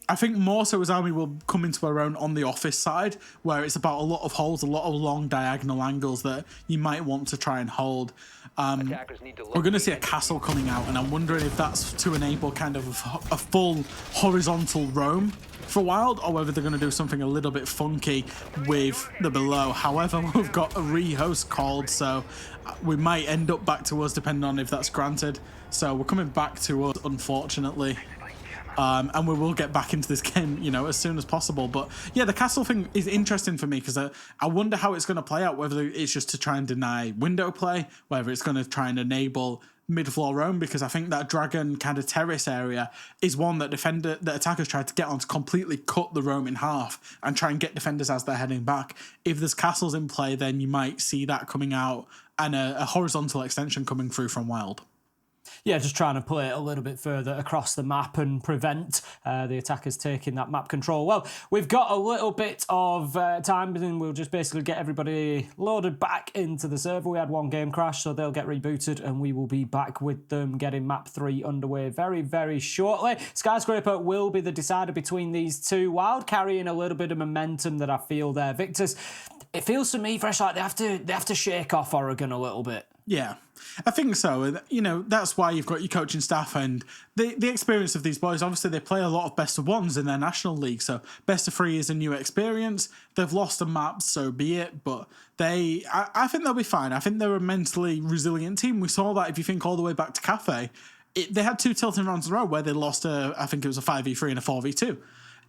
I think more so Azami will come into her own on the office side, where it's about a lot of holes, a lot of long diagonal angles that you might want to try and hold. We're going to see a castle coming out, and I'm wondering if that's to enable kind of a full horizontal roam for WYLDE, or whether they're going to do something a little bit funky with the below. However, we've got a rehost called, so we might end up back to us depending on if that's granted. So we're coming back to us, unfortunately. And we will get back into this game, as soon as possible. But yeah, the castle thing is interesting for me, because I wonder how it's going to play out, whether it's just to try and deny window play, whether it's going to try and enable mid-floor roam, because I think that dragon kind of terrace area is one that attackers try to get on to completely cut the roam in half and try and get defenders as they're heading back. If there's castles in play, then you might see that coming out and a horizontal extension coming through from WYLDE. Yeah, just trying to play it a little bit further across the map and prevent the attackers taking that map control. Well, we've got a little bit of time, and we'll just basically get everybody loaded back into the server. We had one game crash, so they'll get rebooted, and we will be back with them getting map 3 underway very, very shortly. Skyscraper will be the decider between these two. WYLDE carrying a little bit of momentum that I feel there. Victus, it feels to me, Fresh, like they have to shake off Oregon a little bit. Yeah, I think so. You know, that's why you've got your coaching staff and the experience of these boys. Obviously, they play a lot of best of ones in their national league, so best of 3 is a new experience. They've lost a map, so be it, but I think they'll be fine. I think they're a mentally resilient team. We saw that if you think all the way back to Kafe. They had 2 tilting rounds in a row where they lost I think it was a 5v3 and a 4v2.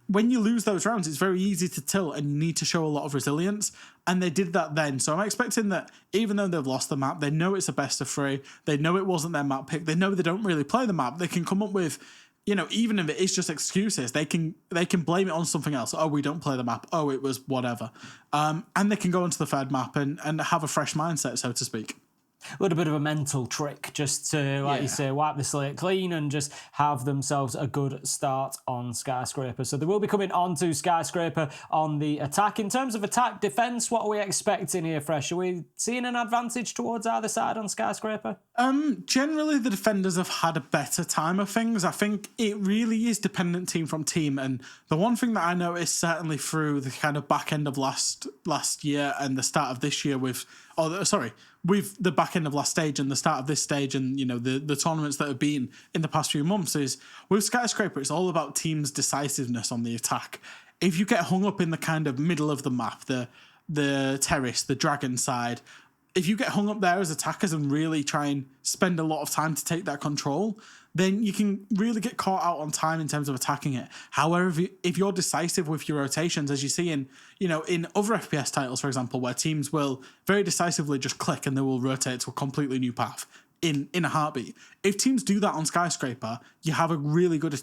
When you lose those rounds, it's very easy to tilt and you need to show a lot of resilience. And they did that then. So I'm expecting that even though they've lost the map, they know it's a best of 3. They know it wasn't their map pick. They know they don't really play the map. They can come up with, you know, even if it is just excuses, they can blame it on something else. Oh, we don't play the map. Oh, it was whatever. And they can go into the third map and have a fresh mindset, so to speak. A little bit of a mental trick just to, like you say, wipe the slate clean and just have themselves a good start on Skyscraper. So they will be coming on to Skyscraper on the attack. In terms of attack defense, what are we expecting here, Fresh? Are we seeing an advantage towards either side on Skyscraper? Generally, the defenders have had a better time of things. I think it really is dependent team from team. And the one thing that I noticed certainly through the kind of back end of last year and the start of this year with the back end of last stage and the start of this stage and, you know, the tournaments that have been in the past few months is with Skyscraper, it's all about teams' decisiveness on the attack. If you get hung up in the kind of middle of the map, the terrace, the dragon side, if you get hung up there as attackers and really try and spend a lot of time to take that control, then you can really get caught out on time in terms of attacking it. However, if you're decisive with your rotations, as you see in other FPS titles, for example, where teams will very decisively just click and they will rotate to a completely new path in a heartbeat. If teams do that on Skyscraper, you have a really good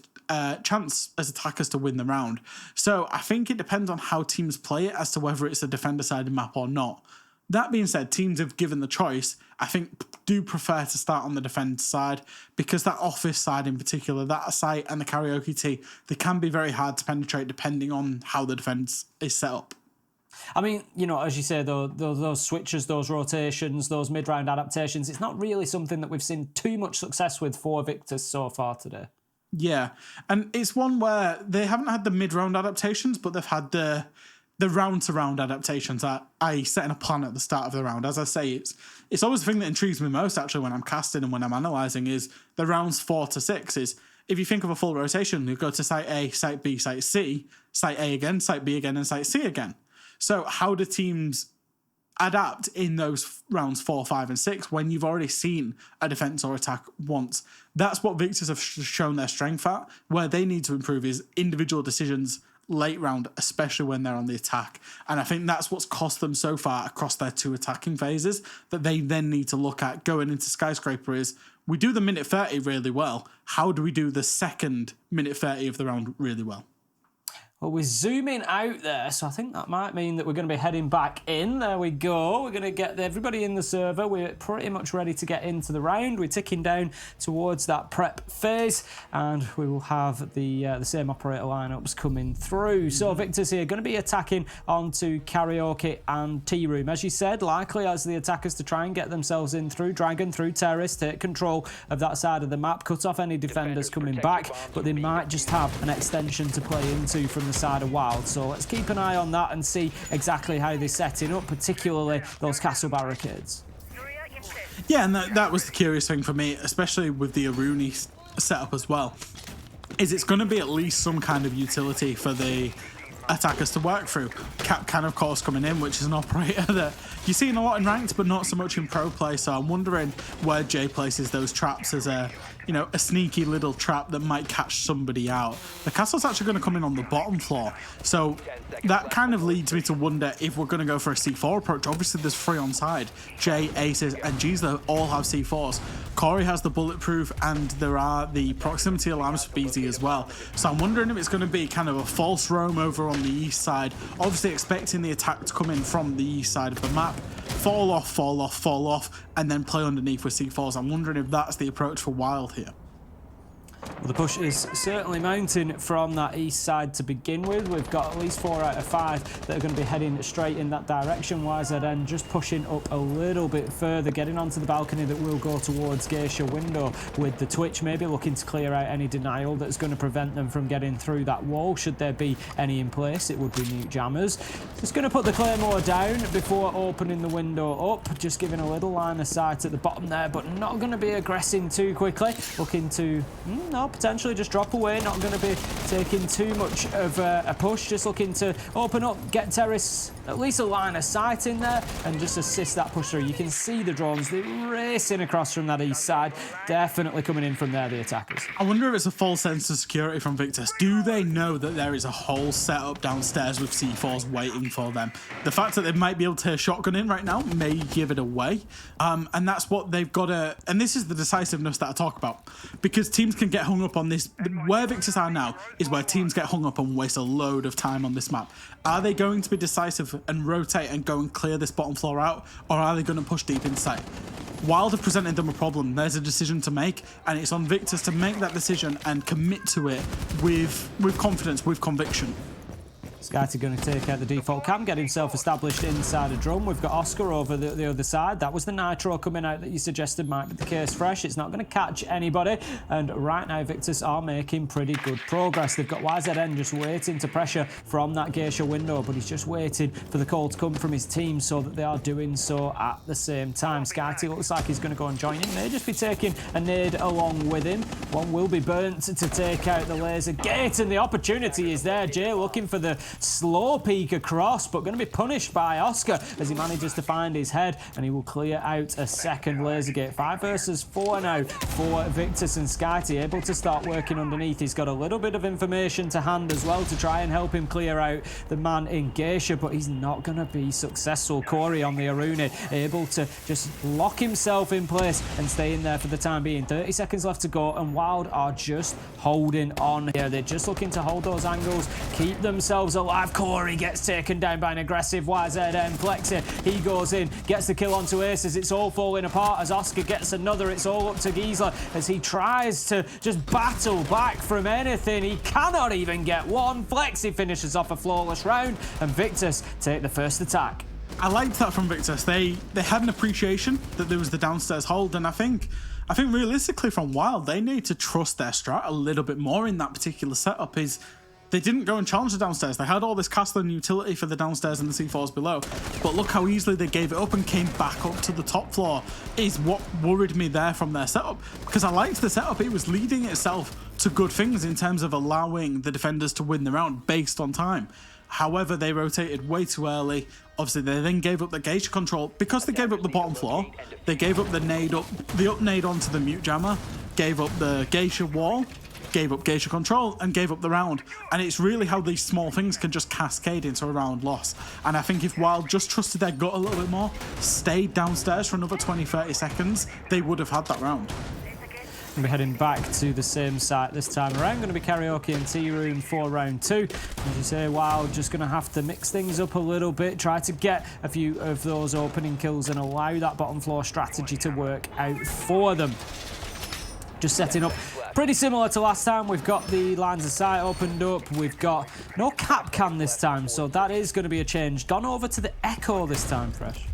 chance as attackers to win the round. So I think it depends on how teams play it as to whether it's a defender-sided map or not. That being said, teams have given the choice, I think, do prefer to start on the defense side because that office side in particular, that site and the karaoke tee, they can be very hard to penetrate depending on how the defense is set up. I mean, you know, as you say, though, those switches, those rotations, those mid-round adaptations, it's not really something that we've seen too much success with for Victus so far today. Yeah, and it's one where they haven't had the mid-round adaptations, but they've had the round-to-round adaptations, i.e. setting a plan at the start of the round. As I say, it's always the thing that intrigues me most, actually, when I'm casting and when I'm analysing, is the rounds 4 to 6. Is if you think of a full rotation, you go to Site A, Site B, Site C, Site A again, Site B again, and Site C again. So how do teams adapt in those rounds 4, 5, and 6 when you've already seen a defence or attack once? That's what Victus have shown their strength at. Where they need to improve is individual decisions late round, especially when they're on the attack. And I think that's what's cost them so far across their 2 attacking phases that they then need to look at going into Skyscraper is, we do the minute 30 really well. How do we do the second minute 30 of the round really well? Well, we're zooming out there, so I think that might mean that we're going to be heading back in. There we go. We're going to get everybody in the server. We're pretty much ready to get into the round. We're ticking down towards that prep phase, and we will have the same operator lineups coming through. So Victus here going to be attacking onto Karaoke and Tea Room. As you said, likely as the attackers to try and get themselves in through Dragon, through Terrace, take control of that side of the map, cut off any defenders coming back, but they might just have an extension to play into from the side of WYLDE. So let's keep an eye on that and see exactly how they're setting up, particularly those castle barricades. Yeah, and that was the curious thing for me, especially with the Aruni setup as well, is it's going to be at least some kind of utility for the attackers to work through. Cap can, of course, coming in, which is an operator that you're seeing a lot in ranked, but not so much in pro play. So I'm wondering where Jay places those traps as a sneaky little trap that might catch somebody out. The castle's actually going to come in on the bottom floor. So that kind of leads me to wonder if we're going to go for a C4 approach. Obviously, there's 3 on side. Jay, Aces, and G's that all have C4s. Corey has the bulletproof, and there are the proximity alarms for BZ as well. So I'm wondering if it's going to be kind of a false roam over on the east side. Obviously expecting the attack to come in from the east side of the map. Fall off, and then play underneath with C4s. I'm wondering if that's the approach for Wild here. Well, the push is certainly mounting from that east side to begin with. We've got at least 4 out of 5 that are going to be heading straight in that direction. YZN just pushing up a little bit further, getting onto the balcony that will go towards Geisha window with the Twitch, maybe looking to clear out any denial that's going to prevent them from getting through that wall. Should there be any in place, it would be Newt Jammers. Just going to put the Claymore down before opening the window up, just giving a little line of sight at the bottom there, but not going to be aggressing too quickly. Looking to potentially just drop away, not going to be taking too much of a push, just looking to open up, get Terrace at least a line of sight in there and just assist that push through. You can see the drones, they're racing across from that east side, definitely coming in from there, the attackers. I wonder if it's a false sense of security from Victus. Do they know that there is a whole setup downstairs with C4s waiting for them? The fact that they might be able to shotgun in right now may give it away, and that's what they've got to, and this is the decisiveness that I talk about, because teams can get hung up on this. Where Victus are now is where teams get hung up and waste a load of time on this map. Are they going to be decisive and rotate and go and clear this bottom floor out, or are they going to push deep inside? Wild have presented them a problem. There's a decision to make, and it's on Victus to make that decision and commit to it with confidence, with conviction. Skyty going to take out the default cam, get himself established inside a drum. We've got Oscar over the other side. That was the nitro coming out that you suggested might be the case. Fresh, it's not going to catch anybody. And right now, Victus are making pretty good progress. They've got YZN just waiting to pressure from that Geisha window, but he's just waiting for the call to come from his team so that they are doing so at the same time. Skyty looks like he's going to go and join in. May just be taking a nade along with him. One will be burnt to take out the laser gate, and the opportunity is there. Jay looking for the slow peek across, but going to be punished by Oscar as he manages to find his head, and he will clear out a second laser gate. 5 versus 4 now for Victus, and Skyty able to start working underneath. He's got a little bit of information to hand as well to try and help him clear out the man in Geisha, but he's not going to be successful. Corey on the Aruna able to just lock himself in place and stay in there for the time being. 30 seconds left to go, and Wild are just holding on here. They're just looking to hold those angles, keep themselves alive. Corey gets taken down by an aggressive YZN Flexi. He goes in, gets the kill onto Aces. It's all falling apart as Oscar gets another. It's all up to Giesler as he tries to just battle back from anything. He cannot even get one. Flexi finishes off a flawless round, and Victus take the first attack. I liked that from Victus. They had an appreciation that there was the downstairs hold, and I think realistically from Wild, they need to trust their strat a little bit more in that particular setup. They didn't go and challenge the downstairs. They had all this castle and utility for the downstairs and the C4s below, but look how easily they gave it up and came back up to the top floor is what worried me there from their setup, because I liked the setup. It was leading itself to good things in terms of allowing the defenders to win the round based on time. However, they rotated way too early. Obviously, they then gave up the Geisha control. Because they gave up the bottom floor, they gave up the up nade onto the mute jammer, gave up the Geisha wall, gave up Geisha control, and gave up the round. And it's really how these small things can just cascade into a round loss. And I think if Wild just trusted their gut a little bit more, stayed downstairs for another 20-30 seconds, they would have had that round. We're heading back to the same site this time around. Going to be karaoke and tea room for round 2. As you say, Wild just going to have to mix things up a little bit, try to get a few of those opening kills and allow that bottom floor strategy to work out for them. Just setting up pretty similar to last time. We've got the lines of sight opened up. We've got no cap cam this time, so that is going to be a change. Gone over to the Echo this time, Fresh.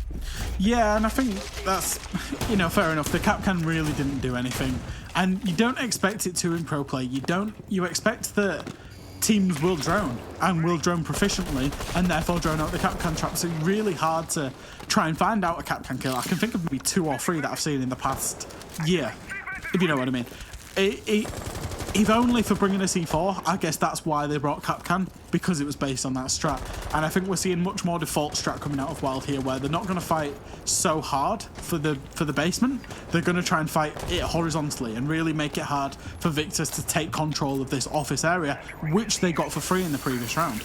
Yeah, and I think that's, fair enough. The cap can really didn't do anything. And you don't expect it to in pro play. You expect that teams will drone and will drone proficiently and therefore drone out the Capcan trap. So it's really hard to try and find out a Capcan kill. I can think of maybe 2 or 3 that I've seen in the past year, if you know what I mean. If only for bringing a C4, I guess that's why they brought Capcan, because it was based on that strat. And I think we're seeing much more default strat coming out of WYLDE here, where they're not going to fight so hard for the basement. They're going to try and fight it horizontally and really make it hard for Victus to take control of this office area, which they got for free in the previous round.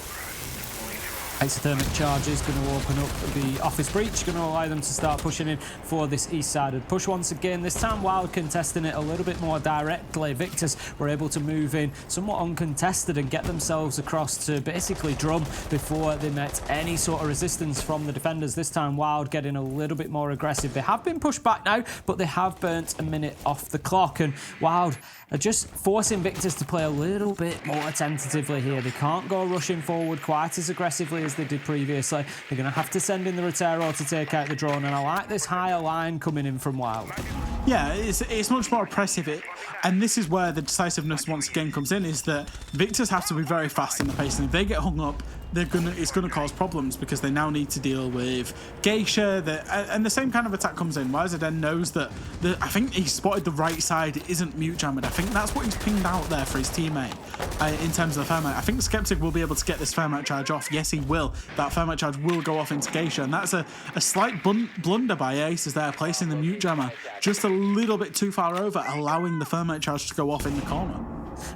Isothermic charge is going to open up the office breach, going to allow them to start pushing in for this east-sided push once again. This time WYLDE contesting it a little bit more directly. Victus were able to move in somewhat uncontested and get themselves across to basically drum before they met any sort of resistance from the defenders. This time WYLDE getting a little bit more aggressive. They have been pushed back now, but they have burnt a minute off the clock, and WYLDE are just forcing Victus to play a little bit more tentatively here. They can't go rushing forward quite as aggressively as they did previously. They're going to have to send in the Rotero to take out the drone, and I like this higher line coming in from WYLDE. Yeah, it's much more oppressive, and this is where the decisiveness once again comes in, is that Victus have to be very fast in the pace, and if they get hung up, it's going to cause problems, because they now need to deal with Geisha, and the same kind of attack comes in. YZN knows that I think he spotted the right side isn't mute jammed. I think that's what he's pinged out there for his teammate in terms of the Thermite. I think Skeptic will be able to get this Thermite charge off. Yes, he will. That Thermite charge will go off into Geisha, and that's a slight blunder by Ace as they're placing the mute jammer just a little bit too far over, allowing the Thermite charge to go off in the corner.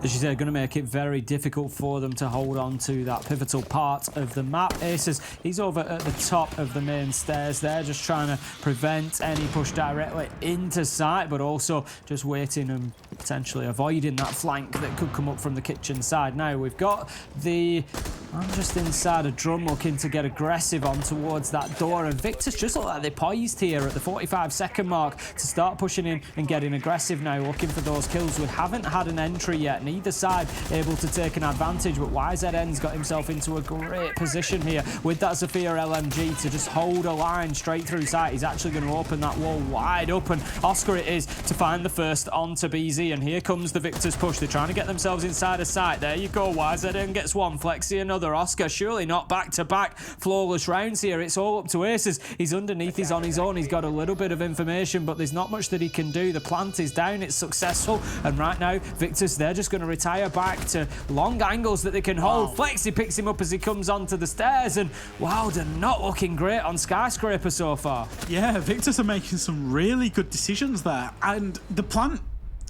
As you said, going to make it very difficult for them to hold on to that pivotal part of the map. Aces, he's over at the top of the main stairs there, just trying to prevent any push directly into sight, but also just waiting and potentially avoiding that flank that could come up from the kitchen side. Now we've got the man just inside a drum looking to get aggressive on towards that door, and Victus just look like they're poised here at the 45-second mark to start pushing in and getting aggressive now, looking for those kills. We haven't had an entry yet, neither side able to take an advantage, but YZN's got himself into a great position here with that Zephyr LMG to just hold a line straight through sight. He's actually going to open that wall wide open. Oscar it is to find the first onto BZ, and here comes the Victus push. They're trying to get themselves inside of sight. There you go, YZN gets one, Flexi another. Oscar surely not back-to-back flawless rounds here. It's all up to Aces. He's underneath, he's on his own. He's got a little bit of information, but there's not much that he can do. The plant is down, it's successful, and right now Victus, they're just going to retire back to long angles that they can hold. Flexi picks him up as he comes onto the stairs, and WYLDE are not looking great on Skyscraper so far. Yeah, Victus are making some really good decisions there, and the plant,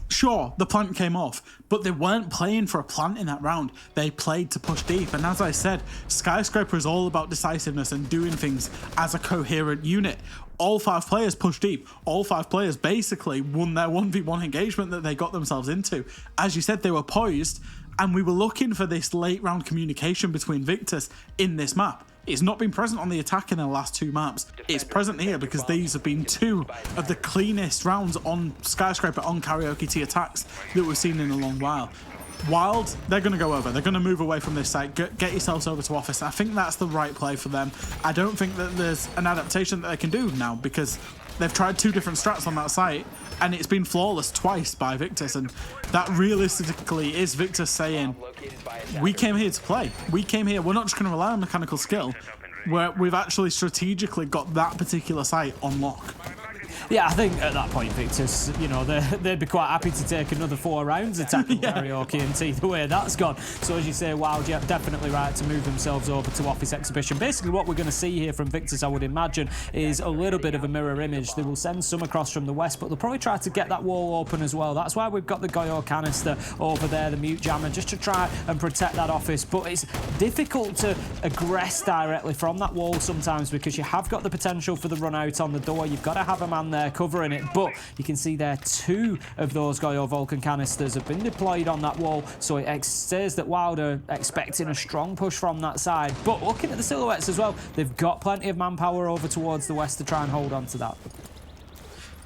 sure, the plant came off, but they weren't playing for a plant in that round. They played to push deep, and as I said, Skyscraper is all about decisiveness and doing things as a coherent unit. All 5 players pushed deep. All 5 players basically won their 1v1 engagement that they got themselves into. As you said, they were poised, and we were looking for this late round communication between Victus in this map. It's not been present on the attack in the last 2 maps. It's present here because these have been 2 of the cleanest rounds on Skyscraper on Karaoke T attacks that we've seen in a long while. WYLDE, they're going to go over. They're going to move away from this site. Get yourselves over to office. I think that's the right play for them. I don't think that there's an adaptation that they can do now, because they've tried 2 different strats on that site, and it's been flawless twice by Victus, and that realistically is Victus saying, we came here to play. We came here. We're not just going to rely on mechanical skill. We've actually strategically got that particular site on lock. Yeah, I think at that point, Victus, you know, they'd be quite happy to take another 4 rounds of tackle karaoke and see the way that's gone. So as you say, WYLDE, yeah, definitely right to move themselves over to Office Exhibition. Basically, what we're going to see here from Victus, I would imagine, is a little bit of a mirror image. They will send some across from the west, but they'll probably try to get that wall open as well. That's why we've got the Goyo canister over there, the mute jammer, just to try and protect that office. But it's difficult to aggress directly from that wall sometimes, because you have got the potential for the run out on the door. You've got to have a man there covering it, but you can see there 2 of those Goyo Vulcan canisters have been deployed on that wall, so it says that WYLDE are expecting a strong push from that side. But looking at the silhouettes as well, they've got plenty of manpower over towards the west to try and hold on to that.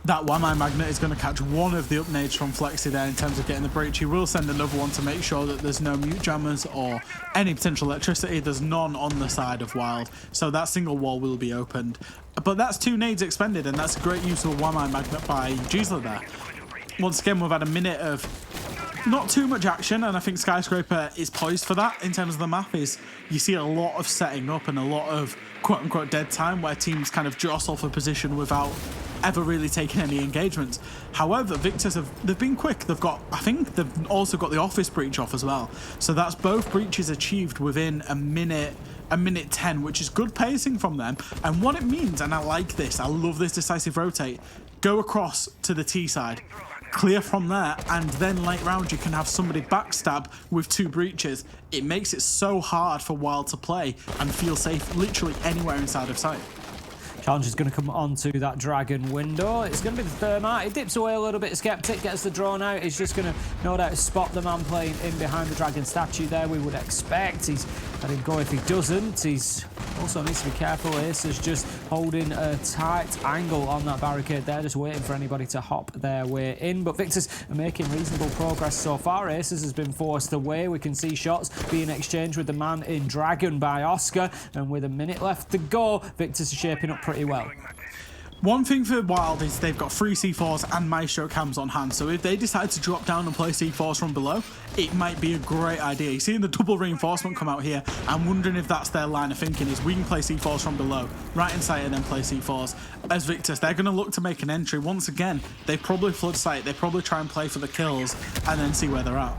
That Wamai Magnet is going to catch one of the upnades from Flexi there in terms of getting the breach. He will send another one to make sure that there's no mute jammers or any potential electricity. There's none on the side of WYLDE, so that single wall will be opened. But that's 2 nades expended, and that's a great use of a Wamai Magnet by Gisela there. Once again, we've had a minute of not too much action, and I think Skyscraper is poised for that in terms of the map. Is you see a lot of setting up and a lot of quote-unquote dead time where teams kind of jostle for position without ever really taken any engagements. However, Victus they've been quick. I think they've also got the office breach off as well. So that's both breaches achieved within a minute 10, which is good pacing from them. And what it means, and I like this, I love this decisive rotate, go across to the T side, clear from there, and then late round you can have somebody backstab with 2 breaches. It makes it so hard for WYLDE to play and feel safe literally anywhere inside of sight. Challenge is going to come onto that dragon window. It's going to be the Thermite. He dips away a little bit. Skeptic gets the drone out. He's just going to, no doubt, spot the man playing in behind the dragon statue there, we would expect. He's let him go if he doesn't. He's also needs to be careful. Ace is just holding a tight angle on that barricade there, just waiting for anybody to hop their way in. But Victus are making reasonable progress so far. Aces has been forced away. We can see shots being exchanged with the man in dragon by Oscar. And with a minute left to go, Victus is shaping up pretty well. One thing for WYLDE is they've got 3 C4s and Maestro cams on hand, so if they decide to drop down and play C4s from below, it might be a great idea. You're seeing the double reinforcement come out here. I'm wondering if that's their line of thinking, is we can play C4s from below, right in sight, and then play C4s. As Victus, they're going to look to make an entry. Once again, they probably flood sight, they probably try and play for the kills, and then see where they're at.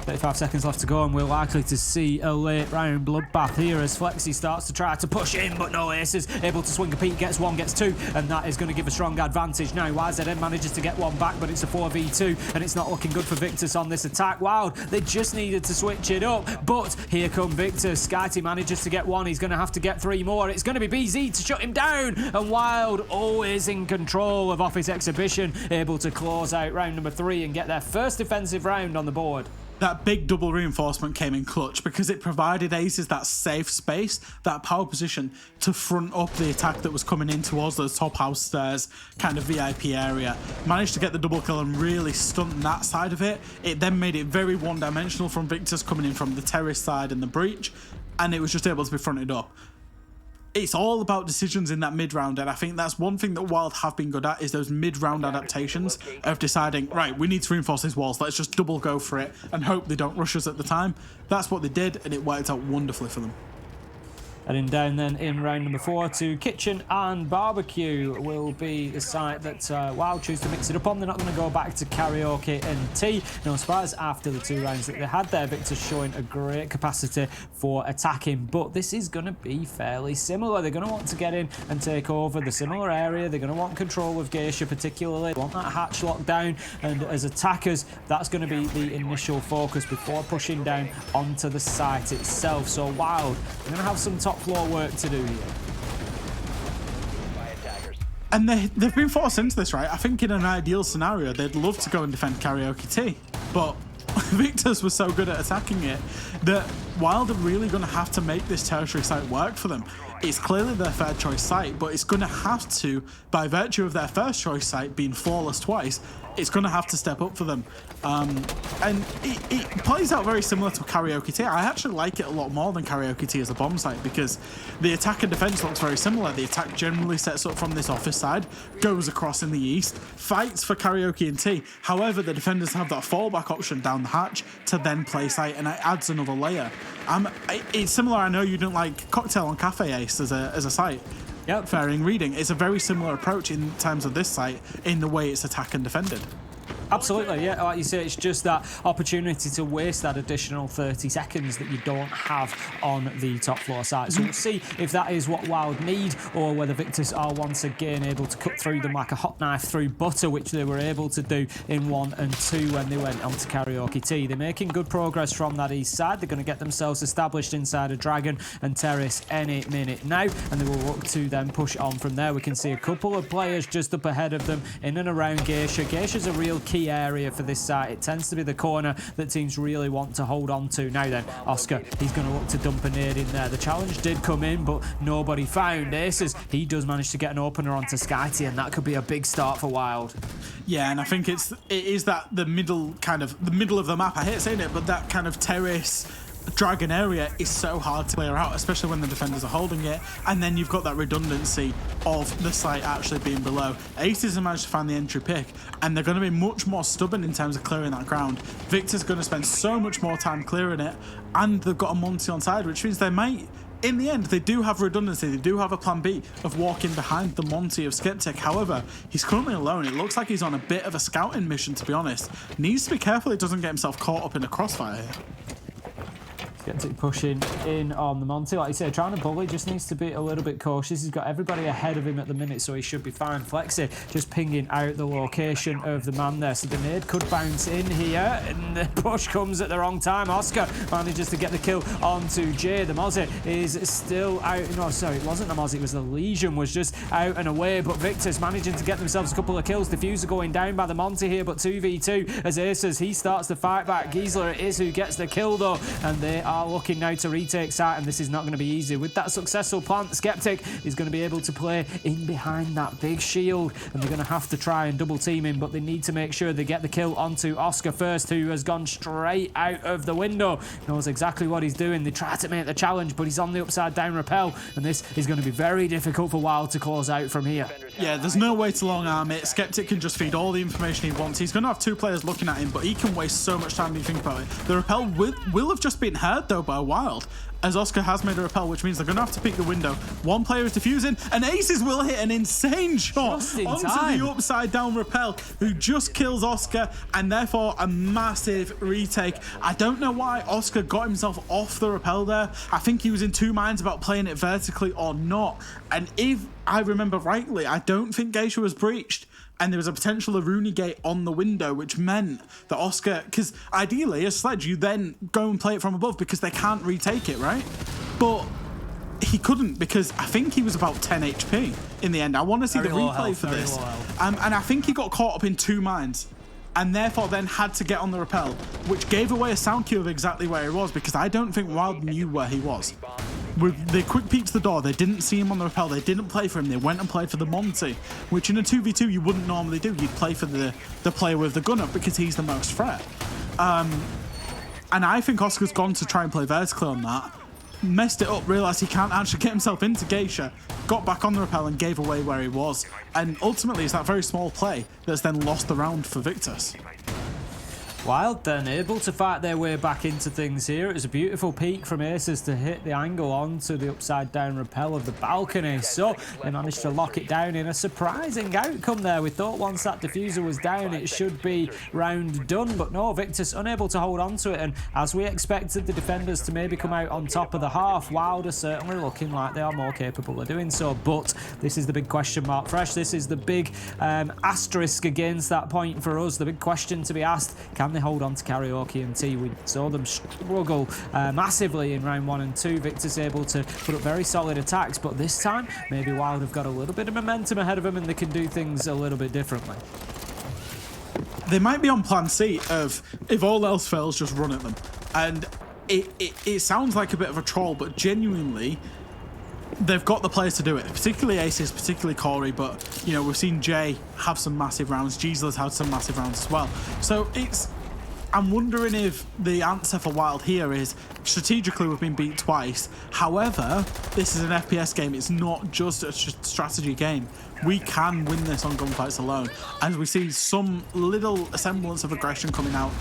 35 seconds left to go, and we're likely to see a late round bloodbath here as Flexi starts to try to push in, but no Aces able to swing a peek, gets 1, gets 2, and that is going to give a strong advantage. Now YZN manages to get 1 back, but it's a 4v2, and it's not looking good for Victus on this attack. WYLDE, they just needed to switch it up, but here come Victus. Skyty manages to get 1, he's going to have to get 3 more. It's going to be BZ to shut him down, and WYLDE always in control of Office Exhibition, able to close out round number 3 and get their first defensive round on the board. That big double reinforcement came in clutch because it provided Aces that safe space, that power position to front up the attack that was coming in towards those top house stairs, kind of VIP area. Managed to get the double kill and really stunt that side of it. It then made it very one-dimensional from Victus coming in from the terrace side and the breach, and it was just able to be fronted up. It's all about decisions in that mid-round, and I think that's one thing that WYLDE have been good at, is those mid-round adaptations of deciding, right, we need to reinforce these walls, let's just double go for it and hope they don't rush us at the time. That's what they did, and it worked out wonderfully for them. Heading down then in round number 4 to Kitchen and Barbecue will be the site that WYLDE choose to mix it up on. They're not going to go back to Karaoke and Tea. No surprise, after the 2 rounds that they had there, Victus showing a great capacity for attacking, but this is going to be fairly similar. They're going to want to get in and take over the similar area. They're going to want control of Geisha particularly. They want that hatch locked down, and as attackers, that's going to be the initial focus before pushing down onto the site itself. So WYLDE, they're going to have some top floor work to do here. And they've been forced into this, right? I think in an ideal scenario, they'd love to go and defend Karaoke Tea, but Victus was so good at attacking it that WYLDE are really going to have to make this territory site work for them. It's clearly their third choice site, but it's going to have to, by virtue of their first choice site being flawless twice, it's going to have to step up for them. And it plays out very similar to Karaoke Tea. I actually like it a lot more than Karaoke Tea as a bomb site because the attack and defense looks very similar. The attack generally sets up from this office side, goes across in the east, fights for Karaoke and Tea. However, the defenders have that fallback option down the hatch to then play site, and it adds another layer. It's similar. I know you didn't like Cocktail on Kafe Ace as a site. Yep. Fairing reading. It's a very similar approach in terms of this site in the way it's attack and defended. Absolutely, yeah. Like you say, it's just that opportunity to waste that additional 30 seconds that you don't have on the top floor site. So we'll see if that is what WYLDE need, or whether Victus are once again able to cut through them like a hot knife through butter, which they were able to do in 1 and 2 when they went on to Karaoke Tea. They're making good progress from that east side. They're going to get themselves established inside a Dragon and Terrace any minute now, and they will look to then push on from there. We can see a couple of players just up ahead of them in and around Geisha. Geisha's a real key area for this site. It tends to be the corner that teams really want to hold on to. Now then, Oscar, he's going to look to dump a nade in there. The challenge did come in, but nobody found Aces. He does manage to get an opener onto Skyty, and that could be a big start for WYLDE. Yeah, and I think it is that the middle of the map. I hate saying it, but that kind of terrace Dragon area is so hard to clear out, especially when the defenders are holding it, and then you've got that redundancy of the site actually being below. Aces have managed to find the entry pick, and they're going to be much more stubborn in terms of clearing that ground. Victor's going to spend so much more time clearing it, and they've got a Monty on side, which means they might in the end, they do have redundancy. They do have a plan B of walking behind the Monty of Skeptic. However, he's currently alone. It looks like he's on a bit of a scouting mission, to be honest. Needs to be careful he doesn't get himself caught up in a crossfire here. Skeptic pushing in on the Monty. Like you say, trying to bully, just needs to be a little bit cautious. He's got everybody ahead of him at the minute, so he should be fine. Flexi just pinging out the location of the man there. So the nade could bounce in here, and the push comes at the wrong time. Oscar manages to get the kill onto Jay. The Mozzie is still out. No, sorry, it wasn't the Mozzie, it was the Legion, was just out and away. But Victus managing to get themselves a couple of kills. Diffuser going down by the Monty here, but 2v2 as Aces, he starts to fight back. Giesler it is who gets the kill though, and they are looking now to retake site, and this is not going to be easy. With that successful plant, Skeptic is going to be able to play in behind that big shield, and they're going to have to try and double team him, but they need to make sure they get the kill onto Oscar first, who has gone straight out of the window. Knows exactly what he's doing. They try to make the challenge, but he's on the upside down rappel, and this is going to be very difficult for WYLDE to close out from here. Yeah, there's no way to long arm it. Skeptic can just feed all the information he wants. He's going to have two players looking at him, but he can waste so much time if you think about it. The rappel will have just been heard though by WYLDE, as Oscar has made a rappel, which means they're going to have to pick the window. One player is defusing, and Aces will hit an insane shot onto the upside down rappel, who just kills Oscar, and therefore a massive retake. I don't know why Oscar got himself off the rappel there. I think he was in two minds about playing it vertically or not, and if I remember rightly, I don't think Geisha was breached, and there was a potential Aruni gate on the window, which meant that Oscar, because ideally as Sledge you then go and play it from above because they can't retake it, right? But he couldn't, because I think he was about 10 HP in the end. I want to see the replay for this. And I think he got caught up in two minds, and therefore then had to get on the rappel, which gave away a sound cue of exactly where he was, because I don't think WYLDE knew where he was. They quick peeked the door, they didn't see him on the rappel, they didn't play for him, they went and played for the Monty, which in a 2v2 you wouldn't normally do. You'd play for the player with the gun up because he's the most threat. And I think Oscar's gone to try and play vertically on that, messed it up, realised he can't actually get himself into Geisha, got back on the rappel and gave away where he was. And ultimately it's that very small play that's then lost the round for Victus. WYLDE then able to fight their way back into things here. It was a beautiful peek from Aces to hit the angle onto the upside down rappel of the balcony. So they managed to lock it down in a surprising outcome there. We thought once that diffuser was down it should be round done, but no, Victus unable to hold on to it, and as we expected the defenders to maybe come out on top of the half, WYLDE are certainly looking like they are more capable of doing so. But this is the big question mark, Fresh. This is the big asterisk against that point for us. The big question to be asked: can they hold on to Karaoke and T? We saw them struggle massively in round 1 and 2. Victus able to put up very solid attacks, but this time maybe WYLDE have got a little bit of momentum ahead of them and they can do things a little bit differently. They might be on plan C of, if all else fails, just run at them. And it sounds like a bit of a troll, but genuinely they've got the players to do it, particularly Aces, particularly Corey, but you know, we've seen Jay have some massive rounds, Giesler's had some massive rounds as well. So I'm wondering if the answer for WYLDE here is, strategically we've been beat twice, however, this is an FPS game, it's not just a strategy game. We can win this on gunfights alone, as we see some little semblance of aggression coming out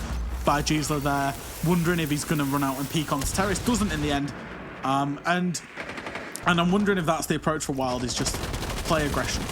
by Giesler there, wondering if he's going to run out and peek onto Terrace, doesn't in the end, and I'm wondering if that's the approach for WYLDE, is just play aggression.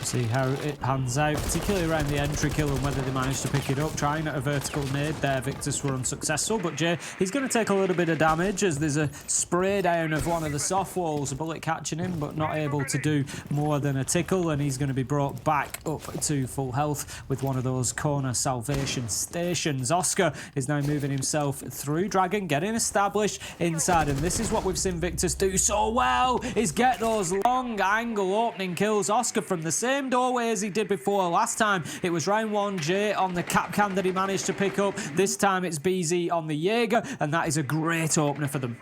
See how it pans out, particularly around the entry kill and whether they manage to pick it up. Trying at a vertical nade there, Victus were unsuccessful, but Jay, he's going to take a little bit of damage as there's a spray down of one of the soft walls, a bullet catching him but not able to do more than a tickle, and he's going to be brought back up to full health with one of those corner salvation stations. Oscar is now moving himself through Dragon, getting established inside, and this is what we've seen Victus do so well, is get those long angle opening kills. Oscar from the same doorway as he did before. Last time it was round 1, Jay on the Capcan that he managed to pick up. This time it's BZ on the Jaeger, and that is a great opener for them.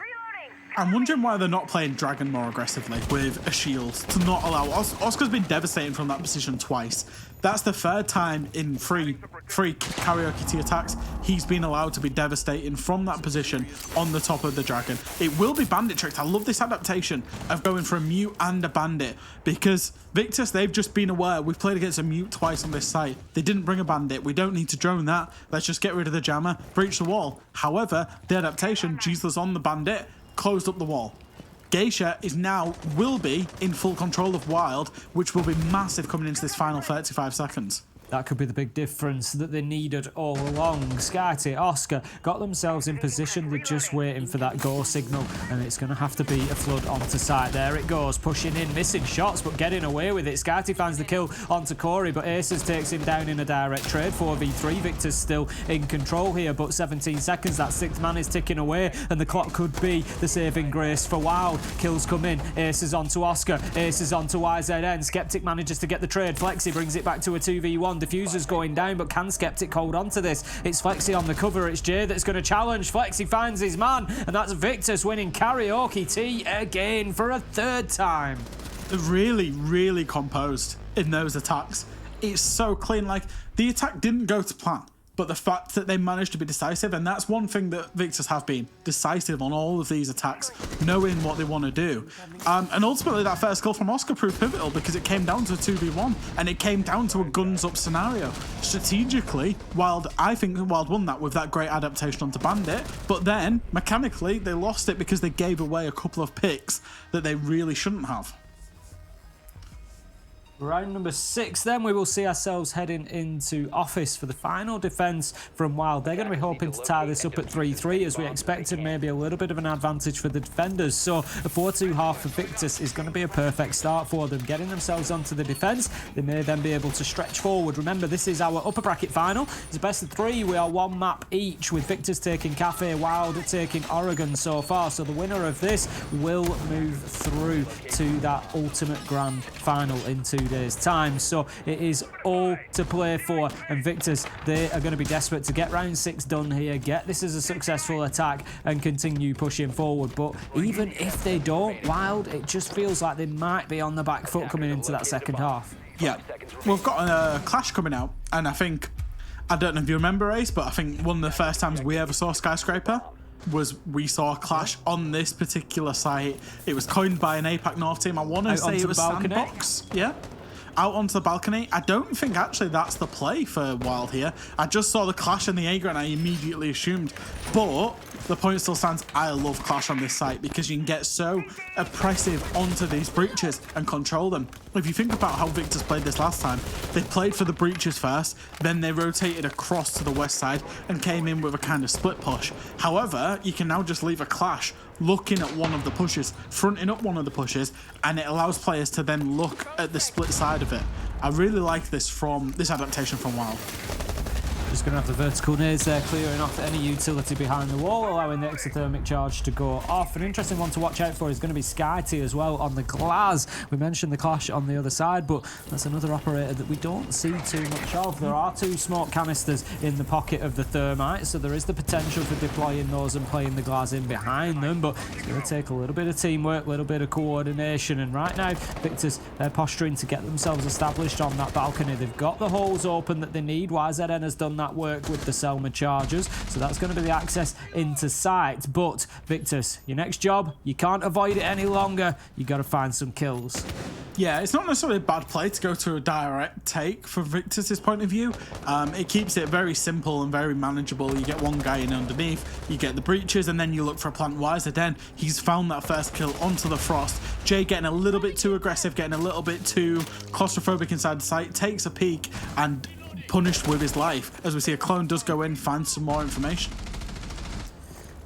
I'm wondering why they're not playing Dragon more aggressively with a shield to not allow... Oscar's been devastating from that position twice. That's the third time in free Karaoke T attacks he's been allowed to be devastating from that position on the top of the Dragon. It will be bandit tricked. I love this adaptation of going for a mute and a bandit, because Victus, they've just been aware we've played against a mute twice on this site. They didn't bring a bandit. We don't need to drone that. Let's just get rid of the jammer, breach the wall. However, the adaptation, Giesler's on the bandit, closed up the wall. Geisha will be in full control of Wild, which will be massive coming into this final 35 seconds. That could be the big difference that they needed all along. Skyty, Oscar got themselves in position. They're just waiting for that go signal, and it's going to have to be a flood onto site. There it goes, pushing in, missing shots, but getting away with it. Skyty finds the kill onto Corey, but Aces takes him down in a direct trade. 4v3, Victor's still in control here, but 17 seconds, that 6th man is ticking away, and the clock could be the saving grace for Wild. Kills come in, Aces onto Oscar, Aces onto YZN. Skeptic manages to get the trade. Flexi brings it back to a 2v1. Diffuser's going down, but can Skeptic hold on to this? It's Flexi on the cover. It's Jay that's going to challenge. Flexi finds his man, and that's Victus winning karaoke tea again for a 3rd time. Really, really composed in those attacks. It's so clean. Like, the attack didn't go to plan, but the fact that they managed to be decisive, and that's one thing that Victus have been, decisive on all of these attacks, knowing what they want to do. And ultimately that first kill from Oscar proved pivotal because it came down to a 2v1 and it came down to a guns up scenario. Strategically, I think Wild won that with that great adaptation onto Bandit, but then mechanically they lost it because they gave away a couple of picks that they really shouldn't have. Round number 6, then we will see ourselves heading into office for the final defence from Wild. They're going to be hoping to tie this up at 3-3 as we expected, maybe a little bit of an advantage for the defenders. So a 4-2 half for Victus is going to be a perfect start for them. Getting themselves onto the defence, they may then be able to stretch forward. Remember, this is our upper bracket final. It's a best of 3. We are 1 map each, with Victus taking Kafe, Wild taking Oregon so far. So the winner of this will move through to that ultimate grand final in 2 days' time. So it is all to play for, and Victus, they are going to be desperate to get round 6 done here, get this as a successful attack and continue pushing forward. But even if they don't, Wild, it just feels like they might be on the back foot coming into that second half. Yeah, we've got a clash coming out, and I don't know if you remember, Ace, but I think one of the first times we ever saw Skyscraper was we saw a clash on this particular site. It was coined by an APAC North team. I want to say it was Sandbox. Yeah. Out onto the balcony. I don't think actually that's the play for Wild here. I just saw the clash in the Aegir and I immediately assumed. But the point still stands. I love clash on this site because you can get so oppressive onto these breaches and control them. If you think about how Victus played this last time, they played for the breaches first, then they rotated across to the west side and came in with a kind of split push. However, you can now just leave a clash looking at one of the pushes, fronting up one of the pushes, and it allows players to then look at the split side of it. I really like this adaptation from Wild. Just going to have the vertical nades there, clearing off any utility behind the wall, allowing the exothermic charge to go off. An interesting one to watch out for is going to be Skyty as well on the glass. We mentioned the clash on the other side, but that's another operator that we don't see too much of. There are 2 smoke canisters in the pocket of the thermite, so there is the potential for deploying those and playing the glass in behind them, but it's going to take a little bit of teamwork, a little bit of coordination, and right now Victus, they're posturing to get themselves established on that balcony. They've got the holes open that they need. YZN has done that work with the Selma chargers, so that's going to be the access into sight. But Victus, your next job, you can't avoid it any longer. You got to find some kills. Yeah, it's not necessarily a bad play to go to a direct take from Victus's point of view. It keeps it very simple and very manageable. You get one guy in underneath, you get the breaches, and then you look for a plant. YZN, he's found that first kill onto the Frost. Jay getting a little bit too aggressive, getting a little bit too claustrophobic inside the site, takes a peek and punished with his life. As we see, a clone does go in, find some more information.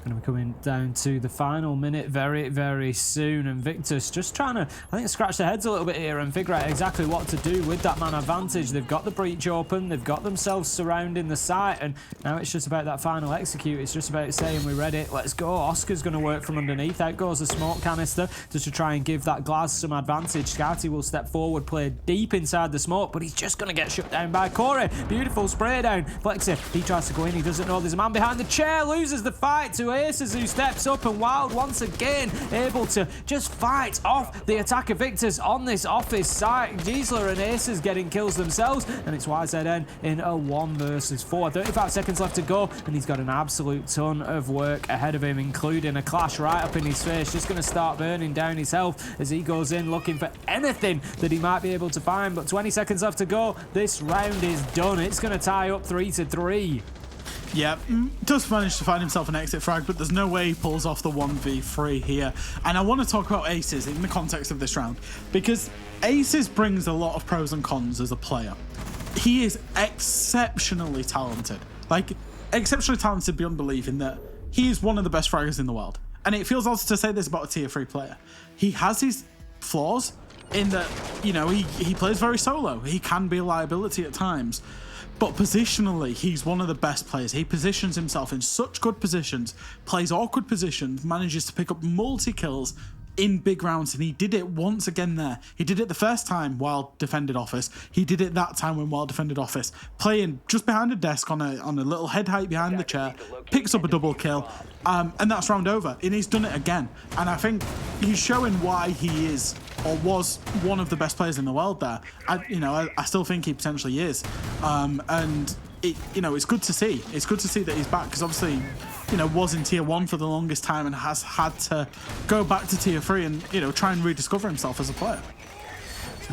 Going to be coming down to the final minute very, very soon, and Victus just trying to, I think, scratch their heads a little bit here and figure out exactly what to do with that man advantage. They've got the breach open, they've got themselves surrounding the site, and now it's just about that final execute. It's just about saying, we're ready, let's go. Oscar's going to work from underneath. Out goes the smoke canister just to try and give that glass some advantage. Scotty will step forward, play deep inside the smoke, but he's just going to get shut down by Corey. Beautiful spray down. Flexi, he tries to go in, he doesn't know there's a man behind the chair, loses the fight to Aces, who steps up, and Wild once again able to just fight off the attack of Victus on this office site. Giesler and Aces getting kills themselves, and it's YZN in a 1 versus 4. 35 seconds left to go, and he's got an absolute ton of work ahead of him, including a clash right up in his face. Just going to start burning down his health as he goes in looking for anything that he might be able to find. But 20 seconds left to go. This round is done. It's going to tie up 3-3. Yeah, does manage to find himself an exit frag, but there's no way he pulls off the 1v3 here. And I want to talk about Aces in the context of this round, because Aces brings a lot of pros and cons as a player. He is exceptionally talented. Like, exceptionally talented beyond belief in that he is one of the best fraggers in the world. And it feels odd to say this about a tier 3 player. He has his flaws in that, you know, he plays very solo. He can be a liability at times. But positionally, he's one of the best players. He positions himself in such good positions, plays awkward positions, manages to pick up multi-kills in big rounds, and he did it once again there. He did it the first time while defended office. He did it that time when while defended office, playing just behind a desk on a little head height behind the chair, picks up a double kill, and that's round over. And he's done it again. And I think he's showing why he is or was one of the best players in the world there. I still think he potentially is. And it's good to see. It's good to see that he's back, because obviously, was in tier 1 for the longest time and has had to go back to tier 3 and, try and rediscover himself as a player.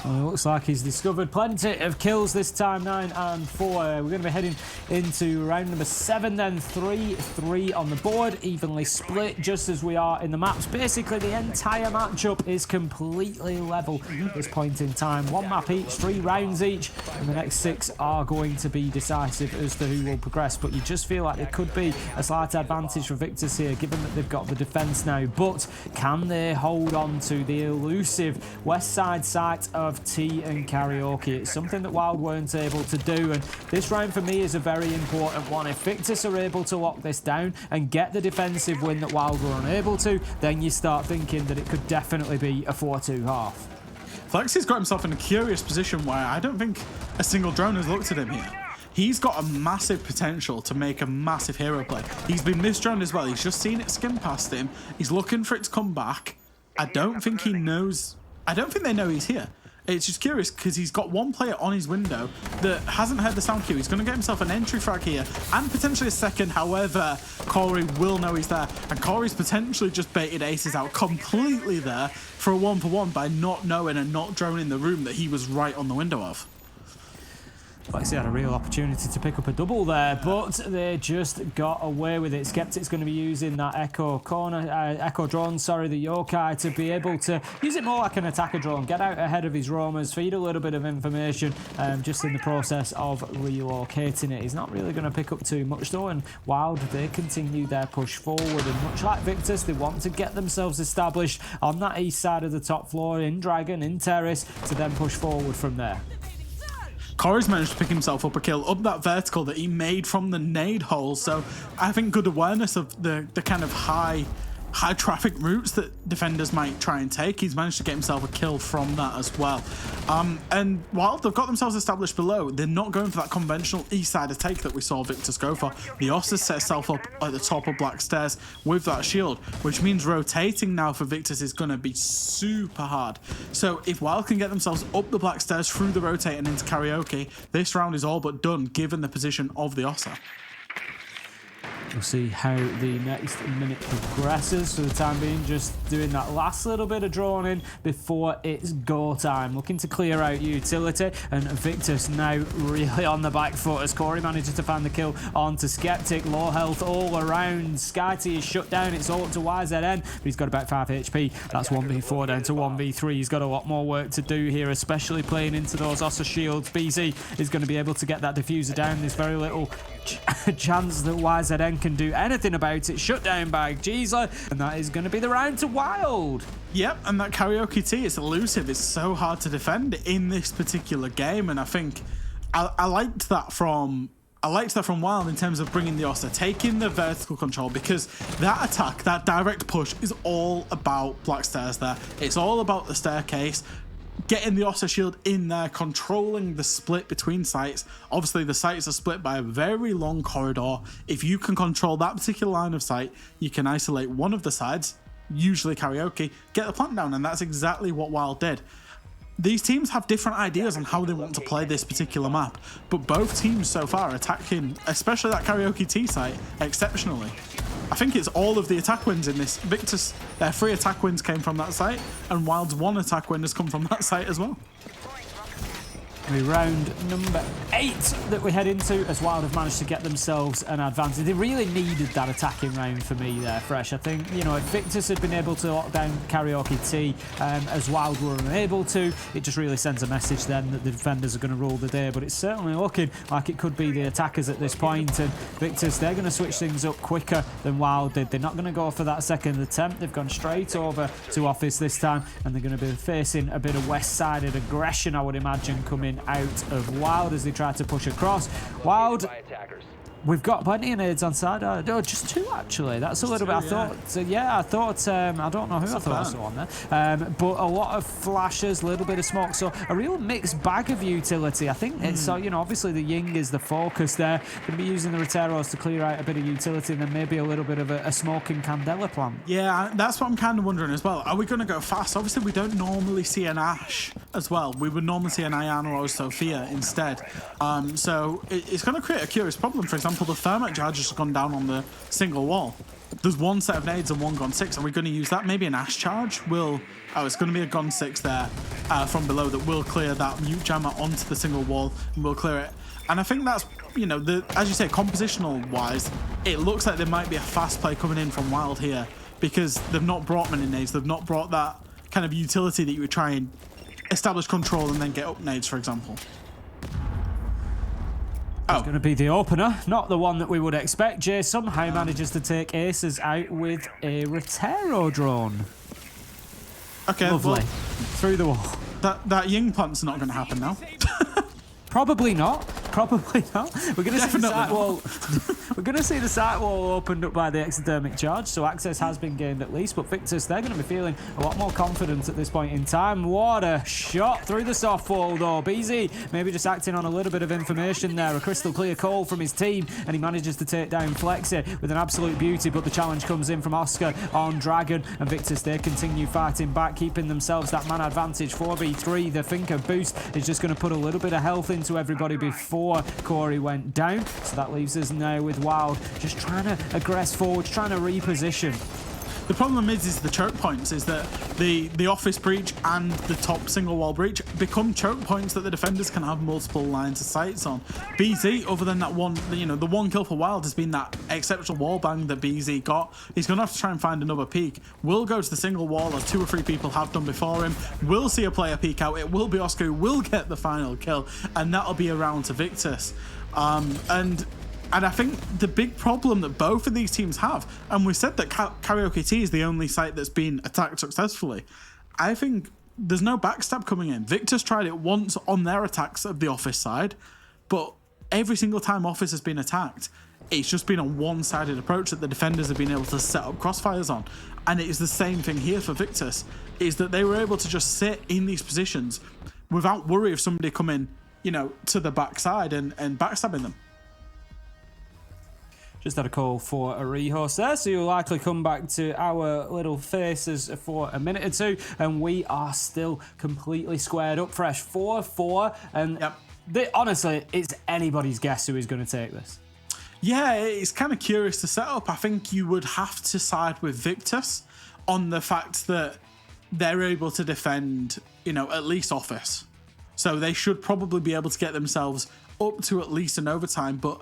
Well, it looks like he's discovered plenty of kills this time, 9 and 4. We're going to be heading into round number 7 then. 3-3 on the board, evenly split, just as we are in the maps. Basically, the entire matchup is completely level at this point in time. 1 map each, 3 rounds each, and the next 6 are going to be decisive as to who will progress. But you just feel like there could be a slight advantage for Victus here, given that they've got the defence now. But can they hold on to the elusive west side site of Tea and Karaoke? It's something that WYLDE weren't able to do, and this round for me is a very important one. If Victus are able to lock this down and get the defensive win that WYLDE were unable to, then you start thinking that it could definitely be a 4-2 half. Flexi's got himself in a curious position where I don't think a single drone has looked at him here. He's got a massive potential to make a massive hero play. He's been misdroned as well. He's just seen it skim past him. He's looking for it to come back. I don't think they know he's here. It's just curious because he's got one player on his window that hasn't heard the sound cue. He's going to get himself an entry frag here and potentially a second. However, Corey will know he's there, and Corey's potentially just baited Aces out completely there for a 1-for-1 by not knowing and not droning the room that he was right on the window of. Lexi had a real opportunity to pick up a double there, but they just got away with it. Skeptic's going to be using that Echo drone, the Yokai, to be able to use it more like an attacker drone, get out ahead of his roamers, feed a little bit of information, just in the process of relocating it. He's not really going to pick up too much though, and WYLDE, they continue their push forward, and much like Victus, they want to get themselves established on that east side of the top floor, in Dragon, in Terrace, to then push forward from there. Corey's managed to pick himself up a kill up that vertical that he made from the nade hole, so I think good awareness of the kind of high traffic routes that defenders might try and take. He's managed to get himself a kill from that as well. And while they've got themselves established below, they're not going for that conventional east side take that we saw Victus go for. The Ossa set itself up at the top of Black Stairs with that shield, which means rotating now for Victus is going to be super hard. So if WYLDE can get themselves up the Black Stairs through the rotate and into Karaoke, this round is all but done given the position of the Ossa. We'll see how the next minute progresses. For the time being, just doing that last little bit of drawing in before it's go time. Looking to clear out utility, and Victus now really on the back foot as Corey manages to find the kill onto Skeptic. Low health all around. SkyT is shut down. It's all up to YZN, but he's got about 5 HP. That's 1v4 down to 1v3. He's got a lot more work to do here, especially playing into those Ossa shields. BZ is going to be able to get that diffuser down. There's very little chance that YZN can do anything about it. Shut down by Gisela, and that is going to be the round to WYLDE. Yep, and that Karaoke T, it's elusive. It's so hard to defend in this particular game, and I think I liked that from WYLDE in terms of bringing the Ossa, taking the vertical control, because that attack, that direct push, is all about Black Stairs there. It's all about the staircase. Getting the Ossa shield in there, controlling the split between sites. Obviously, the sites are split by a very long corridor. If you can control that particular line of sight, you can isolate one of the sides, usually Karaoke, get the plant down, and that's exactly what WYLDE did. These teams have different ideas on how they want to play this particular map, but both teams so far are attacking, especially that Karaoke T site, exceptionally. I think it's all of the attack wins in this. Victus, their 3 attack wins came from that site, and WYLDE's 1 attack win has come from that site as well. Be round number 8 that we head into as WYLDE have managed to get themselves an advantage. They really needed that attacking round for me there, Fresh. I think, you know, if Victus had been able to lock down Karaoke T as WYLDE were unable to, it just really sends a message then that the defenders are going to rule the day. But it's certainly looking like it could be the attackers at this point. And Victus, they're going to switch things up quicker than WYLDE did. They're not going to go for that second attempt. They've gone straight over to Office this time, and they're going to be facing a bit of west-sided aggression, I would imagine, coming out of WYLDE as they try to push across. WYLDE, we've got plenty of nades on side. No, just 2 actually. That's a little bit. I thought. I thought. I don't know who I thought I saw on there. But a lot of flashes, a little bit of smoke. So a real mixed bag of utility. I think it's so. You know, obviously the Ying is the focus there. Going to be using the Roteros to clear out a bit of utility, and then maybe a little bit of a smoking Candela plant. Yeah, that's what I'm kind of wondering as well. Are we going to go fast? Obviously, we don't normally see an Ashe as well. We would normally see an Ayana or a Sophia instead. So it's going to create a curious problem. For example, the thermite charge has gone down on the single wall. There's 1 set of nades and 1 Gon 6. Are we going to use that? Maybe an Ashe charge will... Oh, it's going to be a Gon 6 there from below that will clear that mute jammer onto the single wall and will clear it. And I think that's, you know, as you say, compositional-wise, it looks like there might be a fast play coming in from WYLDE here because they've not brought many nades. They've not brought that kind of utility that you would try and establish control and then get up nades, for example. It's going to be the opener, not the one that we would expect. Jay somehow manages to take Aces out with a Rotero drone. Okay, lovely. Well, through the wall. That Ying plant's not going to happen now. Probably not. Probably not. We're going to see the Definitely site wall. We're going to see the site wall opened up by the exothermic charge, so access has been gained at least. But Victus, they're going to be feeling a lot more confident at this point in time. What a shot through the soft wall, though. BZ maybe just acting on a little bit of information there. A crystal clear call from his team, and he manages to take down Flexi with an absolute beauty. But the challenge comes in from Oscar on Dragon, and Victus, they continue fighting back, keeping themselves that man advantage. 4v3. The Thinker boost is just going to put a little bit of health into everybody before Corey went down. So that leaves us now with WYLDE just trying to aggress forward, trying to reposition. The problem is the choke points, is that the office breach and the top single wall breach become choke points that the defenders can have multiple lines of sights on. BZ, other than that one, you know, the one kill for WYLDE has been that exceptional wall bang that BZ got. He's going to have to try and find another peek. Will go to the single wall as 2 or 3 people have done before him. Will see a player peek out. It will be Oscar who will get the final kill, and that'll be a round to Victus. And I think the big problem that both of these teams have, and we said that Karaoke T is the only site that's been attacked successfully, I think there's no backstab coming in. Victus tried it once on their attacks of the Office side, but every single time Office has been attacked, it's just been a one-sided approach that the defenders have been able to set up crossfires on. And it is the same thing here for Victus, is that they were able to just sit in these positions without worry of somebody coming, you know, to the backside and backstabbing them. Just had a call for a rehost there, so you'll likely come back to our little faces for a minute or two, and we are still completely squared up fresh. 4-4, and honestly, it's anybody's guess who is going to take this. Yeah, it's kind of curious to set up. I think you would have to side with Victus on the fact that they're able to defend, you know, at least Office. So they should probably be able to get themselves up to at least an overtime, but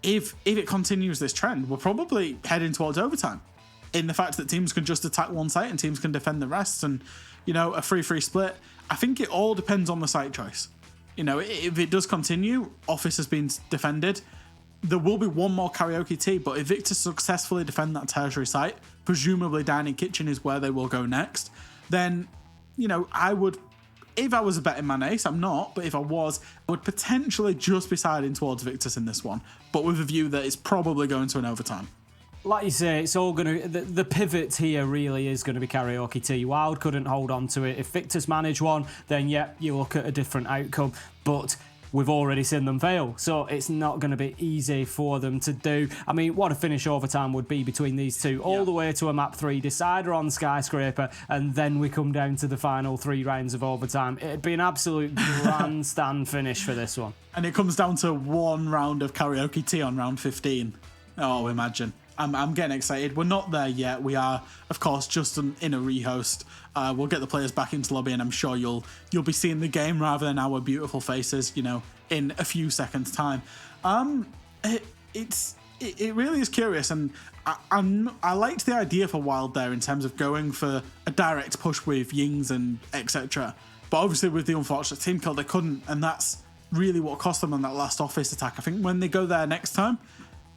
if it continues this trend, we're probably heading towards overtime in the fact that teams can just attack one site and teams can defend the rest, and, you know, a 3-3 split. I think it all depends on the site choice. You know, if it does continue, Office has been defended, there will be one more Karaoke T, but if Victus successfully defend that tertiary site, presumably Dining Kitchen is where they will go next, then, you know, I would... If I was a betting man ace, I'm not, but if I was, I would potentially just be siding towards Victus in this one, but with a view that it's probably going to an overtime. Like you say, it's all going to... The pivot here really is going to be Karaoke T. WYLDE couldn't hold on to it. If Victus manage one, then, yeah, you look at a different outcome, but we've already seen them fail, so it's not going to be easy for them to do. I mean, what a finish overtime would be between these two, all the way to a map 3 decider on Skyscraper, and then we come down to the final 3 rounds of overtime. It'd be an absolute grandstand finish for this one. And it comes down to 1 round of Karaoke T on round 15. Oh, imagine. I'm getting excited. We're not there yet. We are, of course, just in a rehost. We'll get the players back into lobby, and I'm sure you'll be seeing the game rather than our beautiful faces, in a few seconds' time. It really is curious, and I liked the idea for WYLDE there in terms of going for a direct push with Yings and etc. But obviously with the unfortunate team kill, they couldn't, and that's really what cost them on that last office attack. I think when they go there next time,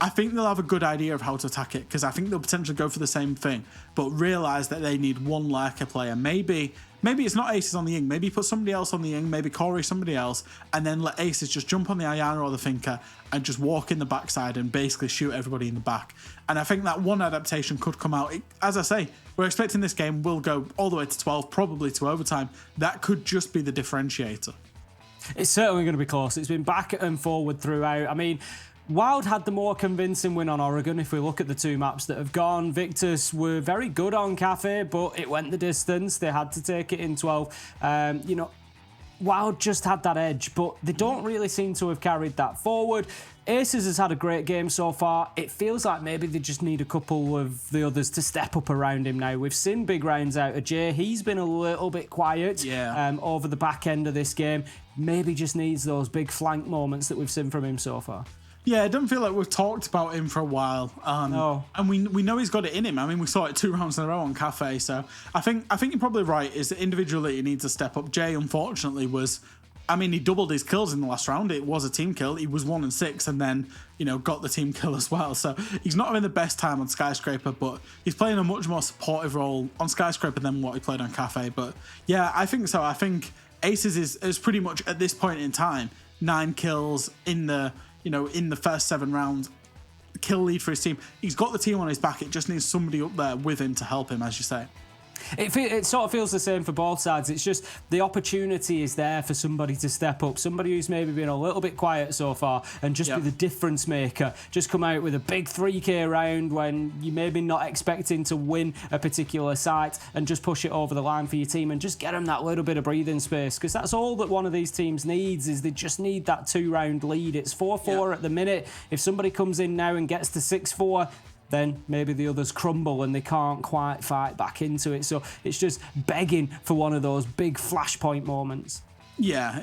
I think they'll have a good idea of how to attack it, because I think they'll potentially go for the same thing, but realise that they need one Lurker player. Maybe it's not Aces on the Ying, maybe put somebody else on the Ying, maybe Corey somebody else, and then let Aces just jump on the Ayana or the Thinker and just walk in the backside and basically shoot everybody in the back. And I think that one adaptation could come out. As I say, we're expecting this game will go all the way to 12, probably to overtime. That could just be the differentiator. It's certainly going to be close. It's been back and forward throughout. I mean, WYLDE had the more convincing win on Oregon. If we look at the two maps that have gone, Victus were very good on Kafe, but it went the distance. They had to take it in 12. WYLDE just had that edge, but they don't really seem to have carried that forward. Aces has had a great game so far. It feels like maybe they just need a couple of the others to step up around him now. We've seen big rounds out of Jay. He's been a little bit quiet over the back end of this game. Maybe just needs those big flank moments that we've seen from him so far. Yeah, it doesn't feel like we've talked about him for a while. No. And we know he's got it in him. I mean, we saw it 2 rounds in a row on Kafe. So I think you're probably right, is that individually he needs to step up. Jay, unfortunately, he doubled his kills in the last round. It was a team kill. He was 1 and 6 and then, got the team kill as well. So he's not having the best time on Skyscraper, but he's playing a much more supportive role on Skyscraper than what he played on Kafe. But yeah, I think so. I think Aces is pretty much at this point in time 9 kills in the first 7 rounds, kill lead for his team. He's got the team on his back. It just needs somebody up there with him to help him, as you say. It sort of feels the same for both sides. It's just the opportunity is there for somebody to step up, somebody who's maybe been a little bit quiet so far and just be the difference maker. Just come out with a big 3k round when you maybe not expecting to win a particular site and just push it over the line for your team and just get them that little bit of breathing space, because that's all that one of these teams needs. Is they just need that 2-round lead. It's 4-4 at the minute. If somebody comes in now and gets to 6-4, then maybe the others crumble and they can't quite fight back into it. So it's just begging for one of those big flashpoint moments. Yeah,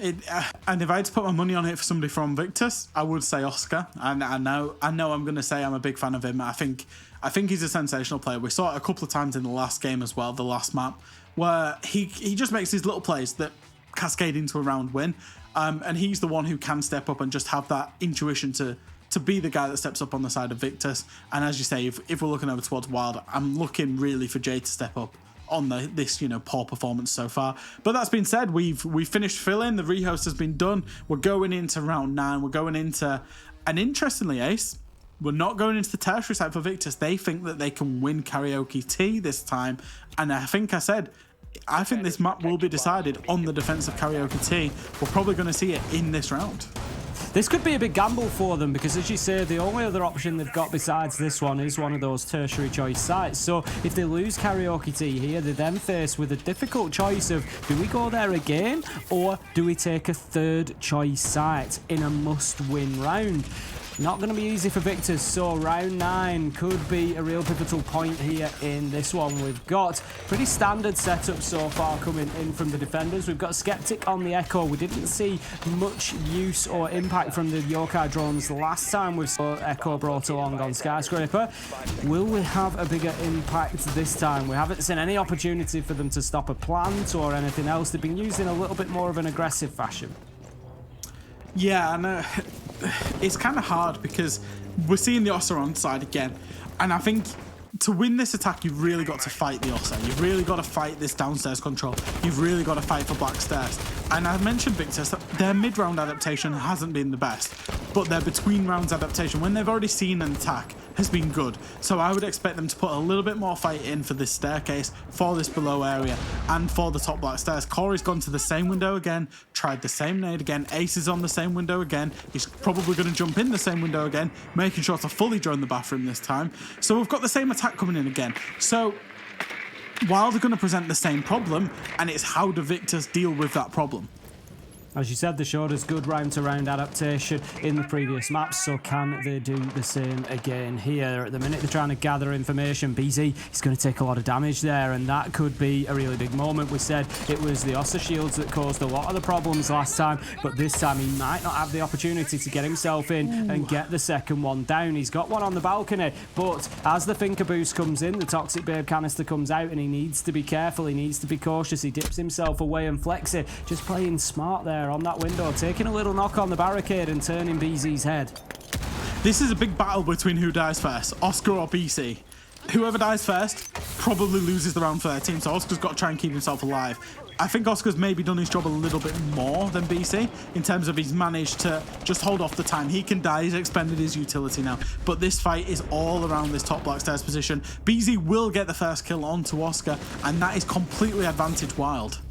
and if I had to put my money on it for somebody from Victus, I would say Oscar. And I know I'm going to say I'm a big fan of him. I think he's a sensational player. We saw it a couple of times in the last game as well, the last map, where he just makes these little plays that cascade into a round win. And he's the one who can step up and just have that intuition to be the guy that steps up on the side of Victus. And as you say, if we're looking over towards WYLDE, I'm looking really for Jay to step up on this poor performance so far. But that's been said, we've finished fill-in. The rehost has been done. We're going into round 9. We're going into, and interestingly, Ace, we're not going into the tertiary side for Victus. They think that they can win Karaoke T this time. And I think this map will be decided on the defense of Karaoke T. We're probably going to see it in this round. This could be a big gamble for them because, as you say, the only other option they've got besides this one is one of those tertiary choice sites. So if they lose Karaoke T here, they're then faced with a difficult choice of, do we go there again or do we take a third choice site in a must-win round? Not going to be easy for Victus, so round 9 could be a real pivotal point here in this one. We've got pretty standard setup so far coming in from the defenders. We've got Skeptic on the Echo. We didn't see much use or impact from the Yokai drones last time we saw Echo brought along on Skyscraper. Will we have a bigger impact this time? We haven't seen any opportunity for them to stop a plant or anything else. They've been used in a little bit more of an aggressive fashion. Yeah, and it's kind of hard because we're seeing the Ossa on side again, and I think to win this attack, you've really got to fight the Ossa. You've really got to fight this downstairs control. You've really got to fight for black stairs. And I mentioned Victus, their mid-round adaptation hasn't been the best, but their between rounds adaptation, when they've already seen an attack, has been good. So I would expect them to put a little bit more fight in for this staircase, for this below area, and for the top black stairs. Corey's gone to the same window again, tried the same nade again. Ace is on the same window again. He's probably going to jump in the same window again, making sure to fully drone the bathroom this time. So we've got the same attack coming in again. So WYLDE are going to present the same problem, and it's how do Victus deal with that problem? As you said, they showed us good round-to-round adaptation in the previous maps, so can they do the same again here? At the minute, they're trying to gather information. BZ is going to take a lot of damage there, and that could be a really big moment. We said it was the Ossa shields that caused a lot of the problems last time, but this time he might not have the opportunity to get himself in and get the second one down. He's got one on the balcony, but as the Thinker boost comes in, the Toxic Babe canister comes out, and he needs to be careful, he needs to be cautious. He dips himself away, and Flexi just playing smart there on that window, taking a little knock on the barricade and turning BZ's head. This is a big battle between who dies first, Oscar or BC. Whoever dies first probably loses the round 13, so Oscar's got to try and keep himself alive. I think Oscar's maybe done his job a little bit more than BC in terms of he's managed to just hold off the time. He can die, he's expended his utility now, but this fight is all around this top black stairs position. BZ will get the first kill onto Oscar, and that is completely advantage Wild.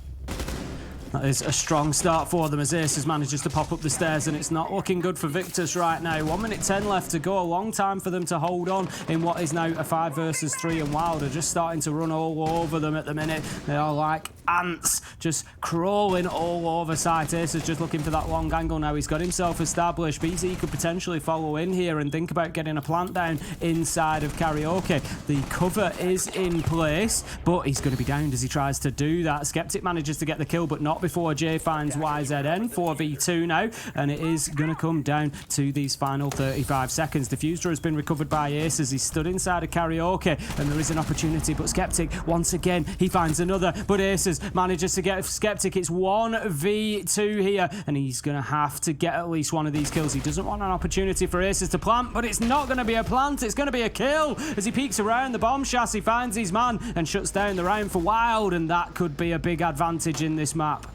That is a strong start for them as Aces manages to pop up the stairs, and it's not looking good for Victus right now. 1 minute 10 left to go. A long time for them to hold on in what is now a 5 versus 3, and WYLDE are just starting to run all over them at the minute. They are like ants just crawling all over site. Aces just looking for that long angle now. He's got himself established. BZ could potentially follow in here and think about getting a plant down inside of Karaoke. The cover is in place, but he's going to be downed as he tries to do that. Skeptic manages to get the kill, but not before Jay finds YZN. 4v2 now, and it is going to come down to these final 35 seconds. Diffuser has been recovered by Aces. He's stood inside of Karaoke, and there is an opportunity, but Skeptic, once again, he finds another, but Aces manages to get Skeptic. It's 1v2 here, and he's going to have to get at least one of these kills. He doesn't want an opportunity for Aces to plant, but it's not going to be a plant, it's going to be a kill. As he peeks around the bomb chassis, finds his man, and shuts down the round for WYLDE, and that could be a big advantage in this map.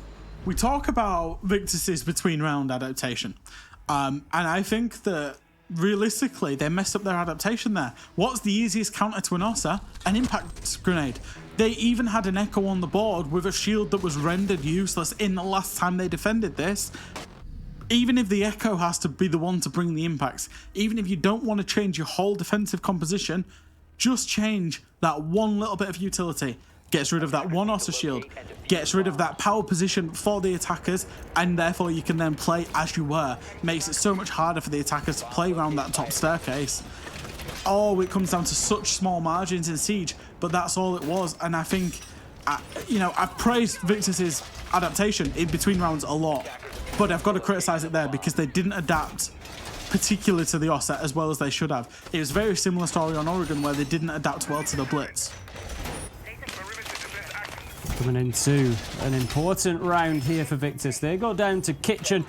We talk about Victus's between round adaptation, and I think that realistically they messed up their adaptation there. What's the easiest counter to an Ossa? An impact grenade. They even had an Echo on the board with a shield that was rendered useless in the last time they defended this. Even if the Echo has to be the one to bring the impacts, even if you don't want to change your whole defensive composition, just change that one little bit of utility. Gets rid of that one Ossa shield, gets rid of that power position for the attackers, and therefore you can then play as you were. Makes it so much harder for the attackers to play around that top staircase. Oh, it comes down to such small margins in Siege, but that's all it was. And I think, I've praised Victus's adaptation in between rounds a lot, but I've got to criticise it there because they didn't adapt particularly to the Ossa as well as they should have. It was a very similar story on Oregon where they didn't adapt well to the Blitz. Coming into an important round here for Victus. They go down to Kitchen.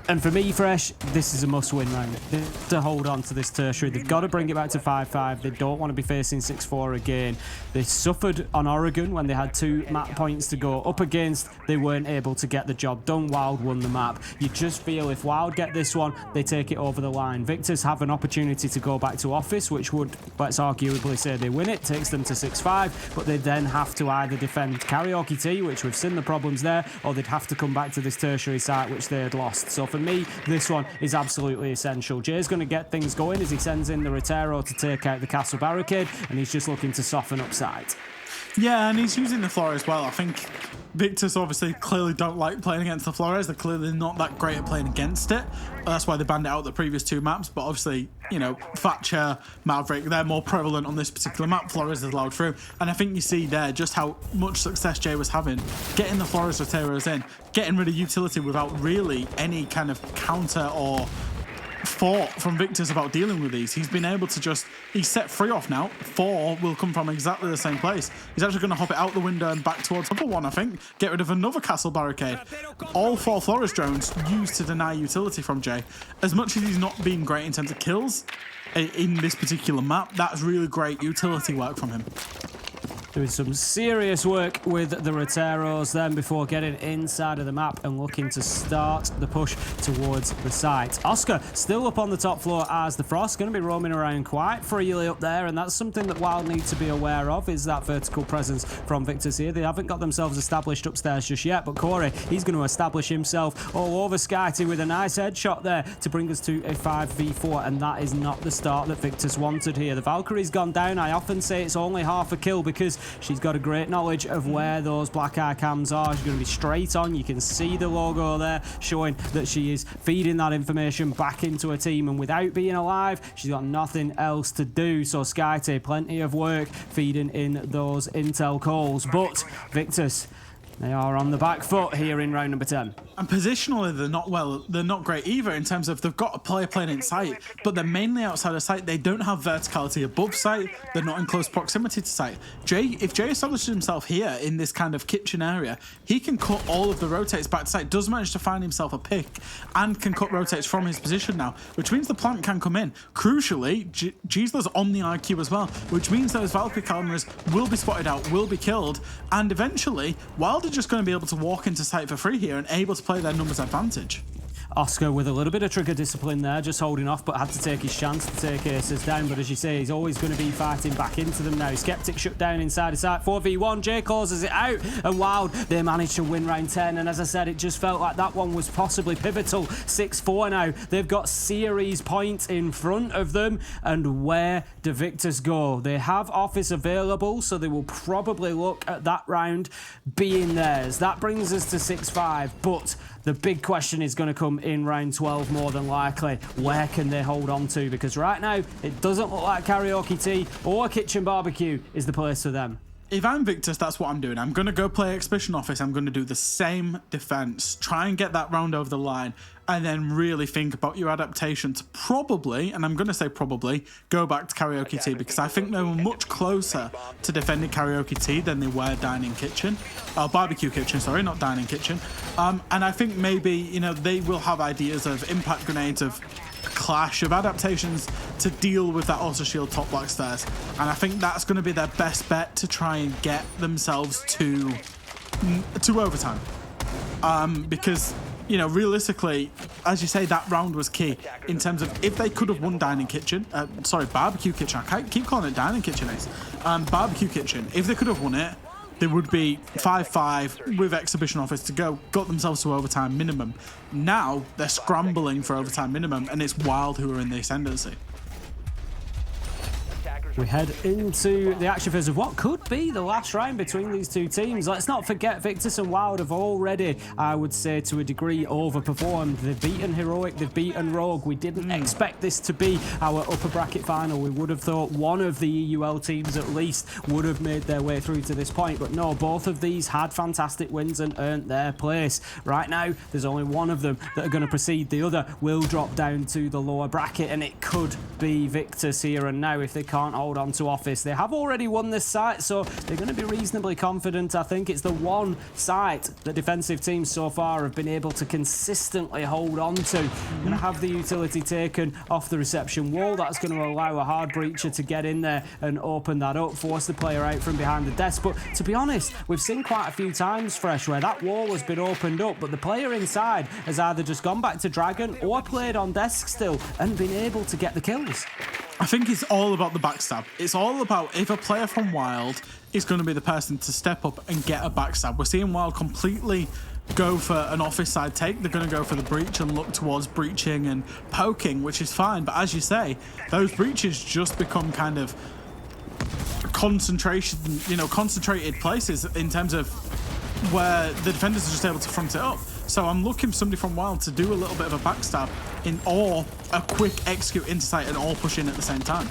And for me, Fresh, this is a must-win round. They have to hold on to this tertiary. They've got to bring it back to 5-5. They don't want to be facing 6-4 again. They suffered on Oregon when they had 2 map points to go up against. They weren't able to get the job done. WYLDE won the map. You just feel if WYLDE get this one, they take it over the line. Victus have an opportunity to go back to office, which would, let's arguably say they win it, takes them to 6-5, but they then have to either defend Karaoke T, which we've seen the problems there, or they'd have to come back to this tertiary site, which they had lost. So for me, this one is absolutely essential. Jay's going to get things going as he sends in the Rotero to take out the castle barricade, and he's just looking to soften up sight. Yeah, and he's using the floor as well. I think Victus obviously clearly don't like playing against the Flores. They're clearly not that great at playing against it. That's why they banned it out the previous 2 maps. But obviously, Thatcher, Maverick, they're more prevalent on this particular map. Flores is allowed through. And I think you see there just how much success Jay was having. Getting the Flores Roteros in, getting rid of utility without really any kind of counter or thought from Victus about dealing with these. He's been able to he's set 3 off now. 4 will come from exactly the same place. He's actually going to hop it out the window and back towards upper one, I think. Get rid of another castle barricade. All 4 Flores drones used to deny utility from Jay. As much as he's not been great in terms of kills in this particular map, that's really great utility work from him. Doing some serious work with the Roteros then before getting inside of the map and looking to start the push towards the site. Oscar still up on the top floor as the Frost, going to be roaming around quite freely up there, and that's something that WYLDE need to be aware of, is that vertical presence from Victus here. They haven't got themselves established upstairs just yet, but Corey, he's going to establish himself all over Skyty with a nice headshot there to bring us to a 5v4, and that is not the start that Victus wanted here. The Valkyrie's gone down. I often say it's only half a kill because She's got a great knowledge of where those black eye cams are. She's going to be straight on. You can see the logo there showing that she is feeding that information back into her team, and without being alive, she's got nothing else to do. So Skyte, plenty of work feeding in those intel calls. But Victus, they are on the back foot here in round number 10. And positionally, they're not great either in terms of they've got a player playing in sight, but they're mainly outside of sight. They don't have verticality above sight. They're not in close proximity to sight. If Jay establishes himself here in this kind of kitchen area, he can cut all of the rotates back to sight, does manage to find himself a pick, and can cut rotates from his position now, which means the plant can come in. Crucially, Gisela's on the IQ as well, which means those Valkyrie cameras will be spotted out, will be killed, and eventually, WYLDE are just going to be able to walk into sight for free here and able to play their numbers advantage. Oscar with a little bit of trigger discipline there, just holding off, but had to take his chance to take Aces down. But as you say, he's always going to be fighting back into them now. Skeptic shut down inside his sight. 4v1, Jay closes it out, and WYLDE, they managed to win round 10. And as I said, it just felt like that one was possibly pivotal. 6-4 now. They've got series points in front of them. And where do Victus go? They have office available, so they will probably look at that round being theirs. That brings us to 6-5, but the big question is going to come in round 12 more than likely. Where can they hold on to? Because right now, it doesn't look like Karaoke Tea or Kitchen Barbecue is the place for them. If I'm Victus, that's what I'm doing. I'm going to go play Exhibition Office. I'm going to do the same defense, try and get that round over the line, and then really think about your adaptation to probably, and I'm going to say probably, go back to Karaoke Tea, because I think they were much closer to defending Karaoke Tea than they were Dining Kitchen. Barbecue Kitchen, sorry, not Dining Kitchen. And I think maybe, you know, they will have ideas of impact grenades, of clash, of adaptations to deal with that auto shield top black stairs, and I think that's going to be their best bet to try and get themselves to overtime, because, you know, realistically, as you say, that round was key in terms of if they could have won Barbecue Kitchen, I keep calling it Dining Kitchen, Barbecue Kitchen, if they could have won it, they would be 5-5 with Exhibition Office to go, got themselves to overtime minimum. Now they're scrambling for overtime minimum, and it's WYLDE who are in the ascendancy. We head into the action phase of what could be the last round between these two teams. Let's not forget Victus and WYLDE have already, I would say, to a degree, overperformed. They've beaten Heroic, they've beaten Rogue. We didn't expect this to be our upper bracket final. We would have thought one of the EUL teams at least would have made their way through to this point, but no, both of these had fantastic wins and earned their place. Right now, there's only one of them that are going to proceed. The other will drop down to the lower bracket, and it could be Victus here and now if they can't hold on to Office. They have already won this site, so they're going to be reasonably confident. I think it's the one site that defensive teams so far have been able to consistently hold on to. Going to have the utility taken off the reception wall. That's going to allow a hard breacher to get in there and open that up, force the player out from behind the desk. But to be honest, we've seen quite a few times, Fresh, where that wall has been opened up, but the player inside has either just gone back to Dragon or played on desk still and been able to get the kills. I think it's all about the backstab. It's all about if a player from WYLDE is going to be the person to step up and get a backstab. We're seeing WYLDE completely go for an office side take. They're going to go for the breach and look towards breaching and poking, which is fine. But as you say, those breaches just become kind of concentration, you know, concentrated places in terms of where the defenders are just able to front it up. So I'm looking for somebody from WYLDE to do a little bit of a backstab or a quick execute into sight and all push in at the same time.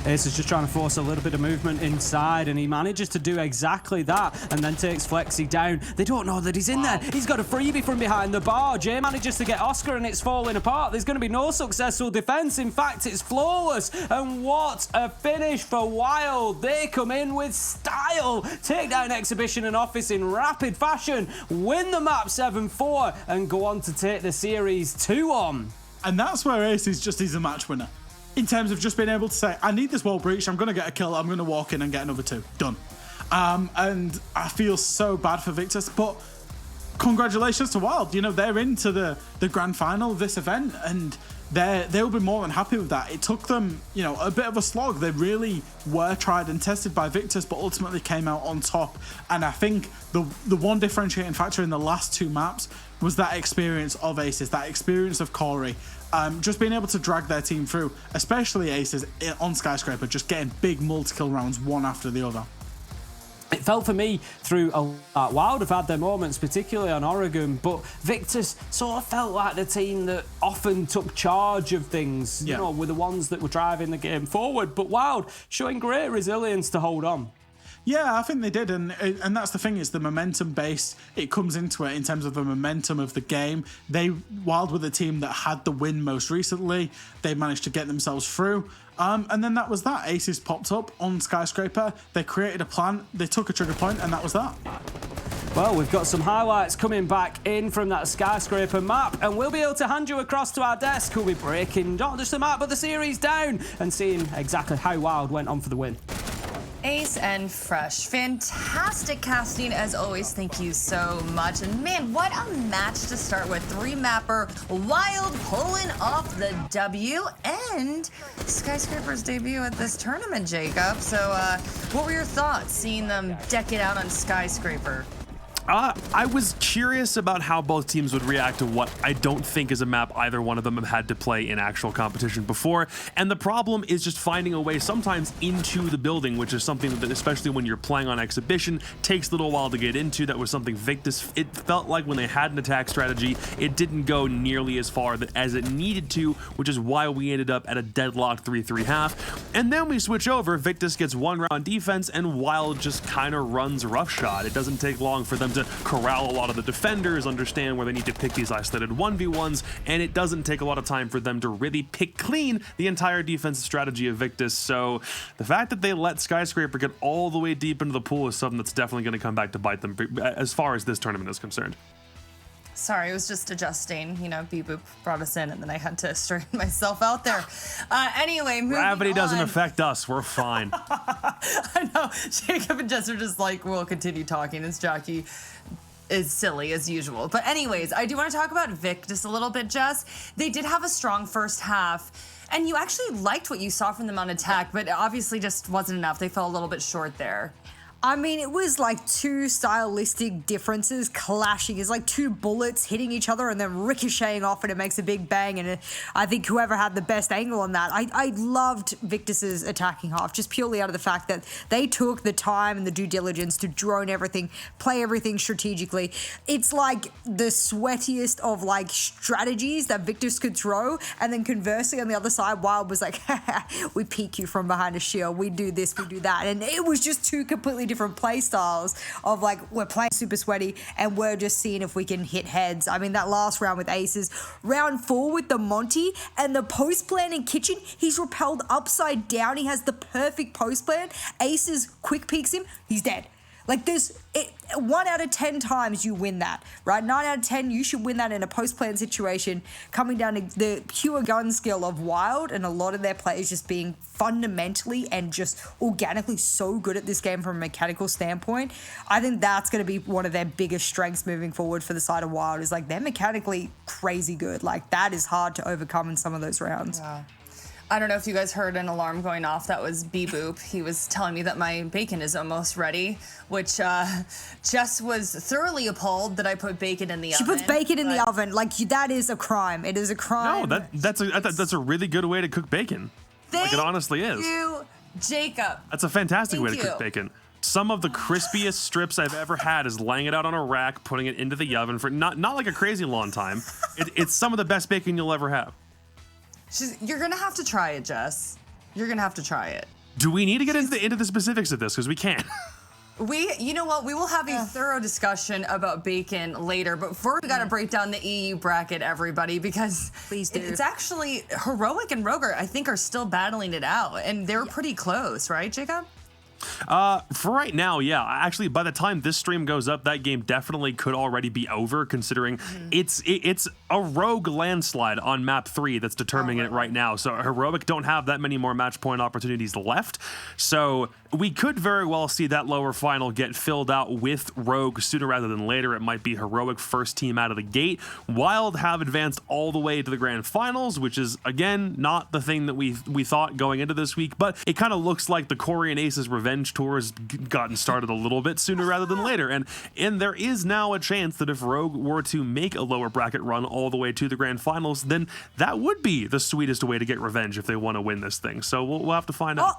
Ace is just trying to force a little bit of movement inside, and he manages to do exactly that and then takes Flexi down. They don't know that he's in there. He's got a freebie from behind the bar. Jay manages to get Oscar, and it's falling apart. There's going to be no successful defense. In fact, it's flawless. And what a finish for WYLDE. They come in with style, take down Exhibition and Office in rapid fashion, win the map 7-4, and go on to take the series 2-1. And that's where Ace is a match winner. In terms of just being able to say, I need this wall breach, I'm going to get a kill, I'm going to walk in and get another 2. Done. And I feel so bad for Victus, but congratulations to WYLDE. You know, they're into the grand final of this event, and they'll be more than happy with that. It took them, you know, a bit of a slog. They really were tried and tested by Victus, but ultimately came out on top. And I think the one differentiating factor in the last 2 maps was that experience of Aces, that experience of Corey. Just being able to drag their team through, especially Aces on Skyscraper, just getting big multi-kill rounds one after the other. It felt for me through WYLDE have had their moments, particularly on Oregon, but Victus sort of felt like the team that often took charge of things, you know, were the ones that were driving the game forward. But WYLDE showing great resilience to hold on. Yeah, I think they did, and that's the thing, is the momentum based. It comes into it in terms of the momentum of the game. WYLDE were the team that had the win most recently. They managed to get themselves through. And then that was that. Aces popped up on Skyscraper. They created a plan. They took a trigger point, and that was that. Well, we've got some highlights coming back in from that Skyscraper map, and we'll be able to hand you across to our desk, who'll be breaking not just the map, but the series down and seeing exactly how WYLDE went on for the win. Ace and Fresh. Fantastic casting as always. Thank you so much. And man, what a match to start with. 3-mapper WYLDE pulling off the W and Skyscraper's debut at this tournament, Jacob. So what were your thoughts seeing them deck it out on Skyscraper? I was curious about how both teams would react to what I don't think is a map either one of them have had to play in actual competition before. And the problem is just finding a way sometimes into the building, which is something that, especially when you're playing on exhibition, takes a little while to get into. That was something Victus, it felt like when they had an attack strategy, it didn't go nearly as far as it needed to, which is why we ended up at a deadlocked 3-3 half. And then we switch over, Victus gets one round defense, and WYLDE just kind of runs roughshod. It doesn't take long for them to corral a lot of the defenders, understand where they need to pick these isolated 1v1s, and it doesn't take a lot of time for them to really pick clean the entire defensive strategy of Victus. So the fact that they let Skyscraper get all the way deep into the pool is something that's definitely going to come back to bite them as far as this tournament is concerned. Sorry, I was just adjusting. You know, Beep Boop brought us in, and then I had to straighten myself out there. Anyway, moving Gravity doesn't on. affect us. We're fine. I know. Jacob and Jess are just like, we'll continue talking as Jockey is silly as usual. But anyways, I do want to talk about Victus a little bit, Jess. They did have a strong first half, and you actually liked what you saw from them on attack, but it obviously just wasn't enough. They fell a little bit short there. I mean, it was like two stylistic differences clashing. It's like two bullets hitting each other and then ricocheting off, and it makes a big bang. And I think whoever had the best angle on that, I loved Victus's attacking half, just purely out of the fact that they took the time and the due diligence to drone everything, play everything strategically. It's like the sweatiest of like strategies that Victus could throw, and then conversely on the other side, WYLDE was like, we peek you from behind a shield, we do this, we do that. And it was just two completely different play styles of like, we're playing super sweaty and we're just seeing if we can hit heads. I mean, that last round with Aces, round 4 with the Monty and the post plan in kitchen, he's repelled upside down. He has the perfect post plan. Aces quick peeks him, he's dead. Like this, 1 out of 10 times you win that, right? 9 out of 10, you should win that in a post-plan situation, coming down to the pure gun skill of WYLDE and a lot of their players just being fundamentally and just organically so good at this game from a mechanical standpoint. I think that's going to be one of their biggest strengths moving forward for the side of WYLDE, is like they're mechanically crazy good. Like that is hard to overcome in some of those rounds. Yeah. I don't know if you guys heard an alarm going off. That was Beep Boop. He was telling me that my bacon is almost ready, which Jess was thoroughly appalled that I put bacon in the oven. She puts bacon in the oven. Like, that is a crime. It is a crime. No, that's a really good way to cook bacon. Like it honestly is. Thank you, Jacob. That's a fantastic way to Thank cook you. bacon. Some of the crispiest strips I've ever had is laying it out on a rack, putting it into the oven for not like a crazy long time. It's some of the best bacon you'll ever have. You're gonna have to try it, Jess. You're gonna have to try it. Do we need to get into the specifics of this? Because we can't. You know what? We will have a thorough discussion about bacon later, but first we got to break down the EU bracket, everybody, because Please do. It's actually Heroic and Roger, I think, are still battling it out, and they're pretty close, right, Jacob? For right now, yeah. Actually, by the time this stream goes up, that game definitely could already be over, considering it's a rogue landslide on map 3 that's determining it right now. So Heroic don't have that many more match point opportunities left. So we could very well see that lower final get filled out with Rogue sooner rather than later. It might be Heroic first team out of the gate. WYLDE have advanced all the way to the grand finals, which is, again, not the thing that we thought going into this week, but it kind of looks like the Korean Aces Revenge Tour has gotten started a little bit sooner rather than later. And there is now a chance that if Rogue were to make a lower bracket run all the way to the grand finals, then that would be the sweetest way to get revenge if they want to win this thing. So we'll have to find out.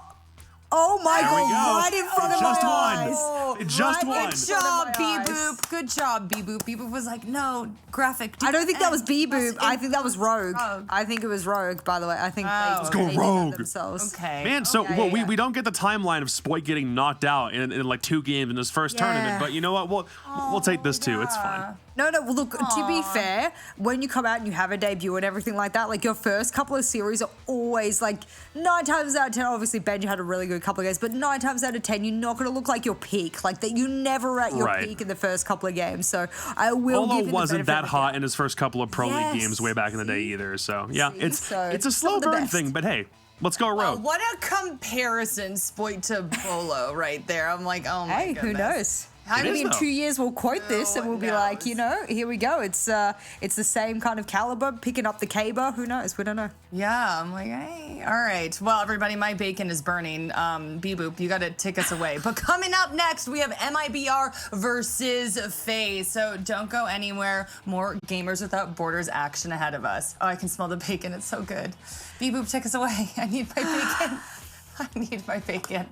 Oh my There we god, go. right in front of Just my one. eyes. Just Right one. in Good front of job, my B eyes. Boop. Good job, B Boop. B Boop was like, no, graphic. I don't think that was B Boop. I think that was Rogue. Rogue. I think it was Rogue, by the way. I think Let's go they did that Rogue. themselves. Okay. Man, so Okay, well, yeah. we don't get the timeline of Spoit getting knocked out in like 2 games in his first tournament, but you know what? We'll take this too. It's fine. No, well, look, to be fair, when you come out and you have a debut and everything like that, like your first couple of series are always like 9 times out of 10, obviously Benji had a really good couple of games, but 9 times out of 10, you're not going to look like your peak. Like that, you're never at your Right. peak in the first couple of games. So I will Olo give him the wasn't benefit that of the hot doubt. in his first couple of Pro Yes. League games way back in the day either. So yeah, See? it's So, a some slow of the burn best. thing, but hey, let's go Oh, Rogue. what a comparison, Spoit to Bolo right there. I'm like, oh my Hey, goodness. who knows? I Maybe is, in though. 2 years we'll quote this and we'll be like, you know, here we go. It's the same kind of caliber, picking up the caber. Who knows? We don't know. Yeah, I'm like, hey, all right. Well, everybody, my bacon is burning. B-Boop, you got to take us away. But coming up next, we have MIBR versus FaZe. So don't go anywhere. More Gamers Without Borders action ahead of us. Oh, I can smell the bacon. It's so good. B-Boop, take us away. I need my bacon. I need my bacon.